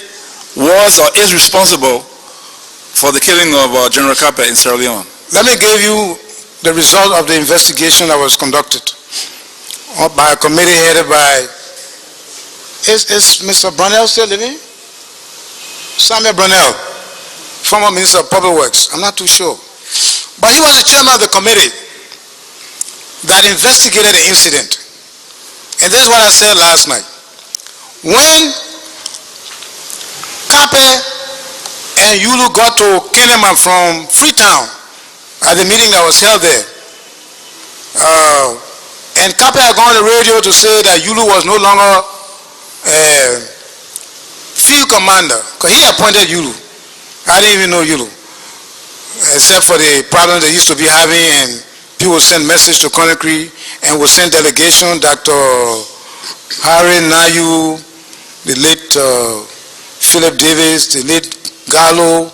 S4: was or is responsible for the killing of General Kape in Sierra Leone?
S2: Let me give you the result of the investigation that was conducted by a committee headed by, is Mr. Brunel still living? Samuel Brunel, former Minister of Public Works. I'm not too sure. But he was the chairman of the committee that investigated the incident. And this is what I said last night. When Kape and Yulu got to Kinema from Freetown, at the meeting that was held there, and Kape had gone on the radio to say that Yulu was no longer field commander, because he appointed Yulu. I didn't even know Yulu, except for the problem they used to be having, and people would send message to Conakry and would send delegation, Dr. Harry Nayu, the late Philip Davis, the late Gallo,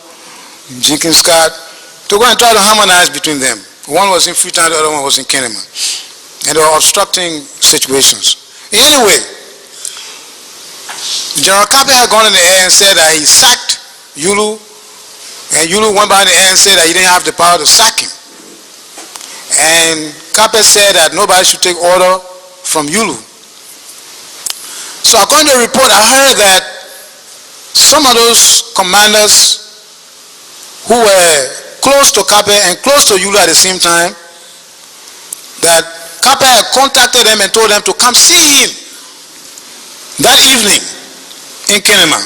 S2: Jenkins Scott, to go and try to harmonize between them. One was in Freetown, the other one was in Kinema. And they were obstructing situations. Anyway, General Kape had gone in the air and said that he sacked Yulu, and Yulu went by in the air and said that he didn't have the power to sack him. And Kape said that nobody should take order from Yulu. So according to the report, I heard that some of those commanders who were close to Kape and close to Yulu at the same time, that Kape had contacted them and told them to come see him that evening in Kinema.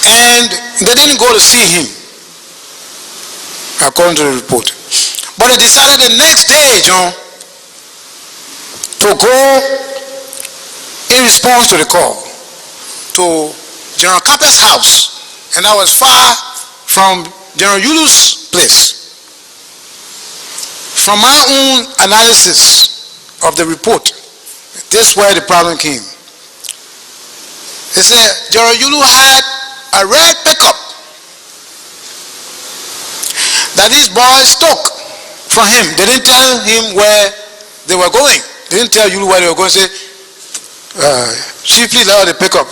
S2: And they didn't go to see him, according to the report. But they decided the next day, John, to go in response to the call to General Kape's house, and I was far from General Yulu's place. From my own analysis of the report, this is where the problem came. They said General Yulu had a red pickup that these boys took from him. They didn't tell him where they were going. They didn't tell Yulu where they were going. Say, Chief, please allow the pickup.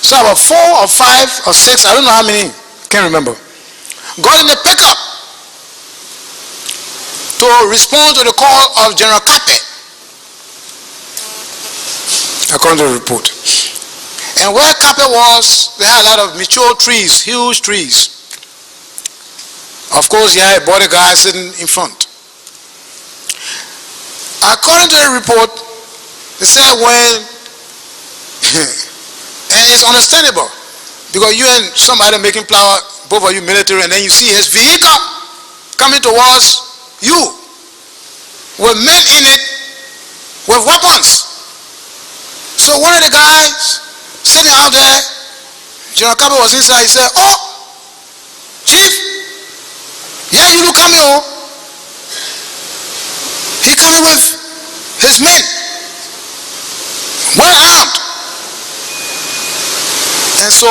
S2: So about 4 or 5 or 6, I don't know how many, can't remember, got in the pickup to respond to the call of General Kape, according to the report. And where Kape was, they had a lot of mature trees, huge trees. Of course, he had a bodyguard sitting in front. According to the report, they said when, and it's understandable, because you and somebody making flower, both of you military, and then you see his vehicle coming towards you with men in it with weapons. So one of the guys sitting out there, General Kape was inside, he said, "Oh, Chief, yeah, you look coming home. He coming with his men, well armed." And so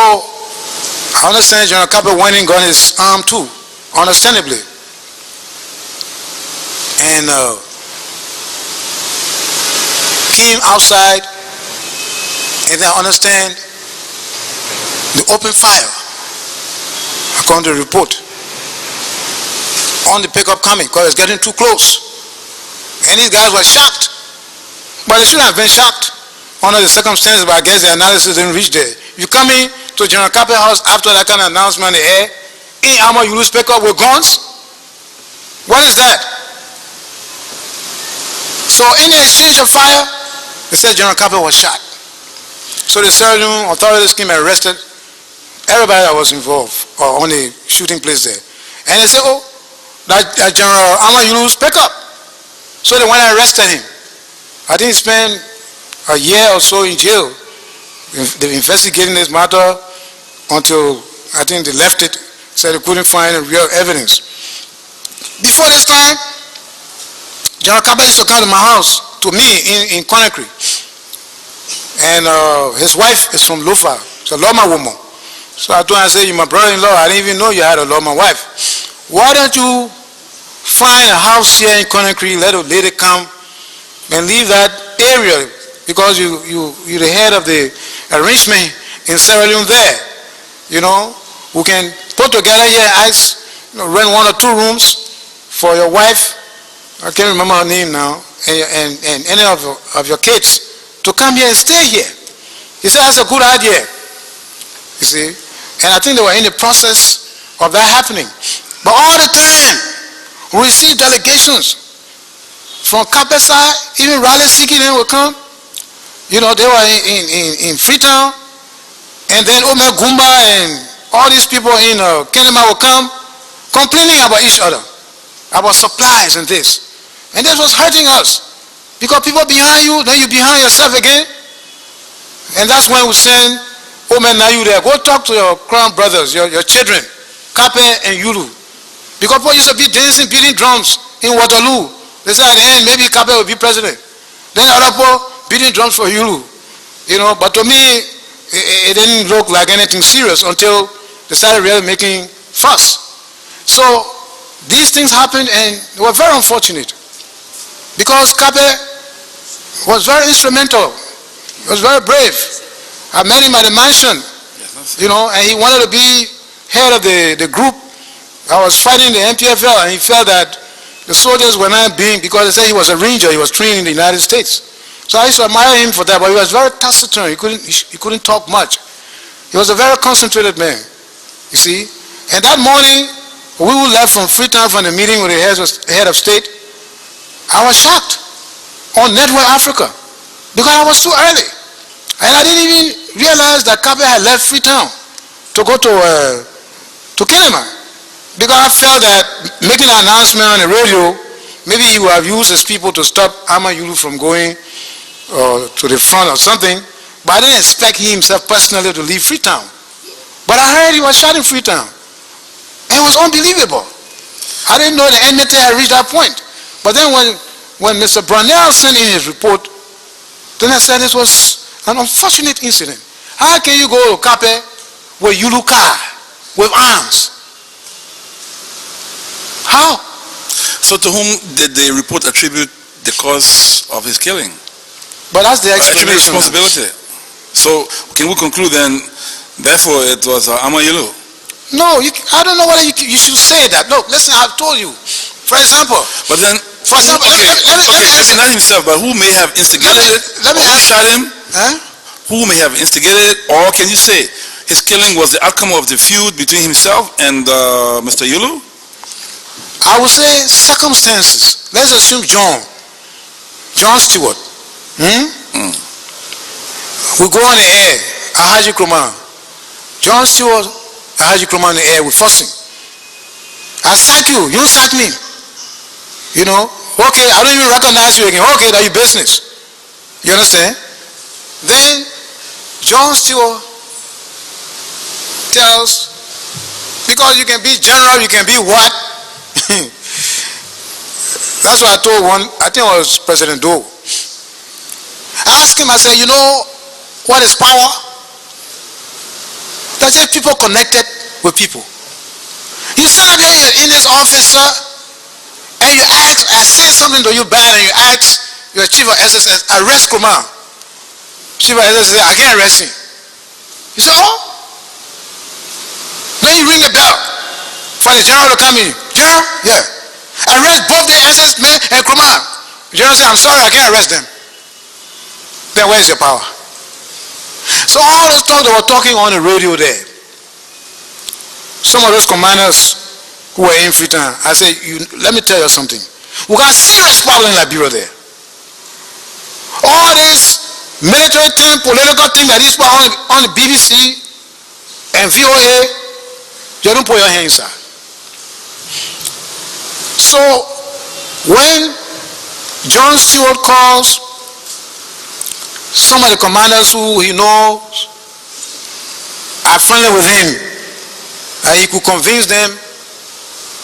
S2: I understand General Kape went and got his arm too, understandably. And came outside, and I understand the open fire, according to the report, on the pickup coming, because it's getting too close. And these guys were shocked, but they shouldn't have been shocked under the circumstances, but I guess the analysis didn't reach there. You come in to General Kape's house after that kind of announcement in the air, in armor, you lose pickup with guns? What is that? So in the exchange of fire, they said General Kape was shot. So the Sierra Leone authorities came and arrested everybody that was involved or on the shooting place there. And they said, "Oh, that General Amma Yulu's pickup." So they went and arrested him. I think he spent a year or so in jail. They were investigating this matter until I think they left it, said they couldn't find real evidence. Before this time, General Kape used to come to my house, to me in Conakry. And his wife is from Lofa. She's a Loma woman. So I told him, I said, "You're my brother-in-law. I didn't even know you had a Loma wife. Why don't you find a house here in Conakry, let a lady come and leave that area, because you're the head of the arrangement in Sierra Leone there. You know, we can put together here, rent 1 or 2 rooms for your wife," I can't remember her name now, and any of your kids to come here and stay here. He said, "That's a good idea." You see, and I think they were in the process of that happening. But all the time, we received delegations from Kape's side, even Raleigh Sikinen would come. You know, they were in Freetown, and then Omer Gumba and all these people in Kenema would come, complaining about each other, about supplies and this. And this was hurting us, because people behind you, then you behind yourself again. And that's when we send Omer Nayu there, "Go talk to your crown brothers, your children, Kape and Yulu." Because people used to be dancing, beating drums in Waterloo. They said at the end, maybe Kape will be president. Then other people beating drums for Yulu. You know, but to me, it didn't look like anything serious until they started really making fuss. So these things happened, and they were very unfortunate, because Kape was very instrumental. He was very brave. I met him at the mansion, you know, and he wanted to be head of the group. I was fighting the MPFL, and he felt that the soldiers were not being, because they said he was a ranger, he was trained in the United States. So I used to admire him for that, but he was very taciturn. He couldn't talk much. He was a very concentrated man, you see. And that morning, we left from Freetown from the meeting with the head of state. I was shocked on Network Africa, because I was too early. And I didn't even realize that Kape had left Freetown to go to Kenema, because I felt that making an announcement on the radio maybe he would have used his people to stop Amayulu from going to the front or something, but I didn't expect he himself personally to leave Freetown. But I heard he was shot in Freetown. And it was unbelievable. I didn't know the enmity had reached that point. But then when Mr. Brownell sent in his report, then I said this was an unfortunate incident. How can you go to Kape with Yulu car, with arms? How?
S4: So to whom did the report attribute the cause of his killing?
S2: But that's the
S4: Attribute
S2: explanation.
S4: responsibility. So can we conclude then, therefore it was Amayulu?
S2: No, I don't know whether you should say that. Look, listen, I've told you. For example,
S4: But then,
S2: For example,
S4: okay,
S2: let me
S4: okay,
S2: answer.
S4: maybe not himself, but who may have instigated it?
S2: let me
S4: or
S2: answer.
S4: shot him?
S2: Huh?
S4: Who may have instigated it? Or can you say his killing was the outcome of the feud between himself and Mr. Yulu?
S2: I would say circumstances. Let's assume John Stewart. We go on the air, Alhaji Kromah. John Stewart, Alhaji Kromah on the air, we're fussing. I sack you, you don't sack me. You know, okay, I don't even recognize you again. Okay, that's your business. You understand? Then John Stewart tells, because you can be general, you can be what? That's what I told I think it was President Doe. I asked him, I said, you know what is power? That's just people connected with people. You stand up here in this office, sir, and you ask, I say something to you bad, and you ask your chief of SSS, arrest Kromah. Chief of SSS said, I can't arrest him. You say, oh? Then you ring the bell for the general to come in. General? Yeah. Arrest both the SS men and Kromah. The general said, I'm sorry, I can't arrest them. Then where's your power? So all those talk they were talking on the radio there, some of those commanders who were in Freetown, I said, let me tell you something. We got a serious problem in Liberia there. All this military thing, political thing that is on the BBC and VOA, you don't put your hands inside. So when John Stewart calls some of the commanders who he knows are friendly with him, and he could convince them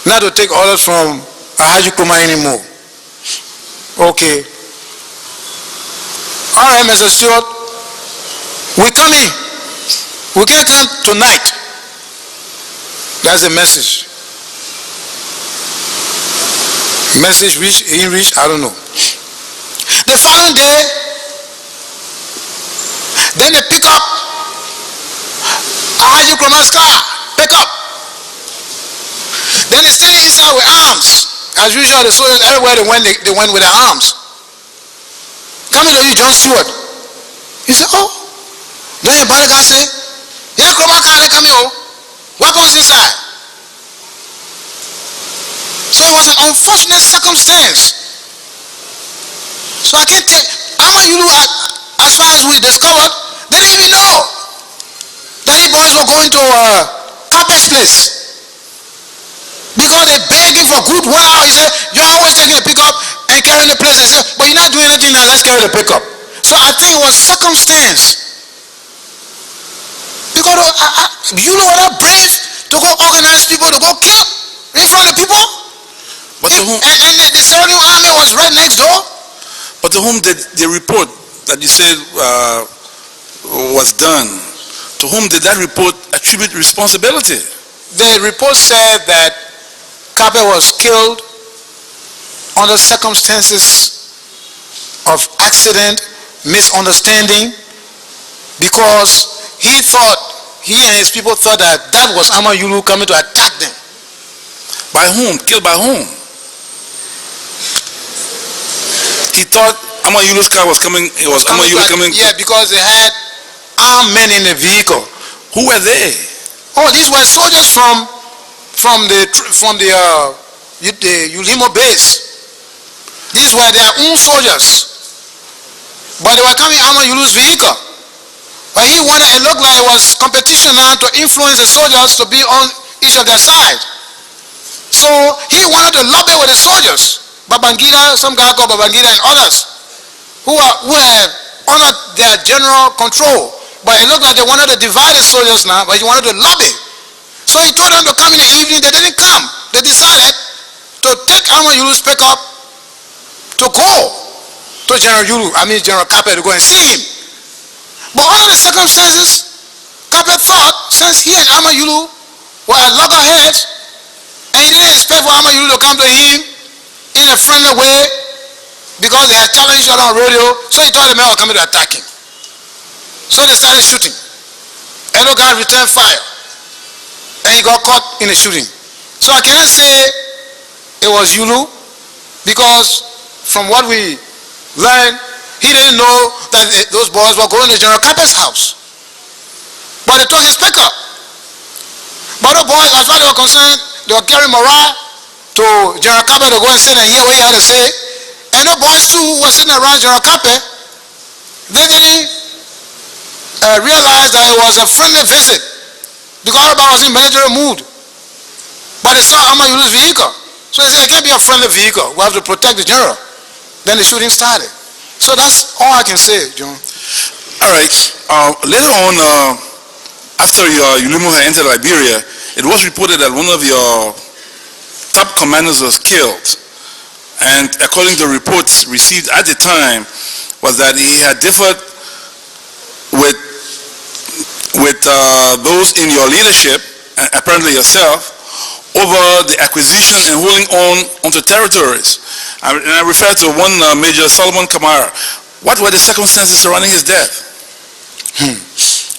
S2: not to take orders from Alhaji Kromah anymore. Okay. All right, Mr. Stewart, we're coming. We can't come tonight. That's the message. Message reached, he reached, I don't know. The following day, then they pick up Alhaji Kromah's car, pick up. Then they stay inside with arms. As usual, the soldiers everywhere they went with their arms. Coming to you, John Stewart. He said, oh. Then the bodyguard said, yeah, Kromah car, they come here. Weapons inside. So it was an unfortunate circumstance. So I can't tell, Amayulu, as far as we discovered, they didn't even know that you boys were going to Kape's place. Because they begged him for good 1 hour. He said, you're always taking the pickup and carrying the place. He said, but you're not doing anything now, let's carry the pickup. So I think it was circumstance. Because you know what, brave to go organize people to go kill in front of people?
S4: But to whom,
S2: and the surrounding army was right next door?
S4: but to whom did the report that you said was done, to whom did that report attribute responsibility?
S2: The report said that Kape was killed under circumstances of accident, misunderstanding, because he and his people thought that was Amayulu coming to attack them.
S4: By whom? Killed by whom? He thought Amayulu's car was coming, it was Amayulu coming.
S2: Yeah, because they had armed men in the vehicle.
S4: Who were they?
S2: Oh, these were soldiers from the ULIMO base. These were their own soldiers. But they were coming Amayulu's vehicle. But he wanted, it looked like it was competition now to influence the soldiers to be on each of their side. So he wanted to lobby with the soldiers. Babangida, some guy called Babangida and others, who have under their general control. But it looked like they wanted to divide the soldiers now, but he wanted to lobby. So he told them to come in the evening. They didn't come. They decided to take Ahmad Yulu's pickup to go to General Capet to go and see him. But under the circumstances, Capet thought, since he and Ahmad Yulu were at loggerheads, and he didn't expect for Ahmad Yulu to come to him in a friendly way because they had challenged each other on radio, so he thought the men were coming to attack him. So they started shooting. Edo guy returned fire, and he got caught in the shooting. So I cannot say it was Yulu, because from what we learned, he didn't know that those boys were going to General Capet's house. But they took his pickup. But the boys, as far as they were concerned, they were carrying morale to General Capet to go and sit and hear what he had to say. And the boys too who were sitting around General Capet, they didn't realized that it was a friendly visit because everybody was in military mood. But they saw Ahmad Yulu's vehicle. So they said, it can't be a friendly vehicle. We have to protect the general. Then the shooting started. So that's all I can say, John.
S4: All right. Later on, after ULIMO had entered Liberia, it was reported that one of your top commanders was killed. And according to reports received at the time, was that he had differed with those in your leadership, apparently yourself, over the acquisition and holding on onto territories. And I refer to one Major Solomon Kamara. What were the circumstances surrounding his death?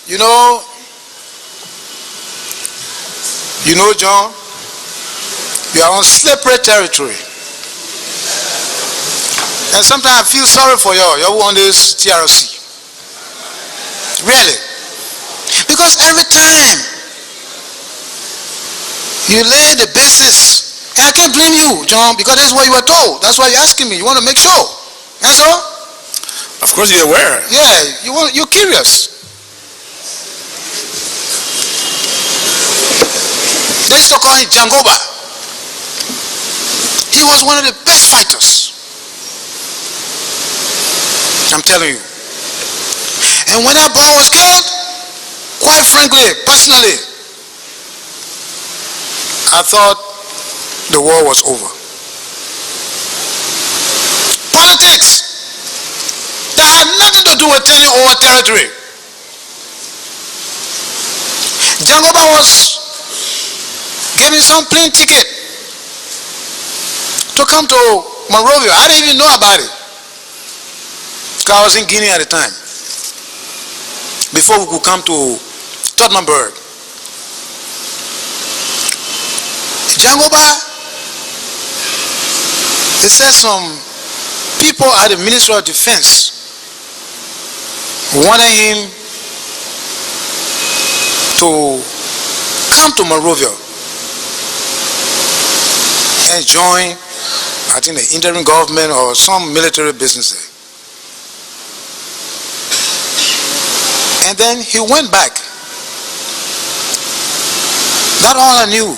S2: You know, John, you are on slippery territory. And sometimes I feel sorry for you. You're on this TRC. Really. Because every time you lay the basis, and I can't blame you, John, because that's what you were told. That's why you're asking me. You want to make sure. That's all?
S4: Of course you're aware.
S2: Yeah, you're curious. They used to call him Jangoba. He was one of the best fighters. I'm telling you. And when that boy was killed, quite frankly, personally, I thought the war was over. Politics that had nothing to do with turning over territory. Jangoba was given some plane ticket to come to Monrovia. I didn't even know about it, because I was in Guinea at the time, before we could come to Tottenberg. Jangoba, it says some people at the Ministry of Defense wanted him to come to Monrovia and join, I think, the interim government or some military business there. And then he went back. That's all I knew.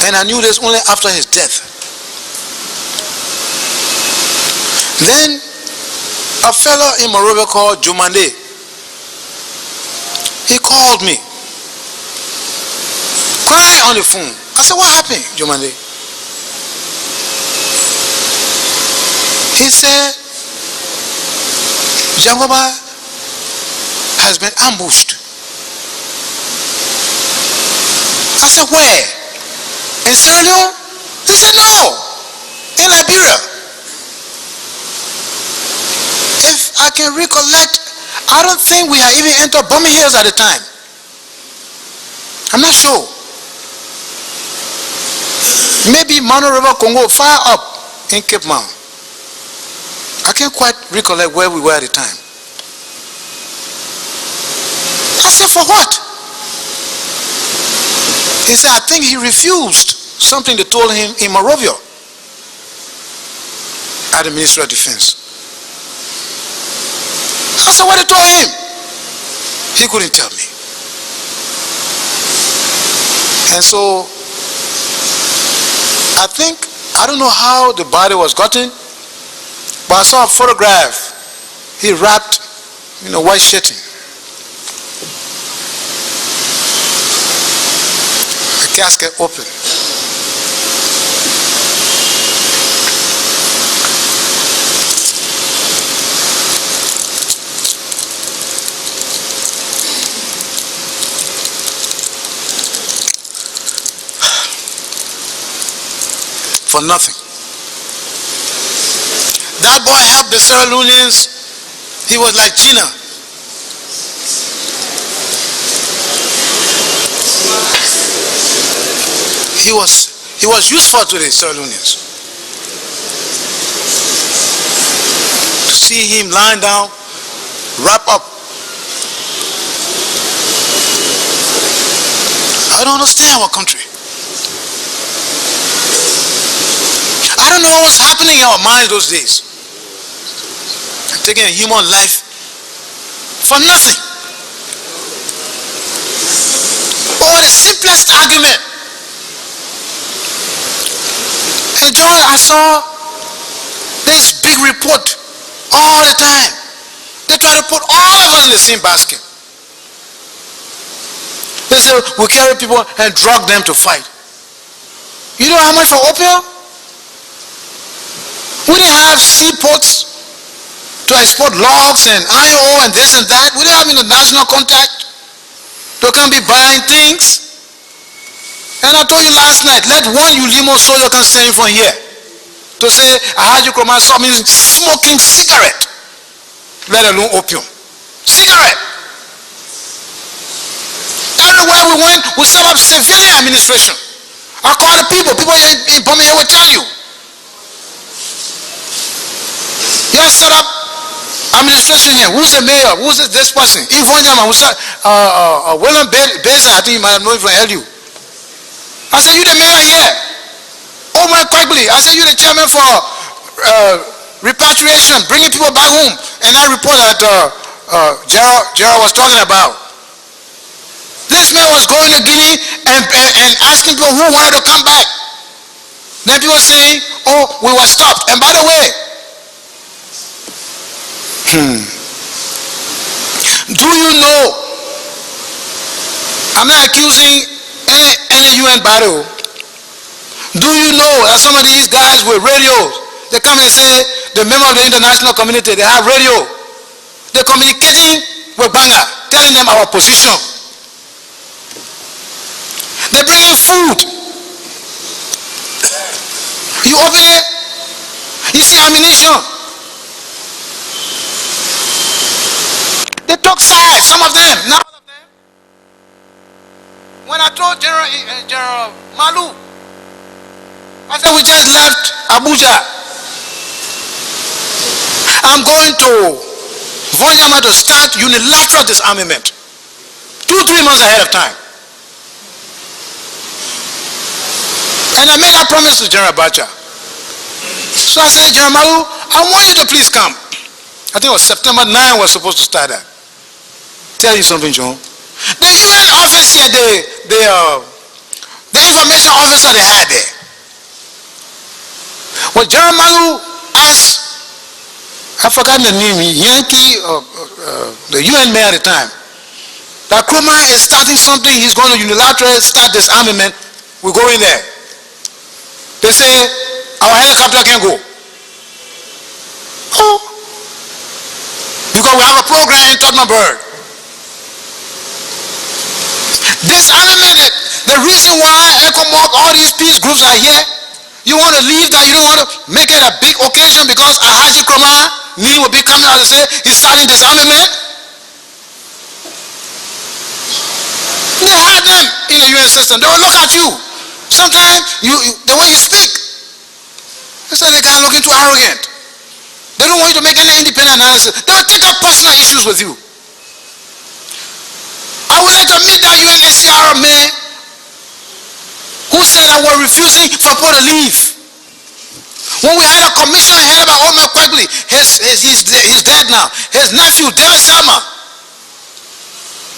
S2: And I knew this only after his death. Then a fellow in Monrovia called Jumande, he called me, crying on the phone. I said, what happened, Jumande? He said, Jangoba has been ambushed. I said, where? In Sierra Leone? He said, no, in Liberia. If I can recollect, I don't think we had even entered bombing hills at the time. I'm not sure. Maybe Mano River Congo, far up in Cape Mount. I can't quite recollect where we were at the time. I said, for what? He said, I think he refused something they told him in Monrovia at the Ministry of Defense. I said, what they told him? He couldn't tell me. And so I think I don't know how the body was gotten, but I saw a photograph. He wrapped in a white sheeting. The casket open. For nothing. That boy helped the Sierra Leoneans. He was like Gina. He was useful to the Sierra Leoneans. To see him lying down, wrap up. I don't understand our country. I don't know what was happening in our minds those days. Taking a human life for nothing. Or the simplest argument. And John, I saw this big report all the time. They try to put all of us in the same basket. They say we carry people and drug them to fight. You know how much for opium? We didn't have seaports to export logs and iron ore and this and that. We didn't have international contact. They can't be buying things. And I told you last night, let one ULIMO soldier come standing from here to say, Alhaji Kromah saw me smoking cigarette, let alone opium. Cigarette. Everywhere we went, we set up civilian administration. I call the people in Birmingham will tell you. You set up administration here. Who's the mayor? Who's this person? William Basin, I think you might have known from LU. I said, you the mayor here. Oh my quickly. I said, you the chairman for repatriation, bringing people back home. And that report that Gerald was talking about. This man was going to Guinea and asking people who wanted to come back. Then people saying, oh, we were stopped. And by the way, do you know, I'm not accusing any UN battle. Do you know that some of these guys with radios, they come and say, the member of the international community, they have radio. They're communicating with Banga, telling them our position. They're bringing food. You open it, you see ammunition. They took sides, some of them, not all of them. When I told General Malu, I said, we just left Abuja. I'm going to Vonyama to start unilateral disarmament. 2-3 months ahead of time. And I made that promise to General Abacha. So I said, General Malu, I want you to please come. I think it was September 9 we're supposed to start that. Tell you something, John. The UN office here, the information officer they had there. When General Malu asked, I've forgotten the name, Yankee, the UN mayor at the time, that Kromah is starting something, he's going to unilaterally start disarmament, we go in there. They say, our helicopter can go. Oh. Because we have a program in Tottenham Bird. Disarmament, the reason why ECOMOG, all these peace groups are here, you want to leave that, you don't want to make it a big occasion because Alhaji Kromah will be coming out and say, he's starting disarmament. They had them in the UN system. They will look at you. Sometimes, the way you speak, they say the guy looking too arrogant. They don't want you to make any independent analysis. They will take up personal issues with you. I would like to meet that UNHCR man who said that we're refusing for people to leave. When we had a commission headed by Omar Quigley, he's dead now. His nephew, David Selma,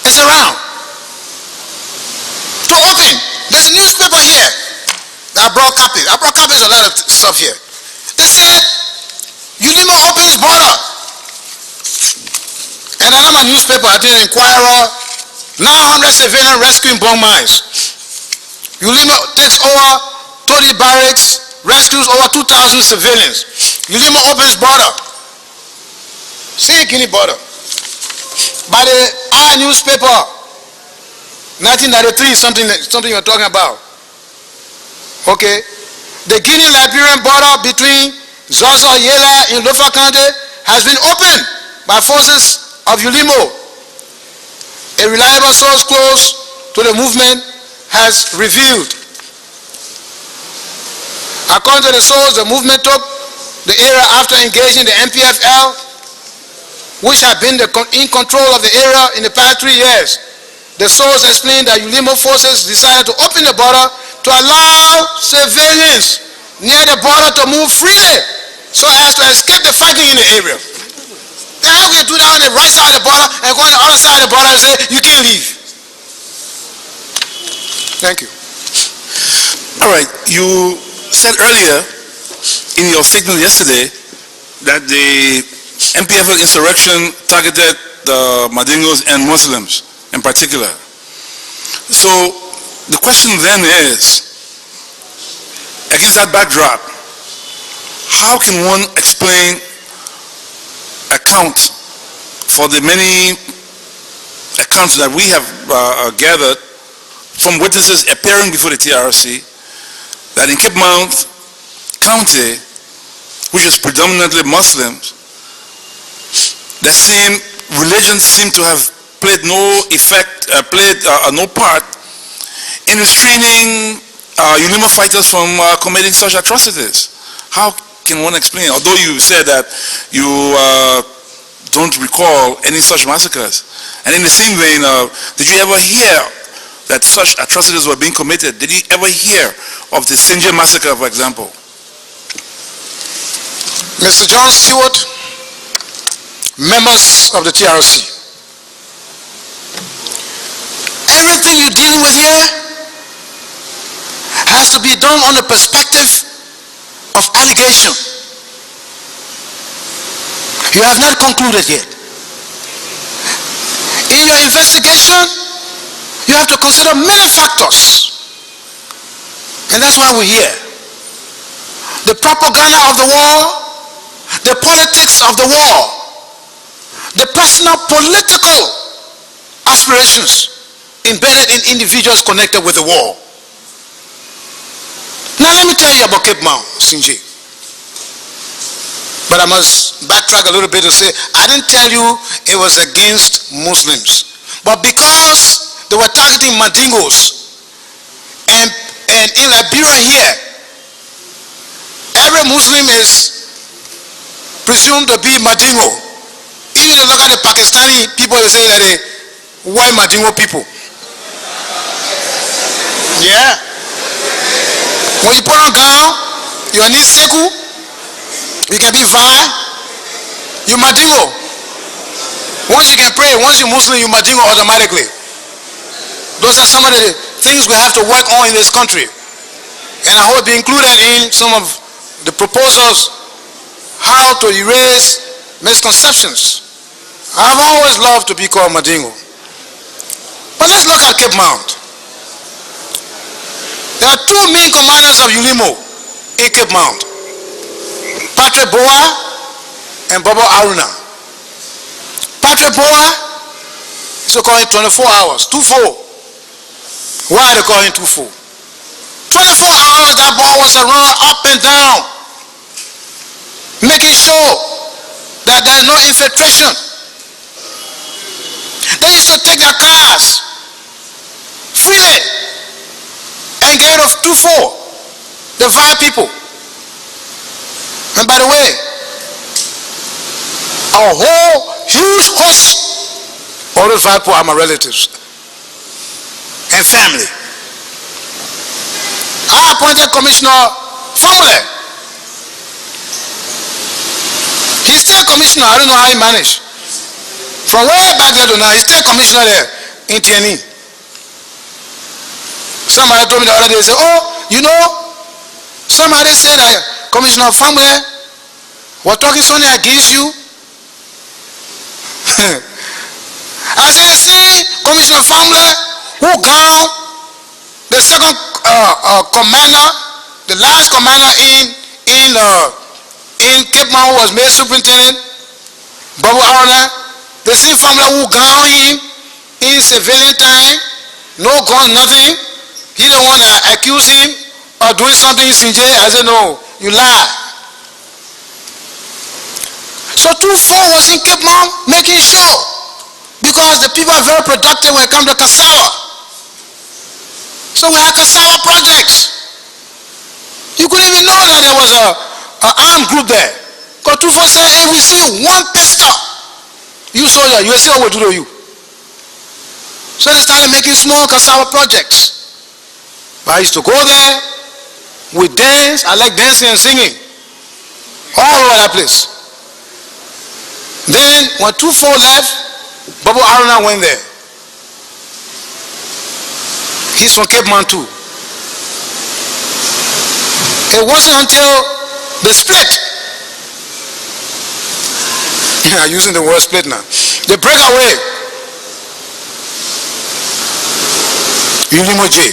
S2: is around. To open, there's a newspaper here. I brought copies a lot of stuff here. They said, ULIMO opens border. And another newspaper, I think Inquirer, 900 civilians rescuing bomb mines. ULIMO takes over 30 barracks, rescues over 2,000 civilians. ULIMO opens border. See Guinea border. By the our newspaper, 1993, something you're talking about. Okay. The Guinea-Liberian border between Zozo Yela in Lofa County has been opened by forces of ULIMO. A reliable source close to the movement has revealed. According to the source, the movement took the area after engaging the MPFL, which had been in control of the area in the past 3 years. The source explained that ULIMO forces decided to open the border to allow civilians near the border to move freely so as to escape the fighting in the area. Then how can you do that on the right side of the border and go on the other side of the border and say you can't leave? Thank you.
S4: All right, you said earlier in your statement yesterday that the MPFL insurrection targeted the Mandingos and Muslims in particular. So the question then is, against that backdrop, how can one account for the many accounts that we have gathered from witnesses appearing before the TRC that in Cape Mount County, which is predominantly Muslims, that religion seemed to have played no part in restraining ULIMO fighters from committing such atrocities? How can one explain? Although you said that you don't recall any such massacres. And in the same vein, did you ever hear that such atrocities were being committed? Did you ever hear of the Sinja massacre, for example?
S2: Mr. John Stewart, members of the TRC, everything you're dealing with here has to be done on the perspective of allegation. You have not concluded yet. In your investigation, you have to consider many factors. And that's why we're here. The propaganda of the war, the politics of the war, the personal political aspirations embedded in individuals connected with the war. Now let me tell you about Cape Mount, Sinji. But I must backtrack a little bit to say, I didn't tell you it was against Muslims. But because they were targeting Mandingos, and in Liberia here, every Muslim is presumed to be Mandingo. Even if you look at the Pakistani people, they say that they white Mandingo people. Yeah. When you put on gown, you need seku, you can be vai, you Mandingo. Once you can pray, once you're Muslim, you Mandingo automatically. Those are some of the things we have to work on in this country. And I hope be included in some of the proposals how to erase misconceptions. I've always loved to be called Mandingo. But let's look at Cape Mount. There are two main commanders of ULIMO in Cape Mount. Patrick Boa and Bobo Aruna. Patrick Boa is calling 24 hours, 2-4. Why are they calling 2-4? 24 hours that boy was to run up and down, making sure that there's no infiltration. They used to take their cars freely and get rid of 2-4, the vile people. And by the way, a whole huge host, all those vile people are my relatives and family. I appointed Commissioner Family. He's still commissioner. I don't know how he managed. From way back there to now, he's still commissioner there in TNE. Somebody told me the other day, they said, oh, you know, Somebody said that Commissioner Family was talking something against you. I said, see, Commissioner Family, who gone the second commander, the last commander in Cape Mount was made superintendent, Babu Arana. The same family who gone him in civilian time, no gun, nothing. He the one that accused him of doing something in Sinje. I said, no, you lie. So 2-4 was in Cape Mount making sure, because the people are very productive when it comes to cassava. So we had cassava projects. You couldn't even know that there was an armed group there. Because 2-4 said, if we see one pistol, you soldier, you will see what we'll do to you. So they started making small cassava projects. But I used to go there, we dance. I like dancing and singing all over that place. Then when 2-4 left, Babu Aruna went there. He's from Cape Mount too. It wasn't until the split, I'm using the word split now, the breakaway, ULIMO J.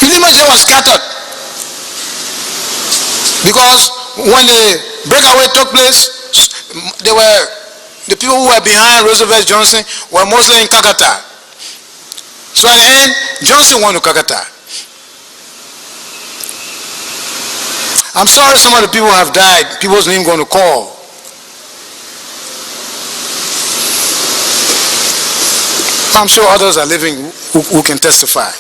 S2: ULIMO J was scattered because when the breakaway took place, the people who were behind Roosevelt Johnson were mostly in Kakata. So at the end, Johnson won to Kakata. I'm sorry some of the people have died, people's name going to call. I'm sure others are living who can testify.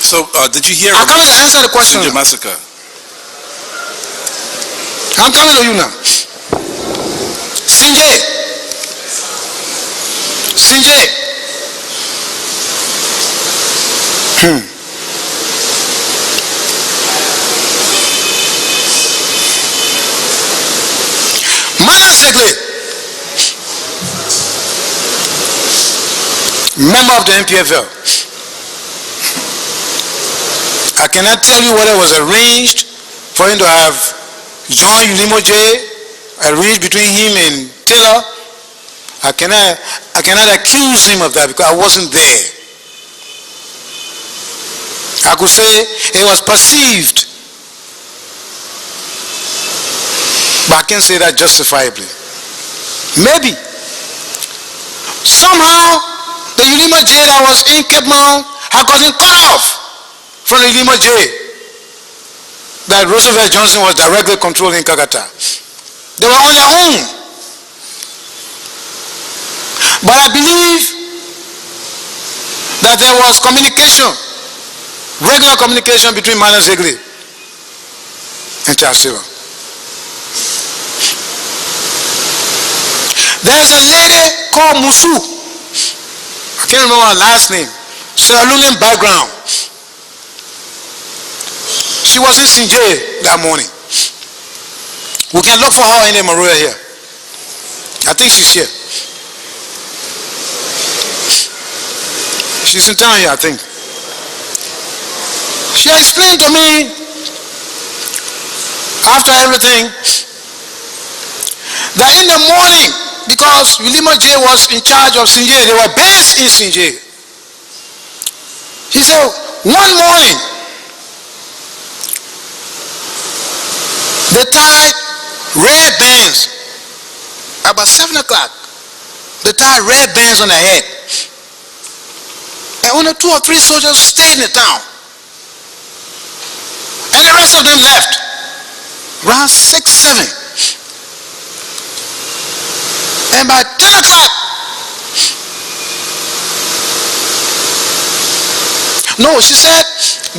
S4: So, did you hear?
S2: I'm coming to answer the question.
S4: Sinje massacre.
S2: I'm coming to you now. Sinje. Manasekle, member of the MPFL. I cannot tell you whether it was arranged for him to have joined ULIMO J, arranged between him and Taylor. I cannot accuse him of that because I wasn't there. I could say it was perceived, but I can't say that justifiably. Maybe somehow the ULIMO J that was in Cape Mount had gotten cut off from the ULIMO J that Roosevelt Johnson was directly controlling Kakata. They were on their own. But I believe that there was communication, regular communication between Manasekle and Tasiwa. There's a lady called Musu. I can't remember her last name. Sierra Leonean background. She was in Sinje that morning. We can look for her in the Maroya here. I think she's here. She's in town here, I think. She explained to me after everything that in the morning, because ULIMO J was in charge of Sinje, they were based in Sinje. He said, one morning, they tied red bands about 7 o'clock. They tied red bands on their head. And only 2 or 3 soldiers stayed in the town. And the rest of them left. Around 6, 7. And by 10 o'clock, no, she said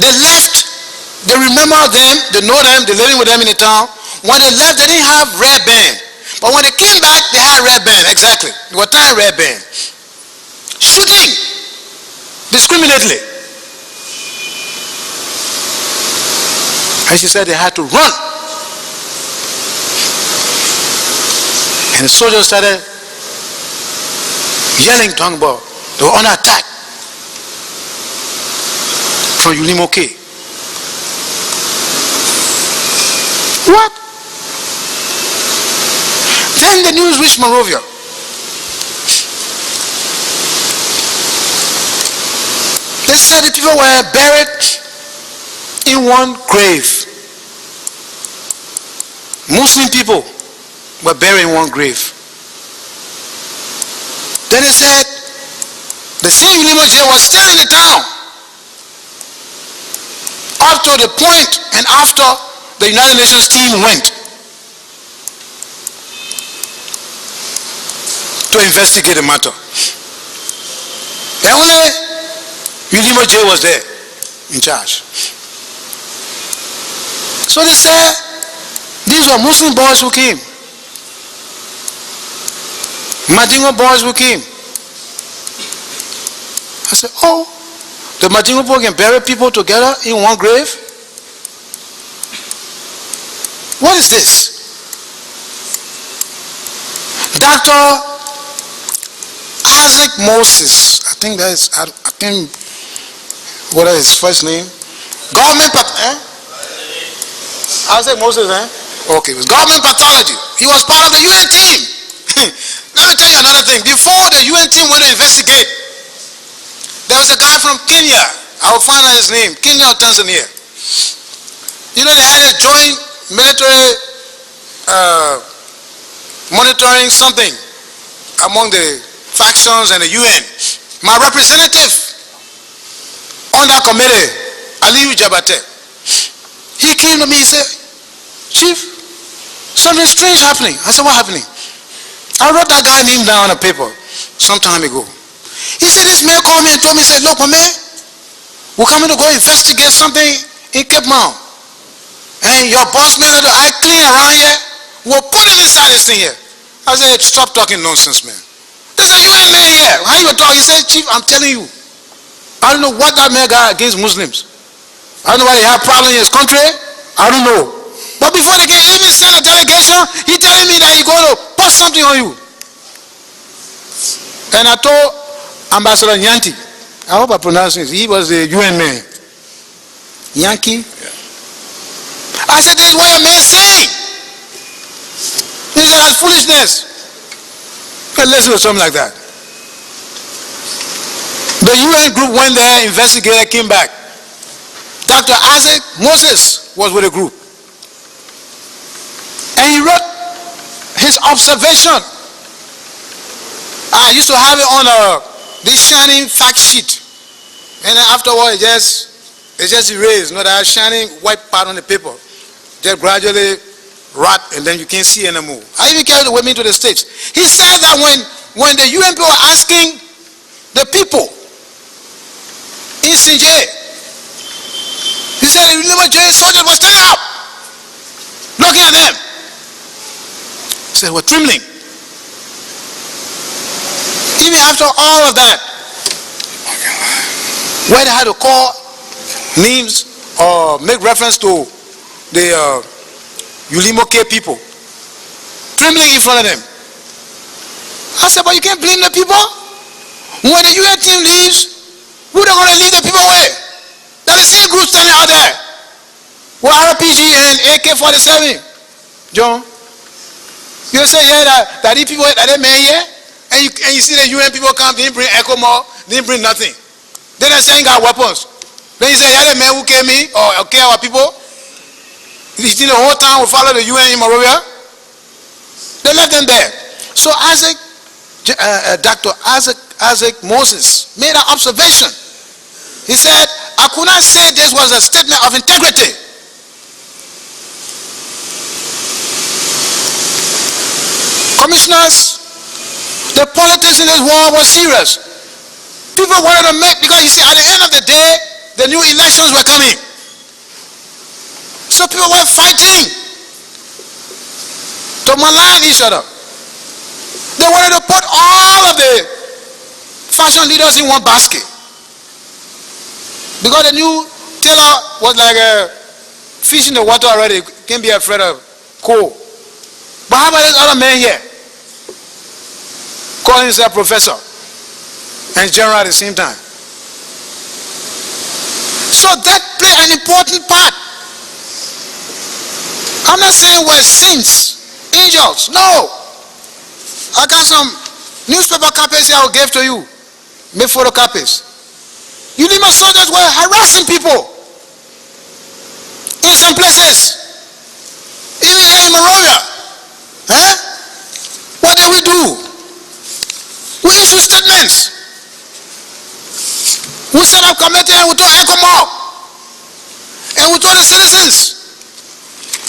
S2: they left. They remember them, they know them, they're living with them in the town. When they left, they didn't have red band. But when they came back, they had red band, exactly. They were tying red band. Shooting discriminately. And she said they had to run. And the soldiers started yelling, talking about they were under attack from ULIMO K. What? Then the news reached Monrovia. They said the people were buried in one grave. Muslim people were buried in one grave. Then they said the same ULIMO jail was still in the town up to the point and after the United Nations team went to investigate the matter. The only ULIMO jail was there in charge. So they said these were Muslim boys who came. Mandingo boys who came. I said, oh, the Mandingo boys can bury people together in one grave? What is this? Dr. Isaac Moses, I think that is, I think, what is his first name? Government, Isaac Moses, Okay, it was government pathology. He was part of the UN team. Let me tell you another thing. Before the UN team went to investigate, there was a guy from Kenya. I will find out his name. Kenya or Tanzania. You know, they had a joint military monitoring something among the factions and the UN. My representative on that committee, Aliyu Jabate, he came to me, he said, Chief, something strange happening. I said, what happening? I wrote that guy's name down on a paper some time ago. He said, this man called me and told me, he said, look, my man, we're coming to go investigate something in Cape Mount. And your boss man had to act clean around here. We'll put him inside this thing here. I said, stop talking nonsense, man. There's a UN man here. How you talk? He said, Chief, I'm telling you, I don't know what that man got against Muslims. I don't know why they have problems in his country. I don't know. But before they can even send a delegation, he telling me that he's going to put something on you. And I told Ambassador Nyanti, I hope I pronounce it, he was the UN man. Yankee? Yeah. I said, this is what your man is saying. He said, that's foolishness. And listen to something like that. The UN group went there, investigated, came back. Dr. Isaac Moses was with the group. And he wrote his observation. I used to have it on this shining fact sheet. And then afterwards, it's just erased. You know, that shining white part on the paper. Just gradually rot, and then you can't see anymore. I even carried it with me to the States. He said that when the UN people were asking the people in Sinje, he said the ULIMO soldiers were standing up, looking at them. He said, we're trembling. Even after all of that, where they had to call names or make reference to the ULIMO K people, trembling in front of them. I said, but you can't blame the people. When the UN team leaves, who are they going to lead the people with? They're the same group standing out there with RPG and AK-47. John, you say, yeah, that these people, that they men here, and you see the UN people come, didn't bring Echo more, didn't bring nothing. Then they're saying got weapons. Then you say, yeah, the men who came in, or okay, our people, you think the whole town will follow the UN in Monrovia? They left them there. So Dr. Isaac Moses made an observation. He said, I could not say this was a statement of integrity. Commissioners, the politics in this war was serious. People wanted to make, because you see, at the end of the day, the new elections were coming. So people were fighting to malign each other. They wanted to put all of the fashion leaders in one basket. Because the new Taylor was like a fish in the water already, can't be afraid of coal. But how about this other man here? Calling himself professor and general at the same time. So that played an important part. I'm not saying we're saints, angels. No. I got some newspaper copies here I gave to you. Make photocopies. ULIMO soldiers were harassing people in some places. Even here in Monrovia. What did we do? We issued statements. We set up committee and we told ECOMOG. And we told the citizens,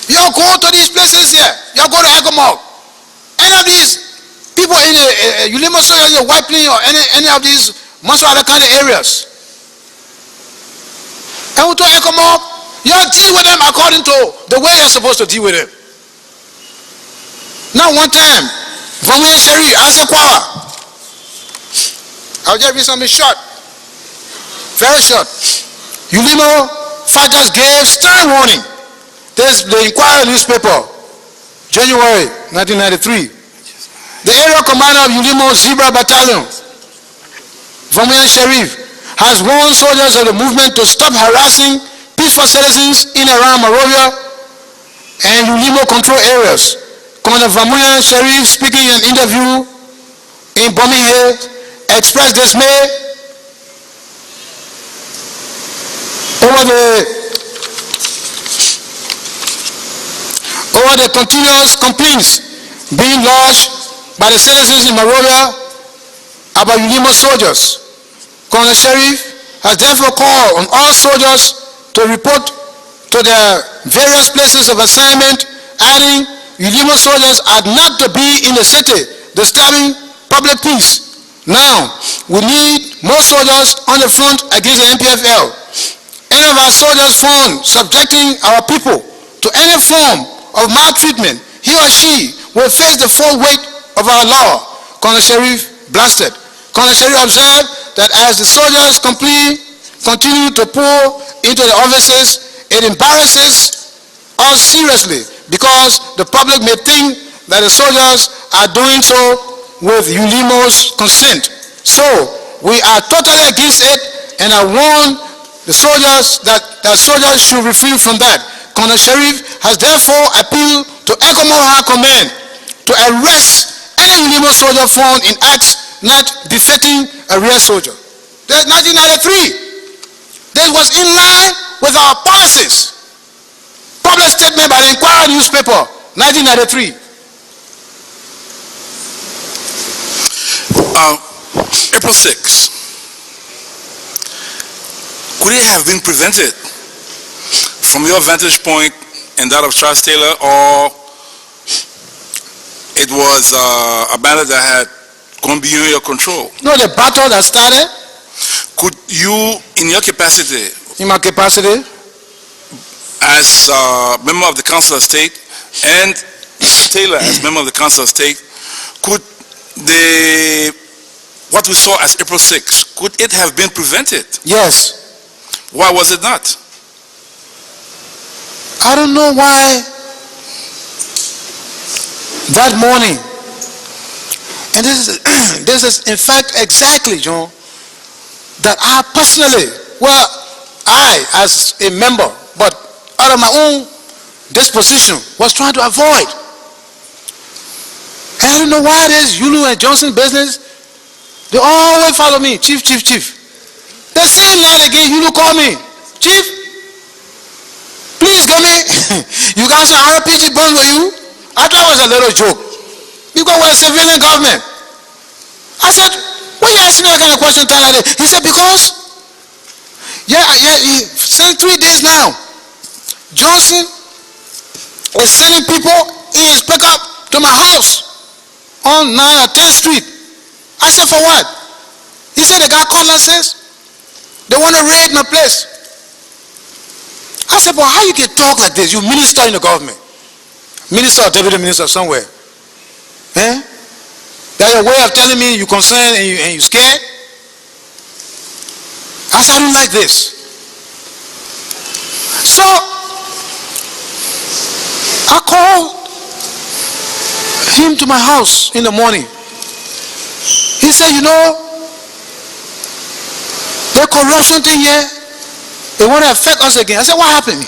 S2: y'all go to these places here. Y'all go to ECOMOG. Any of these people in the ULIMO soldiers, White Plain or any of these Monroe County areas. And we told ECOMOG, y'all deal with them according to the way you're supposed to deal with them. Now one time, Vamian Sherry, Asakwawa. I'll just read something short. Very short. ULIMO fighters gave stern warning. There's the Inquirer newspaper, January 1993. The area commander of ULIMO Zebra Battalion, Vamian Sharif, has warned soldiers of the movement to stop harassing peaceful citizens in and around Monrovia and ULIMO control areas. Commander Vamian Sharif, speaking in an interview in Birmingham, expressed dismay over the continuous complaints being lodged by the citizens in Monrovia about ULIMO soldiers. Colonel Sharif has therefore called on all soldiers to report to their various places of assignment, adding, ULIMO soldiers are not to be in the city disturbing public peace. Now, we need more soldiers on the front against the MPFL. Any of our soldiers found subjecting our people to any form of maltreatment, he or she will face the full weight of our law, Colonel Sharif blasted. Colonel Sharif observed that as the soldiers continue to pour into the offices, it embarrasses us seriously because the public may think that the soldiers are doing so with ULIMO's consent. So, we are totally against it, and I warn the soldiers that soldiers should refrain from that. Colonel Sharif has therefore appealed to ECOMOG High Command to arrest any ULIMO soldier found in acts not befitting a real soldier. That's 1993. This was in line with our policies. Public statement by the Inquirer newspaper, 1993.
S4: April 6. Could it have been prevented from your vantage point and that of Charles Taylor, or it was a matter that had gone beyond your control?
S2: No, the battle that started.
S4: Could you, in your capacity,
S2: In my capacity,
S4: as member of the Council of State, and Taylor as member of the Council of State, could what we saw as April 6, could it have been prevented?
S2: yes.
S4: Why was it not?
S2: I don't know why that morning, and this is in fact exactly, John, that I personally, I as a member, but out of my own disposition, was trying to avoid. And I don't know why it is, Yulu and Johnson business, they always follow me, chief. The same night again, Yulu call me, chief, please give me, you got some RPG bombs with you? I thought it was a little joke, because we're a civilian government. I said, why you asking me that kind of question time like that? He said, because, since 3 days now, Johnson is sending people in his pickup to my house on 9 or 10th Street. I said, for what? He said, they got cutlasses. They want to raid my place. I said, but how you can talk like this? You minister in the government. Minister or deputy minister somewhere. That's your way of telling me you're concerned and you're scared? I said, I don't like this. So, I called him to my house in the morning. He said, you know, the corruption thing here, they want to affect us again. I said, what happened?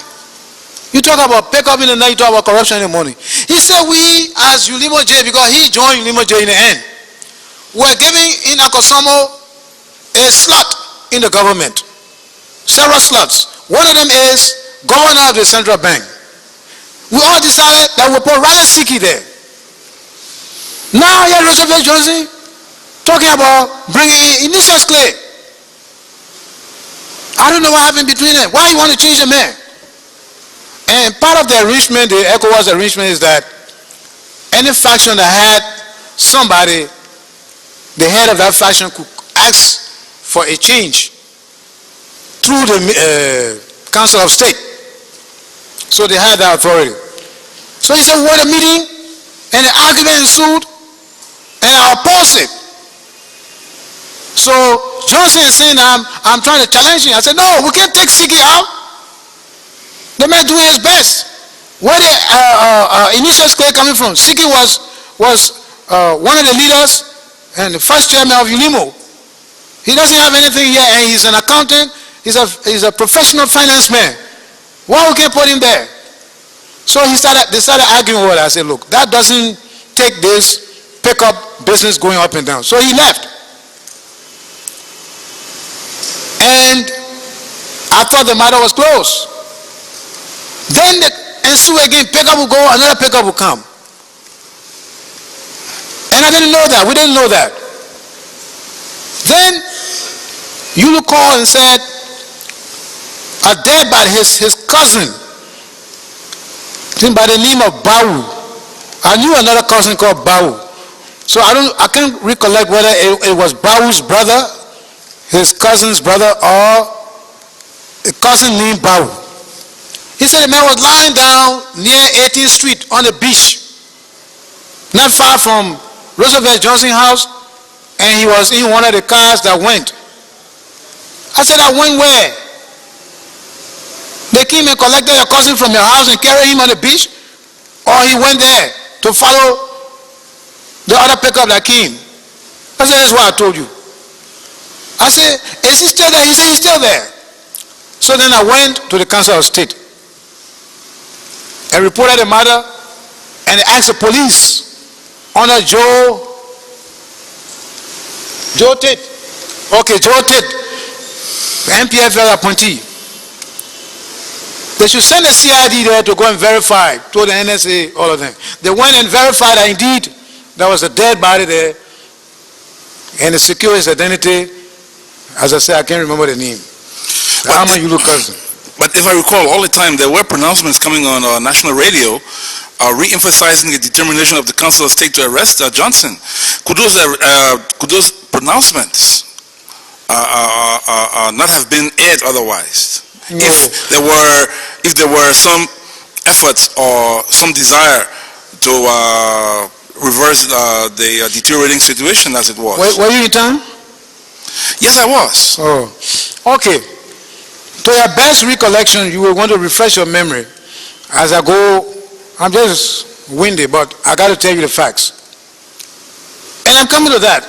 S2: You talk about pick up in the night, you talk about corruption in the morning. He said we, as ULIMO J, because he joined ULIMO J in the end, were giving in Akosombo a slot in the government. Several slots. One of them is governor of the central bank. We all decided that we'll put Ryan Siki there. Now here Roosevelt Johnson talking about bringing in Ignatius Clay. I don't know what happened between them. Why you want to change the man? And part of the arrangement, the ECOWAS arrangement, is that any faction that had somebody, the head of that faction could ask for a change through the Council of State. So they had that authority. So he said, we had a meeting, and the argument ensued, and I opposed it. So Johnson is saying, I'm trying to challenge him. I said, no, we can't take Siki out. The man doing his best. Where the Ignatius Clay coming from? Siki was one of the leaders and the first chairman of ULIMO. He doesn't have anything here, and he's an accountant. He's a professional finance man. Why we can't put him there? So they started arguing with it. I said, look, that doesn't take this pickup business going up and down. So he left. And I thought the matter was closed. Then the ensue again, pickup will go, another pickup will come. And I didn't know that. We didn't know that. Then Yulu called and said, a dead body, his cousin, by the name of Bawu. I knew another cousin called Bawu. So I can't recollect whether it was Bawu's brother, his cousin's brother, or a cousin named Bawu. He said the man was lying down near 18th Street on the beach, not far from Roosevelt Johnson's house, and he was in one of the cars that went. I said, I went where? They came and collected your cousin from your house and carried him on the beach? Or he went there to follow the other pickup that came? I said, that's what I told you. I said, is he still there? He said, he's still there. So then I went to the Council of State and reported the matter, and they asked the police under Joe Tate. Okay, Joe Tate, the MPFL appointee. They should send a CID there to go and verify, told the NSA, all of them. They went and verified that indeed there was a dead body there, and they secured his identity. As I said, I can't remember the name. I'm a Yulu cousin.
S4: But if I recall, all the time there were pronouncements coming on national radio re-emphasizing the determination of the Council of State to arrest Johnson. Could those pronouncements not have been aired otherwise? No. If there were some efforts or some desire to reverse the deteriorating situation as it was.
S2: Were you in town?
S4: Yes, I was.
S2: Oh, okay. To your best recollection, you will want to refresh your memory as I go. I'm just windy, but I got to tell you the facts. And I'm coming to that.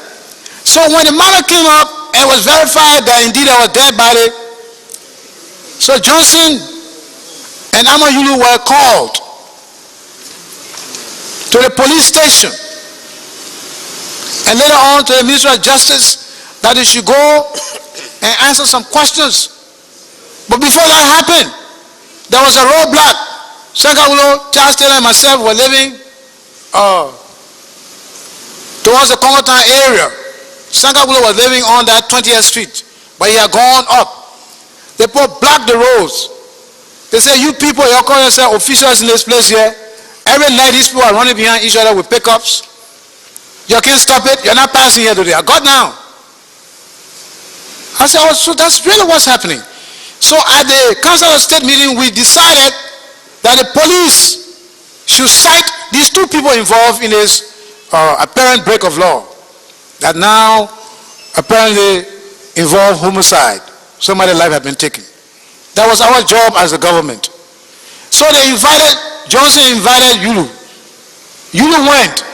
S2: So when the matter came up, it was verified that indeed there was a dead body. So Johnson and Amayulu were called to the police station and later on to the Ministry of Justice that they should go and answer some questions. But before that happened, there was a roadblock. Sankagulo, Charles Taylor and myself were living towards the Congo Town area. Sankagulo was living on that 20th Street, but he had gone up. They blocked the roads. They said, you people, you call yourself officials in this place here. Every night these people are running behind each other with pickups. You can't stop it. You're not passing here today. I got down. I said, oh, so that's really what's happening. So at the Council of State meeting, we decided that the police should cite these two people involved in this apparent break of law that now apparently involve homicide. Somebody's life had been taken. That was our job as the government. So Johnson invited Yulu. Yulu went.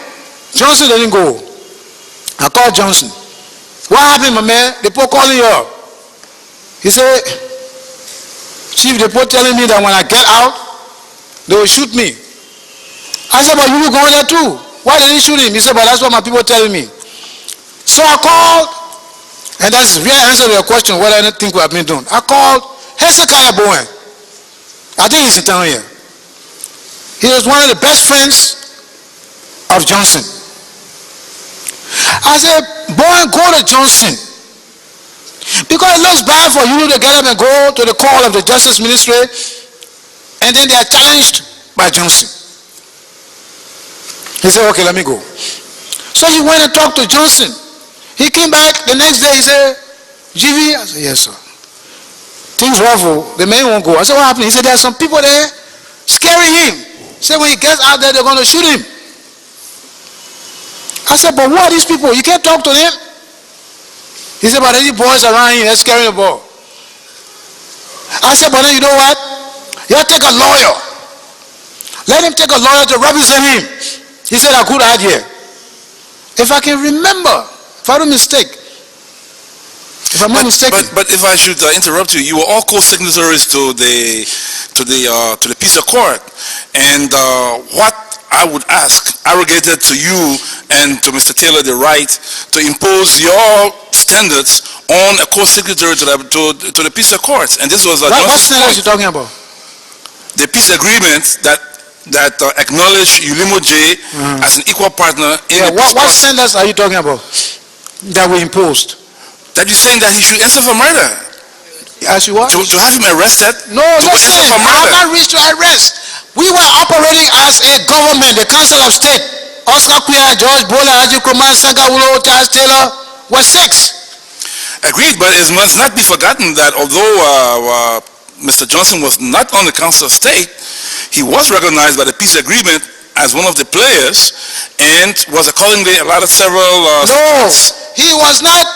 S2: Johnson didn't go. I called Johnson. What happened, my man? They put calling you up. He said, Chief, they put telling me that when I get out, they will shoot me. I said, but you will go there too. Why didn't you shoot him? He said, but that's what my people telling me. So I called, and that's the real answer to your question, what I think we have been doing. I called Hezekiah Bowen. I think he's in town here. He was one of the best friends of Johnson. I said, Bowen, go to Johnson. Because it looks bad for you to get up and go to the call of the Justice Ministry, and then they are challenged by Johnson. He said, okay, let me go. So he went and talked to Johnson. He came back the next day, he said, GV? I said, yes, sir. Things rough, the man won't go. I said, what happened? He said, there are some people there scaring him. He said, when he gets out there, they're going to shoot him. I said, but who are these people? You can't talk to them. He said, but any boys around here, they're scaring the ball. I said, but then you know what? You have to take a lawyer. Let him take a lawyer to represent him. He said, a good idea. If I can remember, if I don't mistake, if I'm not mistaken.
S4: But if I should interrupt you, you were all co-signatories to the peace accord, and what I would ask arrogated to you and to Mr. Taylor the right to impose your standards on a co-signatory to the peace accords, and this was
S2: what standards are you talking about?
S4: The peace agreement that acknowledged ULIMO J as an equal partner in the peace
S2: what standards are you talking about that were imposed?
S4: That you're saying that he should answer for murder.
S2: As you what?
S4: To have him arrested?
S2: No, listen, I have not reached to arrest. We were operating as a government, the Council of State. Oscar Kuya, George Bola, Alhaji Kromah, Sankawulo, Charles Taylor were 6.
S4: Agreed, but it must not be forgotten that although Mr. Johnson was not on the Council of State, he was recognized by the peace agreement as one of the players and was accordingly allotted several
S2: No, he was not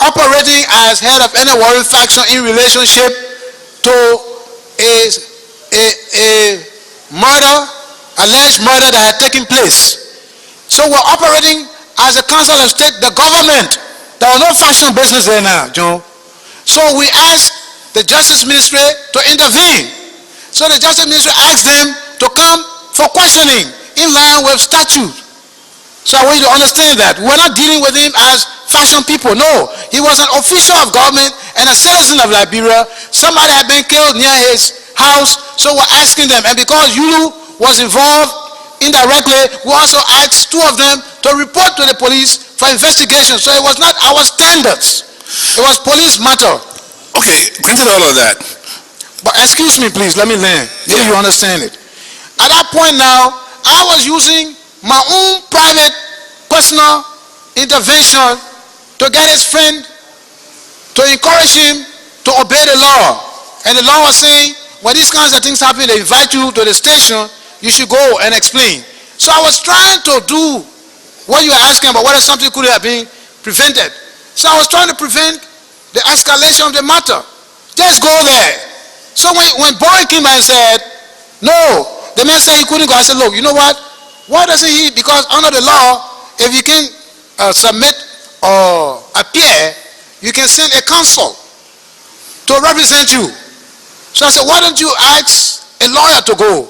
S2: operating as head of any warring faction in relationship to a murder, alleged murder that had taken place. So we're operating as a Council of State, the government. There was no faction business there now, Joe. So we asked the Justice Ministry to intervene. So the Justice Ministry asked them to come for questioning in line with statute. So I want you to understand that. We're not dealing with him as faction people. No, he was an official of government and a citizen of Liberia. Somebody had been killed near his house, so we're asking them. And because Yulu was involved indirectly, we also asked 2 of them to report to the police for investigation. So it was not our standards. It was police matter.
S4: Okay, granted all of that.
S2: But excuse me, please, let me learn. Maybe you understand it. At that point now, I was using my own private, personal intervention to get his friend, to encourage him to obey the law. And the law was saying, when these kinds of things happen, they invite you to the station, you should go and explain. So I was trying to do what you were asking about, whether something could have been prevented. So I was trying to prevent the escalation of the matter. Just go there. So when Boy came and said, no, the man said he couldn't go. I said, look, you know what? Why doesn't he? Because under the law, if you can submit or appear, you can send a counsel to represent you. So I said, why don't you ask a lawyer to go?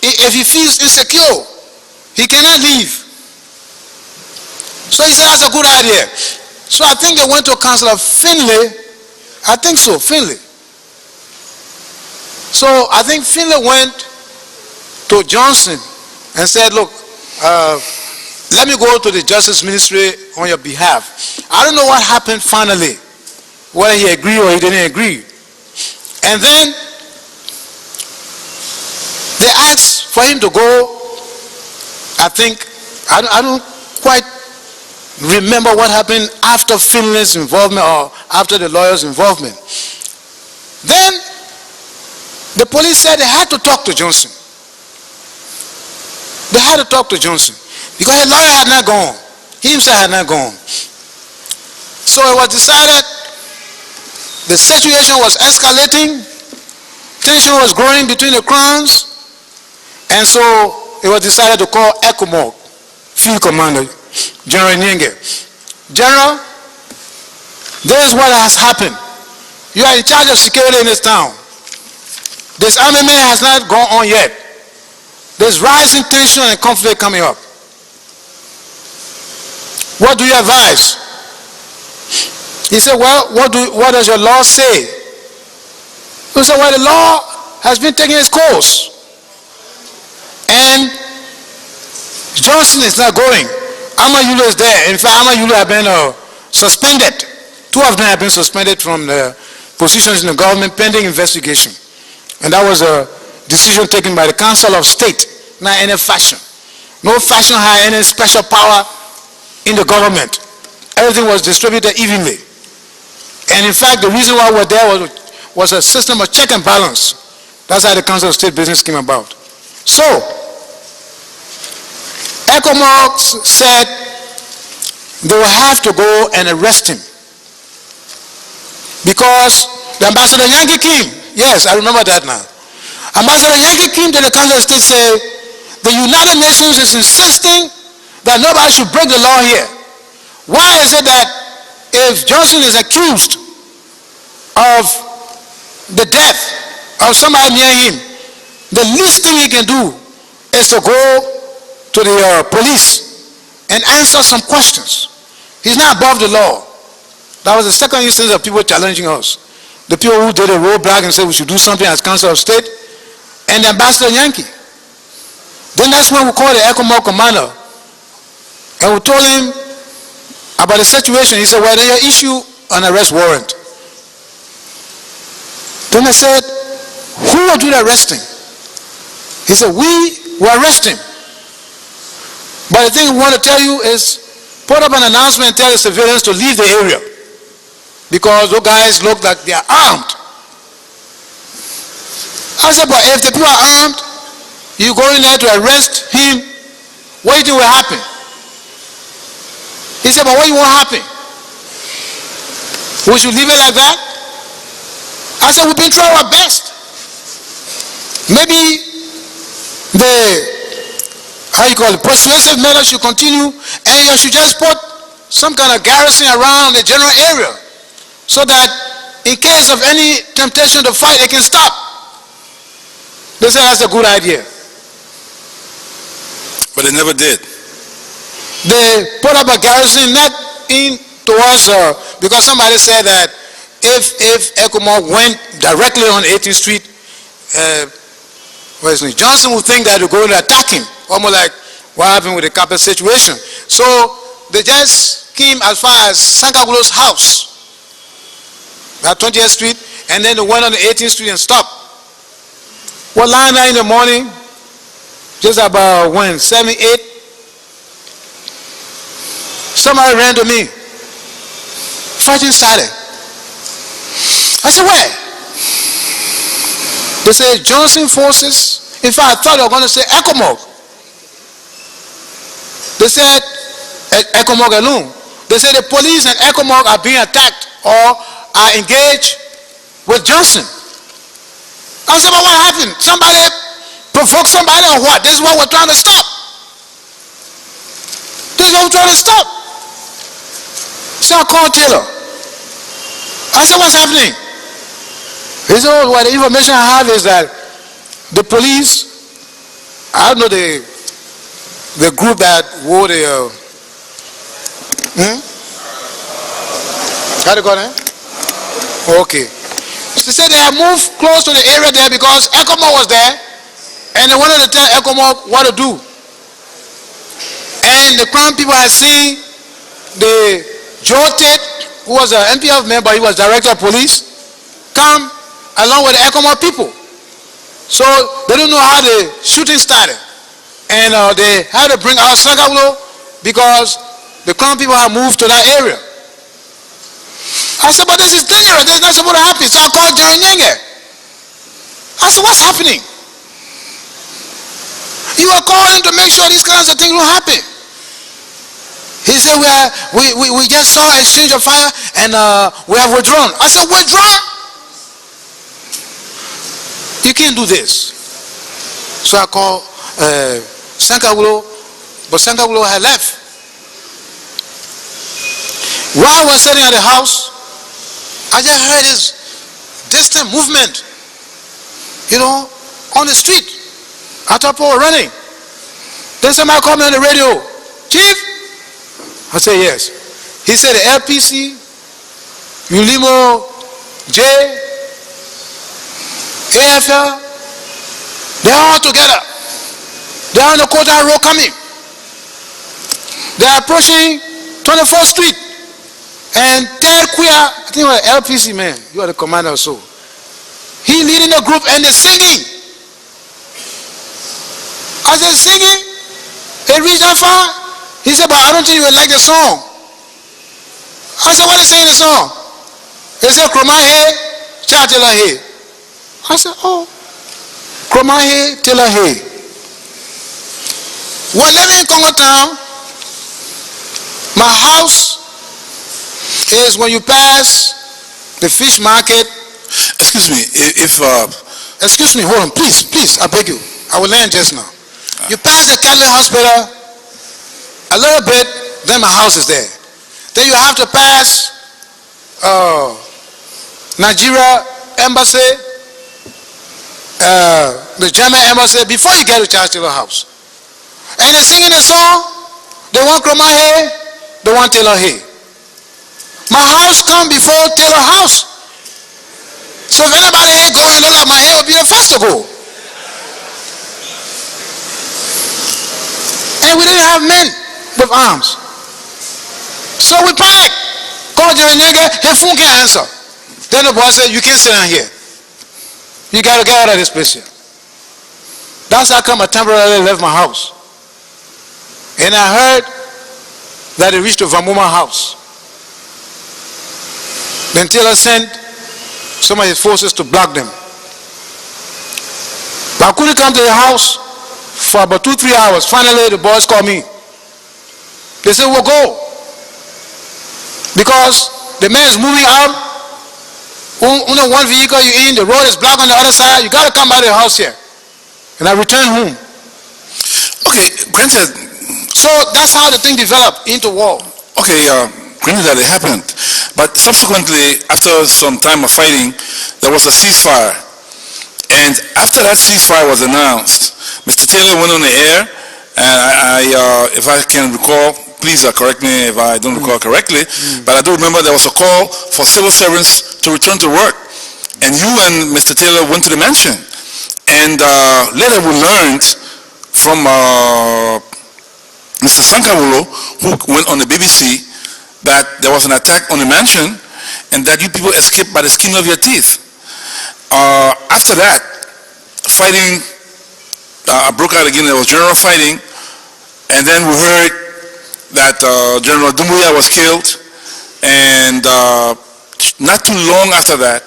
S2: If he feels insecure, he cannot leave. So he said, that's a good idea. So I think they went to Councillor Finlay. I think so, Finlay. So I think Finlay went to Johnson and said, look, let me go to the Justice Ministry on your behalf. I don't know what happened finally, whether he agreed or he didn't agree. And then they asked for him to go. I think, I don't quite remember what happened after Finlay's involvement or after the lawyer's involvement. Then the police said they had to talk to Johnson. They had to talk to Johnson because his lawyer had not gone. He himself had not gone. So it was decided the situation was escalating, tension was growing between the crowns, and so it was decided to call ECOMOG, Field Commander, General Nyenge. General, this is what has happened. You are in charge of security in this town. Disarmament has not gone on yet. There's rising tension and conflict coming up. What do you advise? He said, well, what does your law say? He said, well, the law has been taking its course. And Johnson is not going. Amayulu is there. In fact, Amayulu have been suspended. 2 of them have been suspended from the positions in the government pending investigation. And that was a decision taken by the Council of State, not any faction. No faction had any special power in the government. Everything was distributed evenly. And in fact, the reason why we're there was a system of check and balance. That's how the Council of State business came about. So, ECOMOG said they will have to go and arrest him. Because the Ambassador Yankee came. Yes, I remember that now. Ambassador Yankee came to the Council of State and said, the United Nations is insisting that nobody should break the law here. Why is it that if Johnson is accused of the death of somebody near him, the least thing he can do is to go to the police and answer some questions. He's not above the law. That was the second instance of people challenging us. The people who did a roadblock and said we should do something as Council of State, and the Ambassador Yankee. Then that's when we called the ECOMOG commander and we told him about the situation. He said, well, then you issue an arrest warrant. Then I said, who will do the arresting? He said, we will arrest him. But the thing we want to tell you is put up an announcement and tell the civilians to leave the area because those guys look like they are armed. I said, but if the people are armed, you go in there to arrest him, what do you think will happen? He said, but what do you want to happen? We should leave it like that? I said, we've been trying our best. Maybe the persuasive method should continue, and you should just put some kind of garrison around the general area so that in case of any temptation to fight, it can stop. They said that's a good idea.
S4: But they never did.
S2: They put up a garrison not in towards, because somebody said that if ECOMOG went directly on 18th Street, Johnson would think that they're going to attack him, almost like what happened with the carpet situation. So they just came as far as Sankagulo's house at 20th Street, and then they went on the 18th Street and stopped. Well, lying there in the morning, just about when, 7, 8, somebody ran to me. Fighting started. I said, where? They said, Johnson forces. In fact, I thought they were going to say ECOMOG. They said, ECOMOG alone. They said the police and ECOMOG are being attacked or are engaged with Johnson. I said, but what happened? Somebody provoked somebody or what? This is what we're trying to stop. This is what we're trying to stop. So I called Taylor. I said, what's happening? He said, oh, well, the information I have is that the police, I don't know the group that wore the, how do you call it? Okay. They said they have moved close to the area there because ECOMOG was there and they wanted to tell ECOMOG what to do. And the Crown people had seen the Joe Tate, who was an MPF member, he was director of police, come along with the ECOMOG people. So they didn't know how the shooting started. And they had to bring out Sankagulo because the Crown people had moved to that area. I said, but this is dangerous. This is not supposed to happen. So I called John Nyenge. I said, what's happening? You were calling to make sure these kinds of things will happen. He said, we just saw an exchange of fire and we have withdrawn. I said, withdrawn? You can't do this. So I called Sankagulo, but Sankagulo had left. While we're sitting at the house, I just heard this distant movement, on the street. I thought, "Oh, running." Then somebody called me on the radio, "Chief?" I said, "Yes." He said, "The LPC, ULIMO, J, AFL, they're all together. They're on the Quarter Road coming. They're approaching 24th Street. And Ted Queer, I think it was LPC man, you are the commander or so. He leading the group and they're singing." I said, "Singing? It reached that far?" He said, "But I don't think you would like the song." I said, "What is saying in the song?" He said, "Kromah hey, cha tell her hey." I said, "Oh, Kromah hey, tell her hey." When living in Congo Town, my house is when you pass the fish market.
S4: Excuse me,
S2: Excuse me, hold on, please, I beg you. I will land just now. You pass the Catholic hospital a little bit, then my house is there. Then you have to pass Nigeria embassy, the German embassy, before you get to Charles Taylor house. And they're singing a song. They want Kromah hey, they want Taylor hey. My house come before Taylor house. So if anybody ain't going, look like my hair will be the first to go. And we didn't have men with arms. So we panicked. Called Jerry, his phone can't answer. Then the boy said, "You can't sit down here. You got to get out of this place here." That's how come I temporarily left my house. And I heard that they reached the Vamuma house. Then Taylor sent some of his forces to block them. But I couldn't come to the house for about 2-3 hours. Finally, the boys called me. They said, "We'll go. Because the man is moving out. Only one vehicle you're in, the road is blocked on the other side. You got to come by the house here." And I returned home.
S4: okay, granted,
S2: So that's how the thing developed into war.
S4: okay, granted that it happened, but subsequently, after some time of fighting, there was a ceasefire. And after that ceasefire was announced, Mr. Taylor went on the air, and if I can recall, please correct me if I don't recall correctly, but I do remember there was a call for civil servants to return to work. And you and Mr. Taylor went to the mansion. And later we learned from Mr. Sankawulo, who went on the BBC, that there was an attack on the mansion and that you people escaped by the skin of your teeth. After that, fighting broke out again. There was general fighting, and then we heard that General Dumbuya was killed, and not too long after that,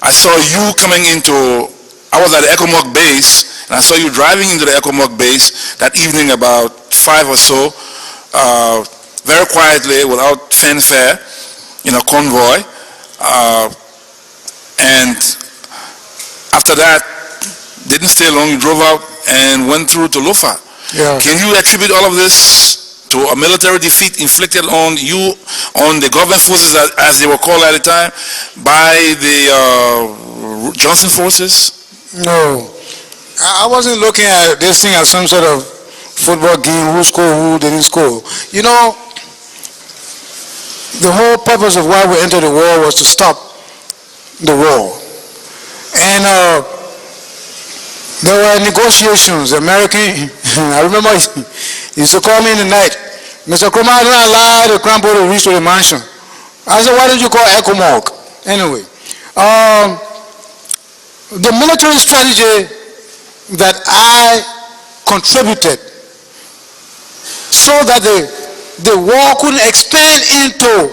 S4: I saw you coming into, I was at the ECOMOG base, and I saw you driving into the ECOMOG base that evening about 5 or so, very quietly, without fanfare, in a convoy. And after that, didn't stay long, you drove out and went through to Lofa.
S2: Yeah.
S4: Can you attribute all of this to a military defeat inflicted on you, on the government forces as they were called at the time, by the Johnson forces?
S2: No. I wasn't looking at this thing as some sort of football game, who scored, who didn't score. You know, the whole purpose of why we entered the war was to stop the war. And there were negotiations. American, I remember he used to call me in the night. "Mr. Kromah, don't allow the Crampo to reach to the mansion." I said, "Why don't you call ECOMOG?" Anyway, the military strategy that I contributed so that the war couldn't expand into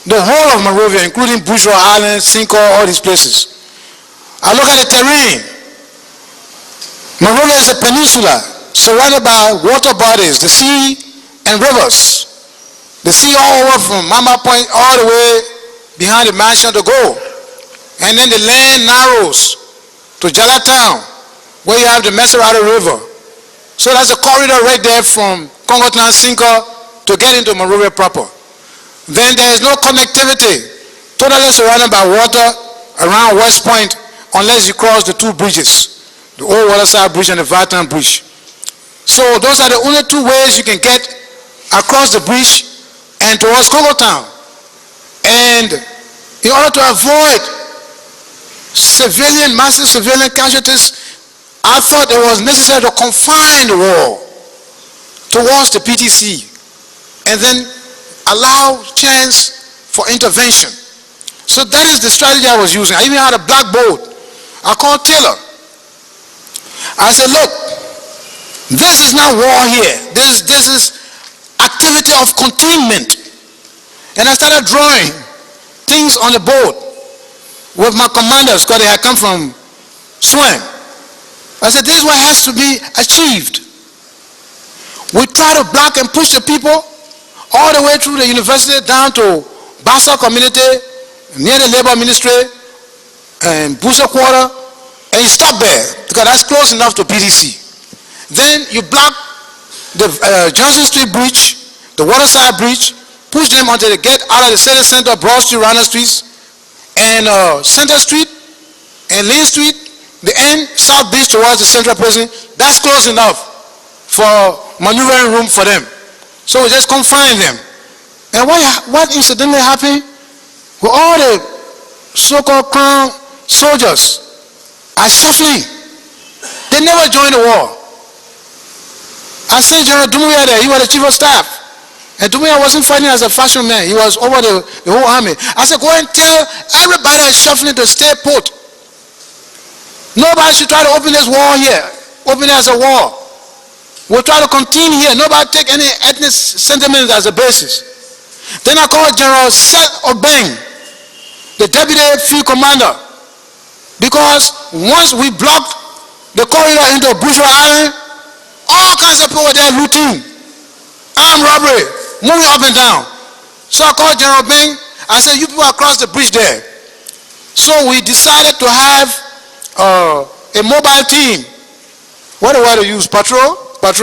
S2: the whole of Monrovia, including Bourgeois Island, Cinco, all these places. I look at the terrain. Monrovia is a peninsula surrounded by water bodies, the sea and rivers. The sea all over from Mama Point all the way behind the mansion to go. And then the land narrows to Jala Town, where you have the Meserado River. So that's a corridor right there from Congo Town, Cinco, to get into Monrovia proper. Then there is no connectivity, totally surrounded by water around West Point, unless you cross the two bridges. the old waterside bridge and the Vietnam bridge. So those are the only two ways you can get across the bridge and towards Quardu Town. And in order to avoid massive civilian casualties, I thought it was necessary to confine the wall towards the PTC and then allow chance for intervention. So that is the strategy I was using. I even had a blackboard. I called Taylor. I said, look, this is not war here. This is activity of containment. And I started drawing things on the board with my commanders because they had come from Swing. I said, this is what has to be achieved. We try to block and push the people all the way through the university down to Bassa community, near the labor ministry, and Busa Quarter, and you stop there because that's close enough to PTC. Then you block the Johnson Street Bridge, the Waterside Bridge, push them until they get out of the city center, Broad Street, Rana Streets, and Center Street, and Lane Street, the end, South Beach towards the Central Prison. That's close enough for maneuvering room for them. So we just confine them. And what incidentally happened with all the so-called crown soldiers are shuffling. They never joined the war. I sent General Dumbuya there. He was the chief of staff. And Dumbuya wasn't fighting as a faction man. He was over the whole army. I said, go and tell everybody that's shuffling to stay put. Nobody should try to open this war here. Open it as a war. We'll try to continue here. Nobody take any ethnic sentiments as a basis. Then I called General Seth Obeng, the deputy field commander, because once we blocked the corridor into Bushra Island, all kinds of people were there looting, armed robbery, moving up and down. So I called General Obeng. I said, you people across the bridge there. So we decided to have a mobile team. What do I use? Patrol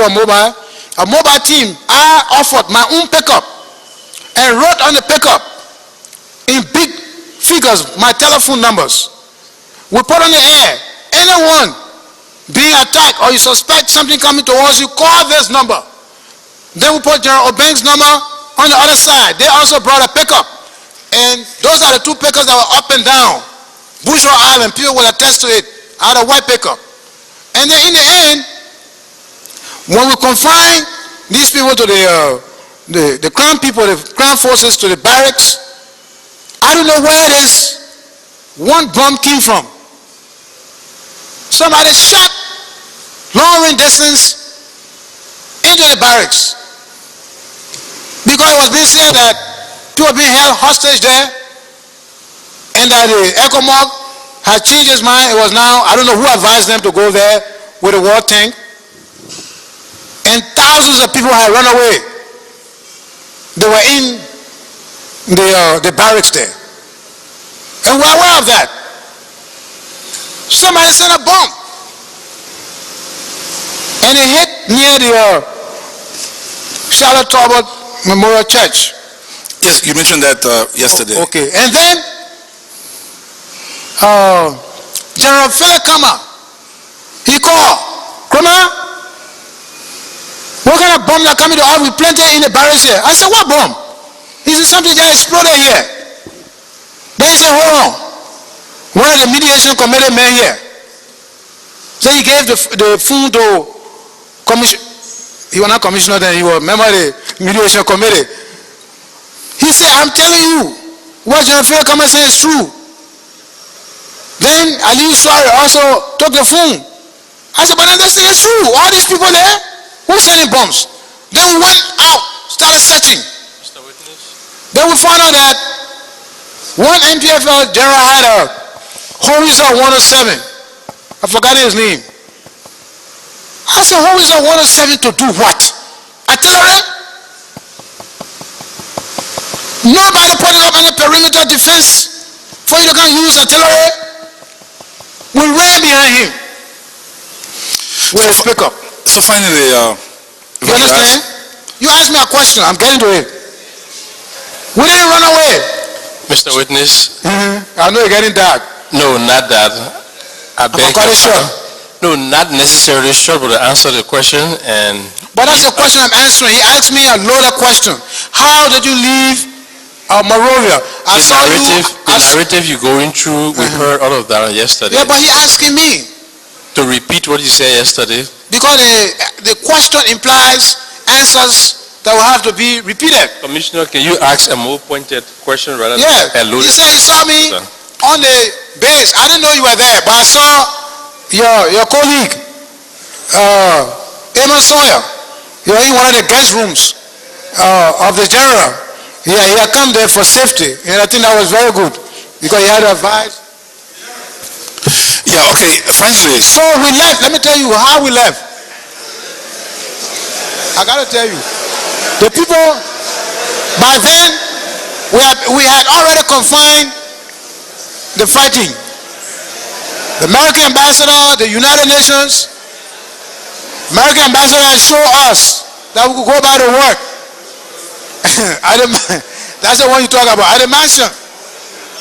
S2: mobile. A mobile team. I offered my own pickup and wrote on the pickup in big figures my telephone numbers. We put on the air, anyone being attacked or you suspect something coming towards you, call this number. Then we put General Obeng's number on the other side. They also brought a pickup. And those are the two pickups that were up and down. Bushra Island, people will attest to it, out of white pickup. And then in the end, when we confine these people to the crown people, the crown forces to the barracks, I don't know where this one bomb came from. Somebody shot long range distance into the barracks. Because it was being said that people were being held hostage there, and that the ECOMOG had changed his mind. It was now, I don't know who advised them to go there with a war tank. And thousands of people had run away. They were in the barracks there. And we're aware of that. Somebody sent a bomb. And it hit near the Charlotte Talbot Memorial Church.
S4: Yes, you mentioned that yesterday.
S2: Okay, and then General Philip Kromah, he called, Kromah, what kind of bomb that coming to us? We planted in the barracks here. I said, what bomb? He said, something just exploded here. Then he said, hold on. One of the mediation committee men here. So he gave the phone to commission. He was not commissioner then, he was member of the mediation committee. He said, I'm telling you, what General Philip Kromah said is true. Then Ali Suare also took the phone. I said, but this is true. All these people there, who's sending bombs? Then we went out, started searching.
S1: Mr. Witness?
S2: Then we found out that one MPFL general had a Horizon 107. I forgot his name. I said, Horizon 107 to do what? Artillery? Nobody put it up on the perimeter defense for you to come use artillery. We ran behind him. With his pickup.
S4: So finally,
S2: you understand? You asked me a question, I'm getting to it. We didn't run away.
S1: Mr. Witness?
S2: I know you're getting dark.
S1: No, not that. I beg
S2: cut it short.
S1: No, not necessarily short, but to answer the question. And
S2: But that's the question I'm answering. He asked me a loaded question. How did you leave Monrovia? I saw you.
S1: the narrative you're going through, we heard all of that yesterday.
S2: Yeah, but he asking me.
S1: To repeat what you said yesterday.
S2: Because the question implies answers that will have to be repeated.
S1: Commissioner, can you ask a more pointed question rather than
S2: Yeah.
S1: a loaded?
S2: He said he saw me on the base. I didn't know you were there, but I saw your colleague, Emma Sawyer. You're in one of the guest rooms of the general. Yeah, he had come there for safety, and I think that was very good because he had advice.
S4: Yeah, okay, frankly.
S2: So we left. Let me tell you how we left. I gotta tell you, the people by then we had already confined the fighting. The American ambassador, the United Nations, American ambassador had shown us that we could go back to work. That's the one you talk about. At the mansion,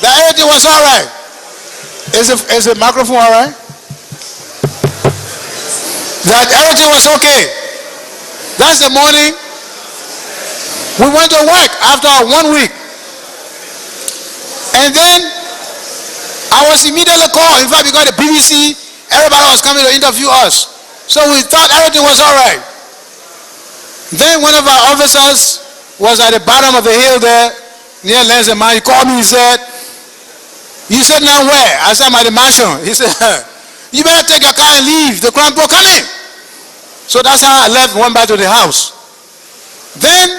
S2: that everything was all right. Is the microphone all right? That everything was okay. That's the morning we went to work after 1 week. And then I was immediately called. In fact, because the BBC, everybody was coming to interview us. So we thought everything was all right. Then one of our officers was at the bottom of the hill there, near Lenzema. He called me, he said, now where? I said, I'm at the mansion. He said, you better take your car and leave. The Crown Pro coming. So that's how I left, went back to the house. Then,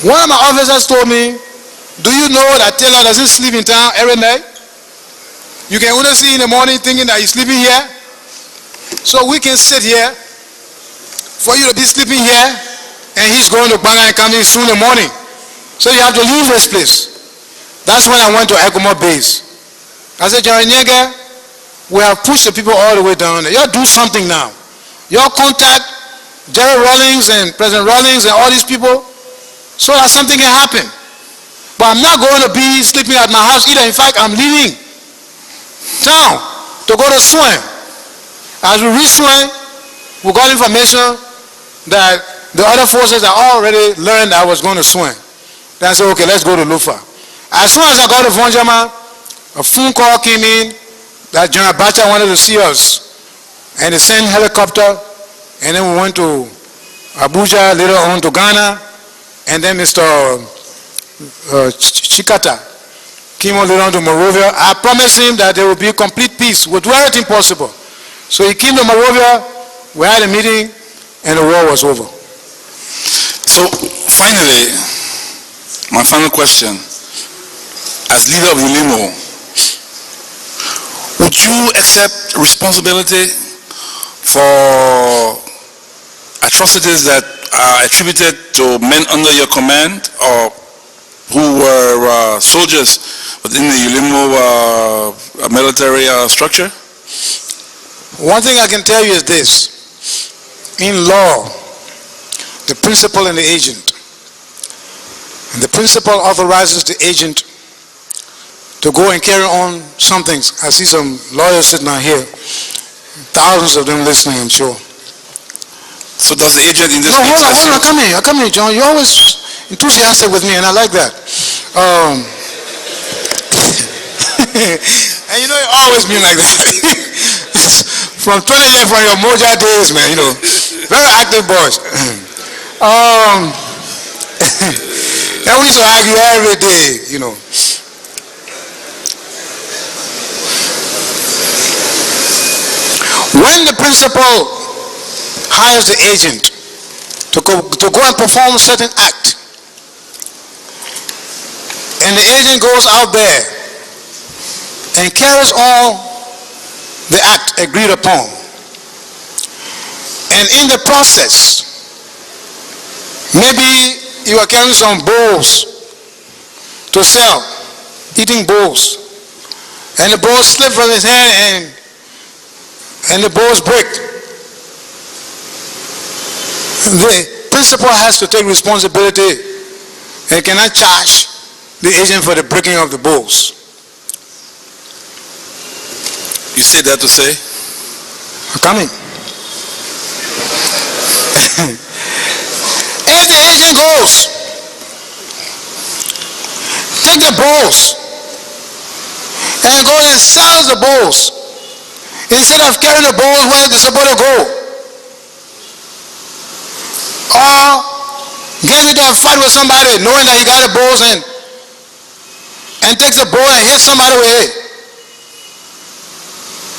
S2: one of my officers told me, do you know that Taylor doesn't sleep in town every night? You can only see in the morning thinking that he's sleeping here. So we can sit here for you to be sleeping here, and he's going to Banga and coming soon in the morning. So you have to leave this place. That's when I went to Ecomo base. I said, General Nyege, we have pushed the people all the way down there. You do something now. You contact Jerry Rawlings and President Rawlings and all these people so that something can happen. But I'm not going to be sleeping at my house either. In fact, I'm leaving town to go to Swen. As we reached Swen, we got information that the other forces had already learned I was going to Swen. Then I said, okay, let's go to Lofa. As soon as I got to Vonjama, a phone call came in that General Bacha wanted to see us. And they sent helicopter, and then we went to Abuja, later on to Ghana, and then Mr. Chikata came on later on to Monrovia. I promised him that there would be complete peace. We'll do everything possible. So he came to Monrovia, we had a meeting, and the war was over.
S4: So finally, my final question. As leader of ULIMO, would you accept responsibility for atrocities that are attributed to men under your command or who were soldiers within the ULIMO military structure?
S2: One thing I can tell you is this. In law, the principal and the agent. And the principal authorizes the agent to go and carry on some things. I see some lawyers sitting out here. Thousands of them listening, I'm sure.
S4: So does the agent in this
S2: case...
S4: No,
S2: hold on, come here, John. You're always enthusiastic with me, and I like that. And you know, you always been like that. From 20 years, from your Moja days, man, you know. Very active boys. And we used to argue every day, you know. When the principal hires the agent to go and perform a certain act, and the agent goes out there and carries on the act agreed upon, and in the process, maybe you are carrying some bowls to sell, eating bowls, and the bowls slip from his hand and the bowls break. The principal has to take responsibility and cannot charge the agent for the breaking of the bowls.
S4: You say that to say?
S2: coming. If the agent goes, take the balls, and goes and sells the balls, instead of carrying the balls where they're supposed to go, or get into a fight with somebody knowing that he got the balls and takes the ball and hits somebody with it.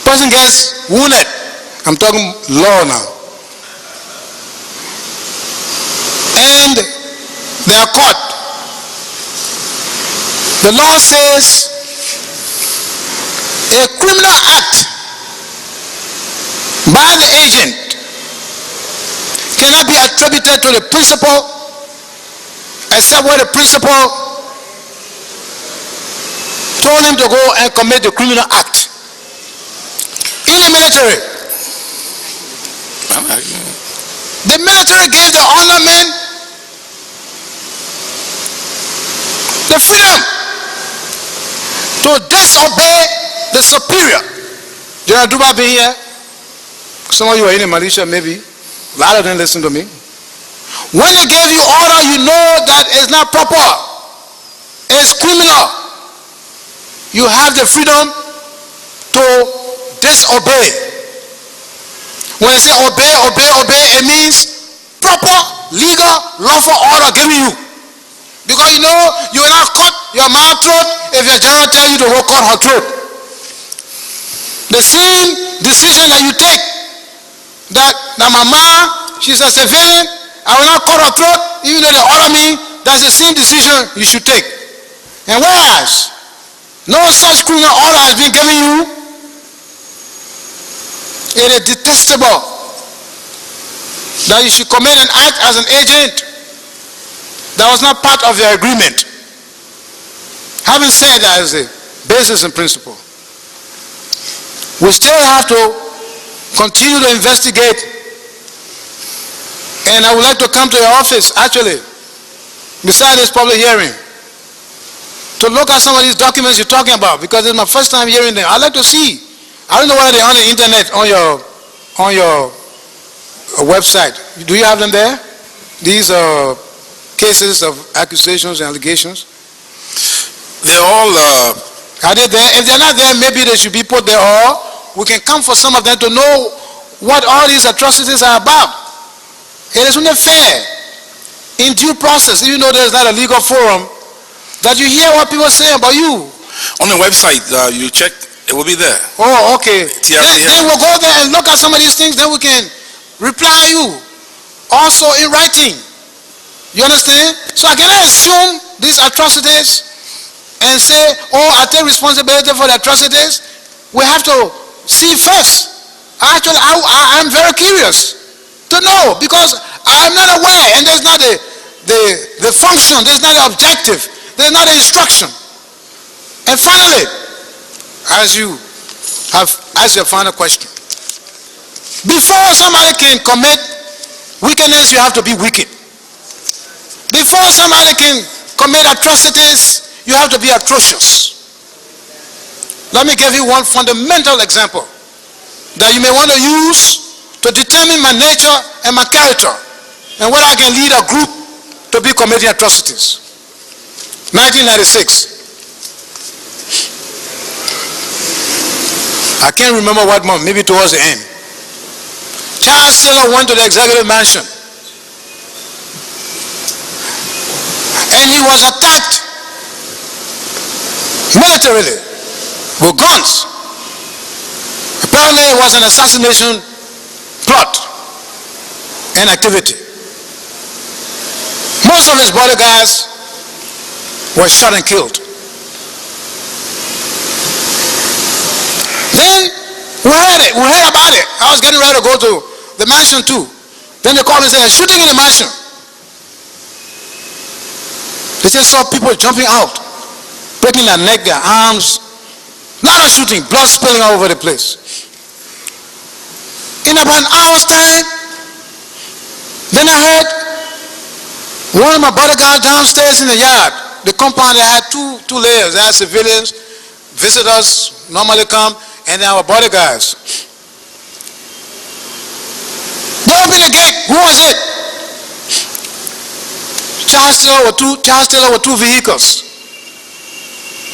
S2: Person gets wounded. I'm talking law now. And they are caught. The law says a criminal act by the agent cannot be attributed to the principal except where the principal told him to go and commit the criminal act. In the military, the military gave the honor men the freedom to disobey the superior. General Duba being here, some of you are in the militia maybe, a lot of them listen to me. When they gave you order, you know that it's not proper. It's criminal. You have the freedom to disobey. When I say obey, obey, obey, it means proper, legal, lawful order given you. Because you know you will not cut your mouth throat if your general tells you to go cut her throat. The same decision that you take, that my mom, she's a civilian, I will not cut her throat, even though they order me, that's the same decision you should take. And whereas no such criminal order has been given you, it is detestable that you should commit an act as an agent that was not part of your agreement. Having said that as a basis and principle, we still have to continue to investigate, and I would like to come to your office actually, besides this public hearing, to look at some of these documents you're talking about, because it's my first time hearing them. I'd like to see. I don't know whether they're on the internet, on your website. Do you have them there? These are cases of accusations and allegations.
S4: They're all...
S2: Are they there? If they're not there, maybe they should be put there, or we can come for some of them to know what all these atrocities are about. It is only fair, in due process, even though there's not a legal forum, that you hear what people say about you.
S4: On the website, you check, it will be there.
S2: Oh, okay. Then we'll go there and look at some of these things, then we can reply you. Also in writing. You understand? So I cannot assume these atrocities and say, oh, I take responsibility for the atrocities. We have to see first. Actually, I'm very curious to know, because I'm not aware, and there's not the function, there's not the objective, there's not the instruction. And finally, as you have asked your final question, before somebody can commit wickedness, you have to be wicked. Before somebody can commit atrocities, you have to be atrocious. Let me give you one fundamental example that you may want to use to determine my nature and my character, and whether I can lead a group to be committing atrocities. 1996. I can't remember what month, maybe towards the end. Charles Taylor went to the executive mansion, and he was attacked militarily with guns. Apparently it was an assassination plot and activity. Most of his bodyguards were shot and killed. Then we heard about it. I was getting ready to go to the mansion too. Then they called me and said, shooting in the mansion. They just saw people jumping out, breaking their neck, their arms. A lot of shooting, blood spilling all over the place. In about an hour's time, then I heard one of my bodyguards downstairs in the yard. The compound, they had two layers. They had civilians, visitors normally come, and our bodyguards. They opened the gate. Who was it? Charles Taylor with two vehicles,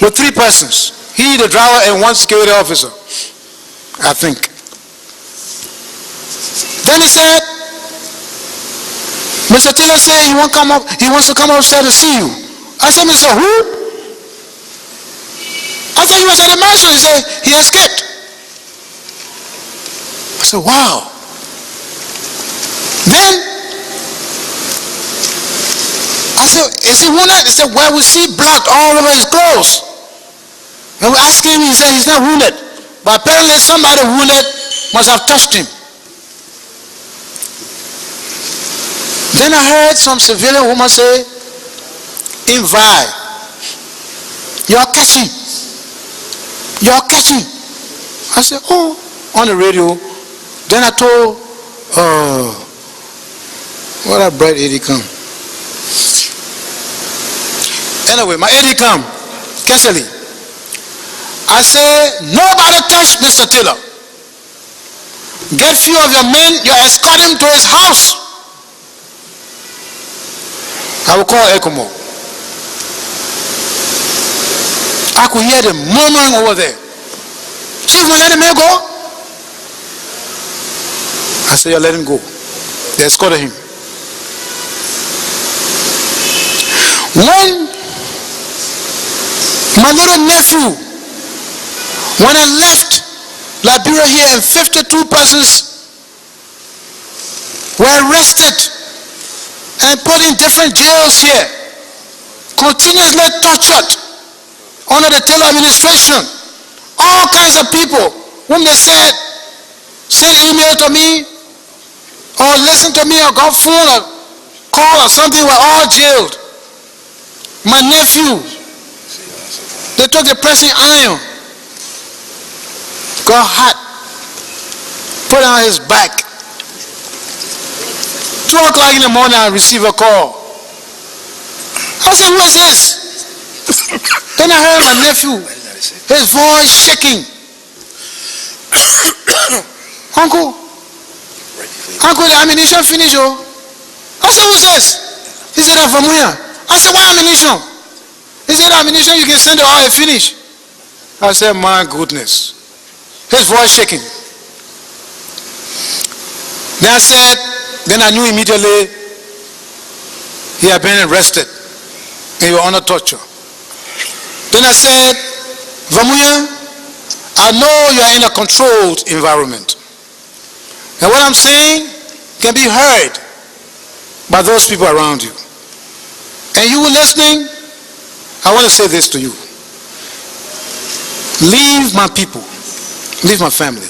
S2: with 3 persons. He, the driver, and 1 security officer, I think. Then he said, Mr. Taylor said he wants to come upstairs to see you. I said, Mr. Who? I thought you was at the mansion. He said he escaped. I said, wow. Then I said, is he wounded? He said, well, we see blood all over his clothes. And we asked him, he said he's not wounded. But apparently somebody wounded must have touched him. Then I heard some civilian woman say, invite. You're catching. You're catching. I said, oh, on the radio. Then I told, what a bright Eddie come. Anyway, my Eddie come, Kessley. I said, nobody touch Mr. Taylor. Get few of your men, you escort him to his house. I will call Ecomo. I could hear them murmuring over there. Chief, will let him go? I said, yeah, let him go. They escorted him. When my little nephew, when I left Liberia here and 52 persons were arrested and put in different jails here, continuously tortured under the Taylor administration. All kinds of people whom they said, send email to me, or listen to me, or got phone, or call, or something, were all jailed. My nephew, they took the pressing iron, got hot, put on his back. 2 o'clock in the morning, I received a call. I said, who is this? Then I heard my nephew, his voice shaking. Uncle, the ammunition finished, oh. I said, who's this? He said, I'm from here. I said, what ammunition? He said, ammunition, you can send it all and finish. I said, my goodness. His voice shaking. Then I said, then I knew immediately he had been arrested. He was under torture. Then I said, Vamuya, I know you are in a controlled environment. And what I'm saying can be heard by those people around you. And you listening, I want to say this to you. Leave my people. Leave my family.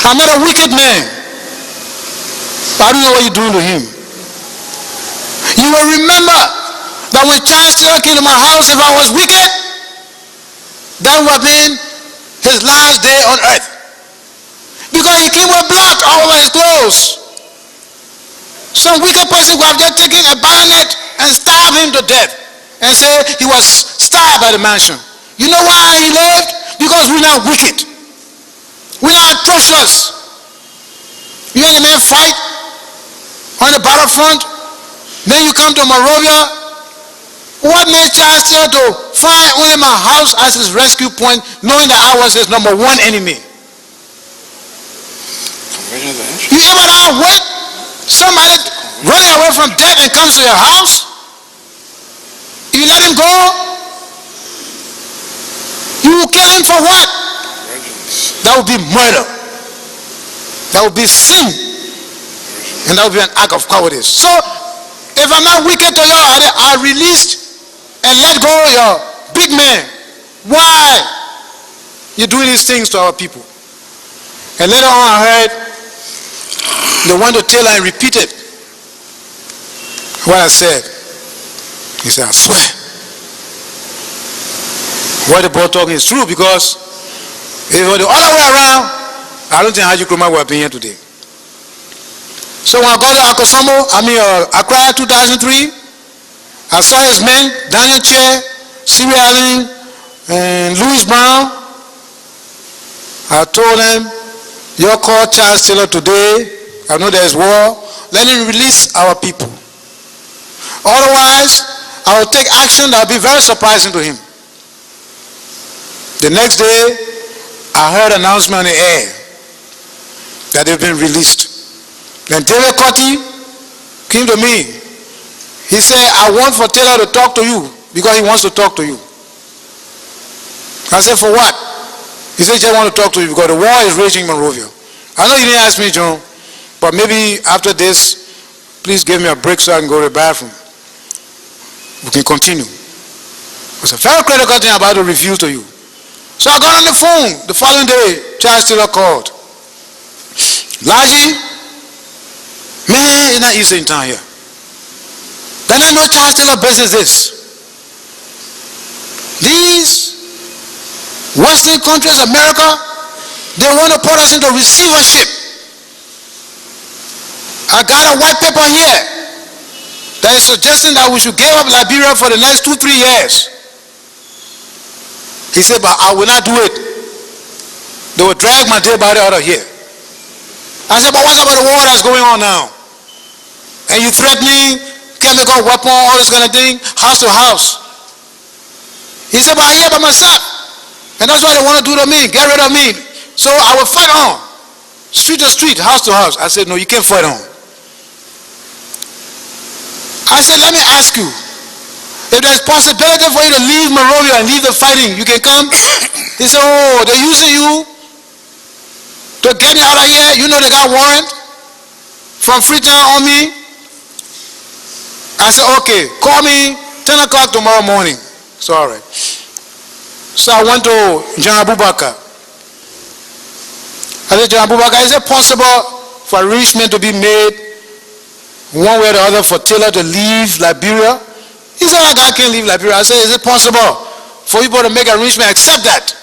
S2: I'm not a wicked man. I don't know what you're doing to him. You will remember that when Charles Taylor came to my house, if I was wicked, that would have been his last day on earth. Because he came with blood all over his clothes. Some wicked person would have just taken a bayonet and stabbed him to death and said he was stabbed by the mansion. You know why he lived? Because we're not wicked. We're not atrocious. You and the man fight on the battlefront, then you come to Monrovia. What made Charles Taylor to find only my house as his rescue point, knowing that I was his number 1 enemy? You ever now wait somebody running away from death and comes to your house? You let him go? You will kill him for what? That would be murder. That would be sin. And that would be an act of cowardice. So, if I'm not wicked to you, I released and let go your big man. Why? You're doing these things to our people. And later on I heard they went to Taylor and repeated what I said. He said, I swear. What the boy talking is true, because if it were the other way around, I don't think Alhaji Kromah would have been here today. So when I got to Accra 2003, I saw his men, Daniel Chair, Siri Allen, and Louis Brown. I told them, You call Charles Taylor today. I know there is war. Let him release our people. Otherwise, I will take action that will be very surprising to him. The next day, I heard an announcement on the air that they've been released. Then David Cotty came to me. He said, I want for Taylor to talk to you because he wants to talk to you. I said, for what? He said, just want to talk to you because the war is raging in Monrovia. I know you didn't ask me, John, but maybe after this, please give me a break so I can go to the bathroom. We can continue. It's a very critical thing I'm about to review to you. So I got on the phone. The following day, Charles Taylor called. Alhaji, man, it's not easy in town here. Then I know Charles Taylor business is. These Western countries, America, they want to put us into receivership. I got a white paper here that is suggesting that we should give up Liberia for the next 2-3 years. He said, but I will not do it. They will drag my dead body out of here. I said, but what about the war that's going on now? And you threatening chemical weapon, all this kind of thing, house to house. He said, but I'm here by myself. And that's what they want to do to me, get rid of me. So I will fight on. Street to street, house to house. I said, no, you can't fight on. I said, let me ask you, if there's possibility for you to leave Monrovia and leave the fighting, you can come? He said, oh, they're using you to get me out of here. You know they got warrant from Freetown on me. I said, okay, call me 10 o'clock tomorrow morning. It's all right. So I went to John Abubakar. I said, John Abubakar, is it possible for arrangement to be made one way or the other for Taylor to leave Liberia? He said, like, I can't leave Liberia. I said, is it possible for people to make arrangement, accept that,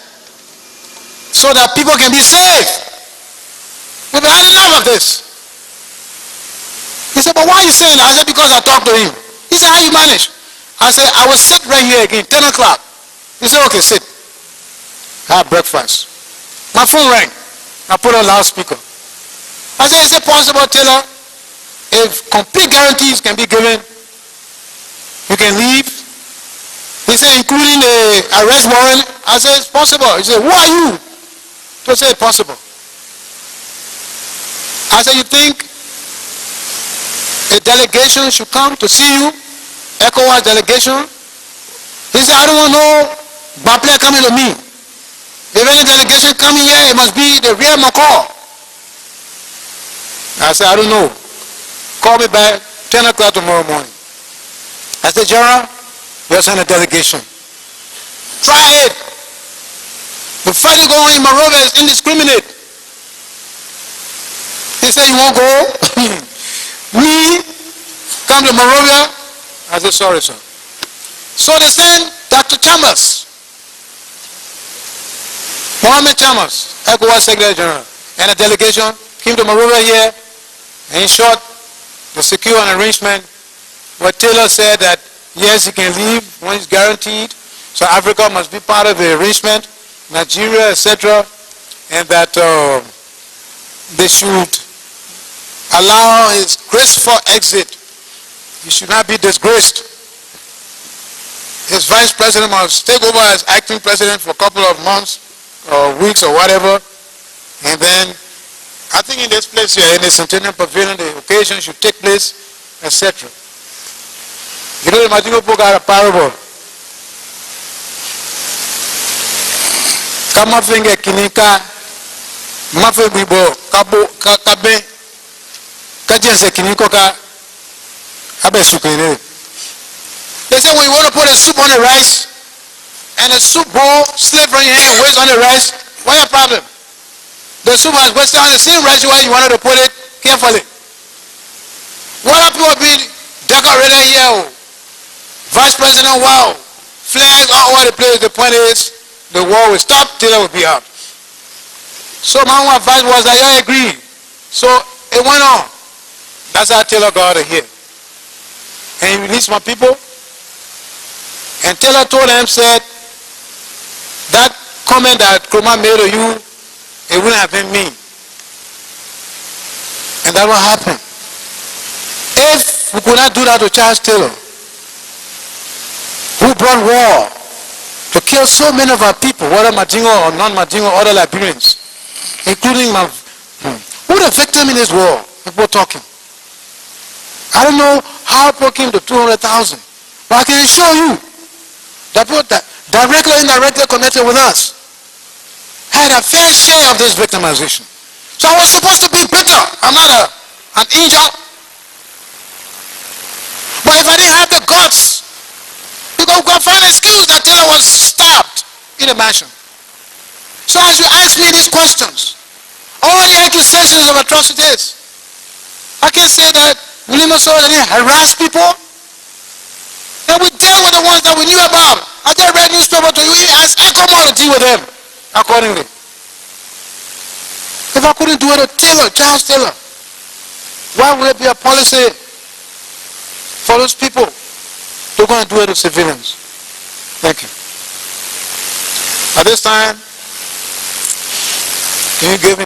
S2: so that people can be saved? We've had enough of this. He said, but why are you saying that? I said, because I talked to him. He said, how you manage? I said, I will sit right here again, 10 o'clock. He said, okay, sit. Have breakfast. My phone rang. I put on loudspeaker. I said, is it possible, Taylor, if complete guarantees can be given, you can leave? He said, including the arrest warrant? I said, it's possible. He said, who are you to say it's possible? I said, you think a delegation should come to see you? ECOWAS delegation? He said, I don't want no Baple coming to me. If any delegation coming here, it must be the real McCall. I said, I don't know. Call me back 10 o'clock tomorrow morning. I said, General, we'll send a delegation. Try it. The fighting going on in Monrovia is indiscriminate. He said, you won't go? Me come to Monrovia? I said, sorry, sir. So they sent Dr. Chambers, Mohammed Chambers, ECOWAS Secretary General, and a delegation came to Monrovia here, and in short, they secured an arrangement where Taylor said that yes, he can leave when he's guaranteed, so Africa must be part of the arrangement, Nigeria, etc., and that they should allow his graceful exit. He should not be disgraced. His vice president must take over as acting president for a couple of months or weeks or whatever, and then I think in this place here, in the Centennial Pavilion, the occasion should take place, etc. You know, the Mandingo book had a parable. Kama finge kinika, mafe bibo, kabo, kabe, kajense kiniko ka, abe sukene. They say when you want to put a soup on the rice, and the soup bowl slip from your hand and waste on the rice, what's your problem? The soup has wasted on the same rice where you wanted to put it carefully. What are people being decorated here? Vice President, wow, flags all over the place. The point is, the war will stop till it will be out. So my advice was that I agree. So it went on. That's how Taylor got it here. And he released my people. And Taylor told them, said, that comment that Kromah made to you, it wouldn't have been me. And that will happen. If we could not do that to Charles Taylor, who brought war to kill so many of our people, whether Mandingo or non-Mandingo, other Liberians, including who the victim in this war? People talking. I don't know how people came to 200,000, but I can assure you that people that directly or indirectly connected with us had a fair share of this victimization. So I was supposed to be bitter. I'm not an angel. But if I didn't have the guts, you go find an excuse that Taylor was stabbed in a mansion. So as you ask me these questions, all the accusations of atrocities, I can say that ULIMO didn't harass people. And we dealt with the ones that we knew about. I just read newspaper to you, ask Kromah to deal with them accordingly. If I couldn't do it to Taylor, Charles Taylor, why would it be a policy for those people to go and do it to civilians? Thank you. At this time, can you give me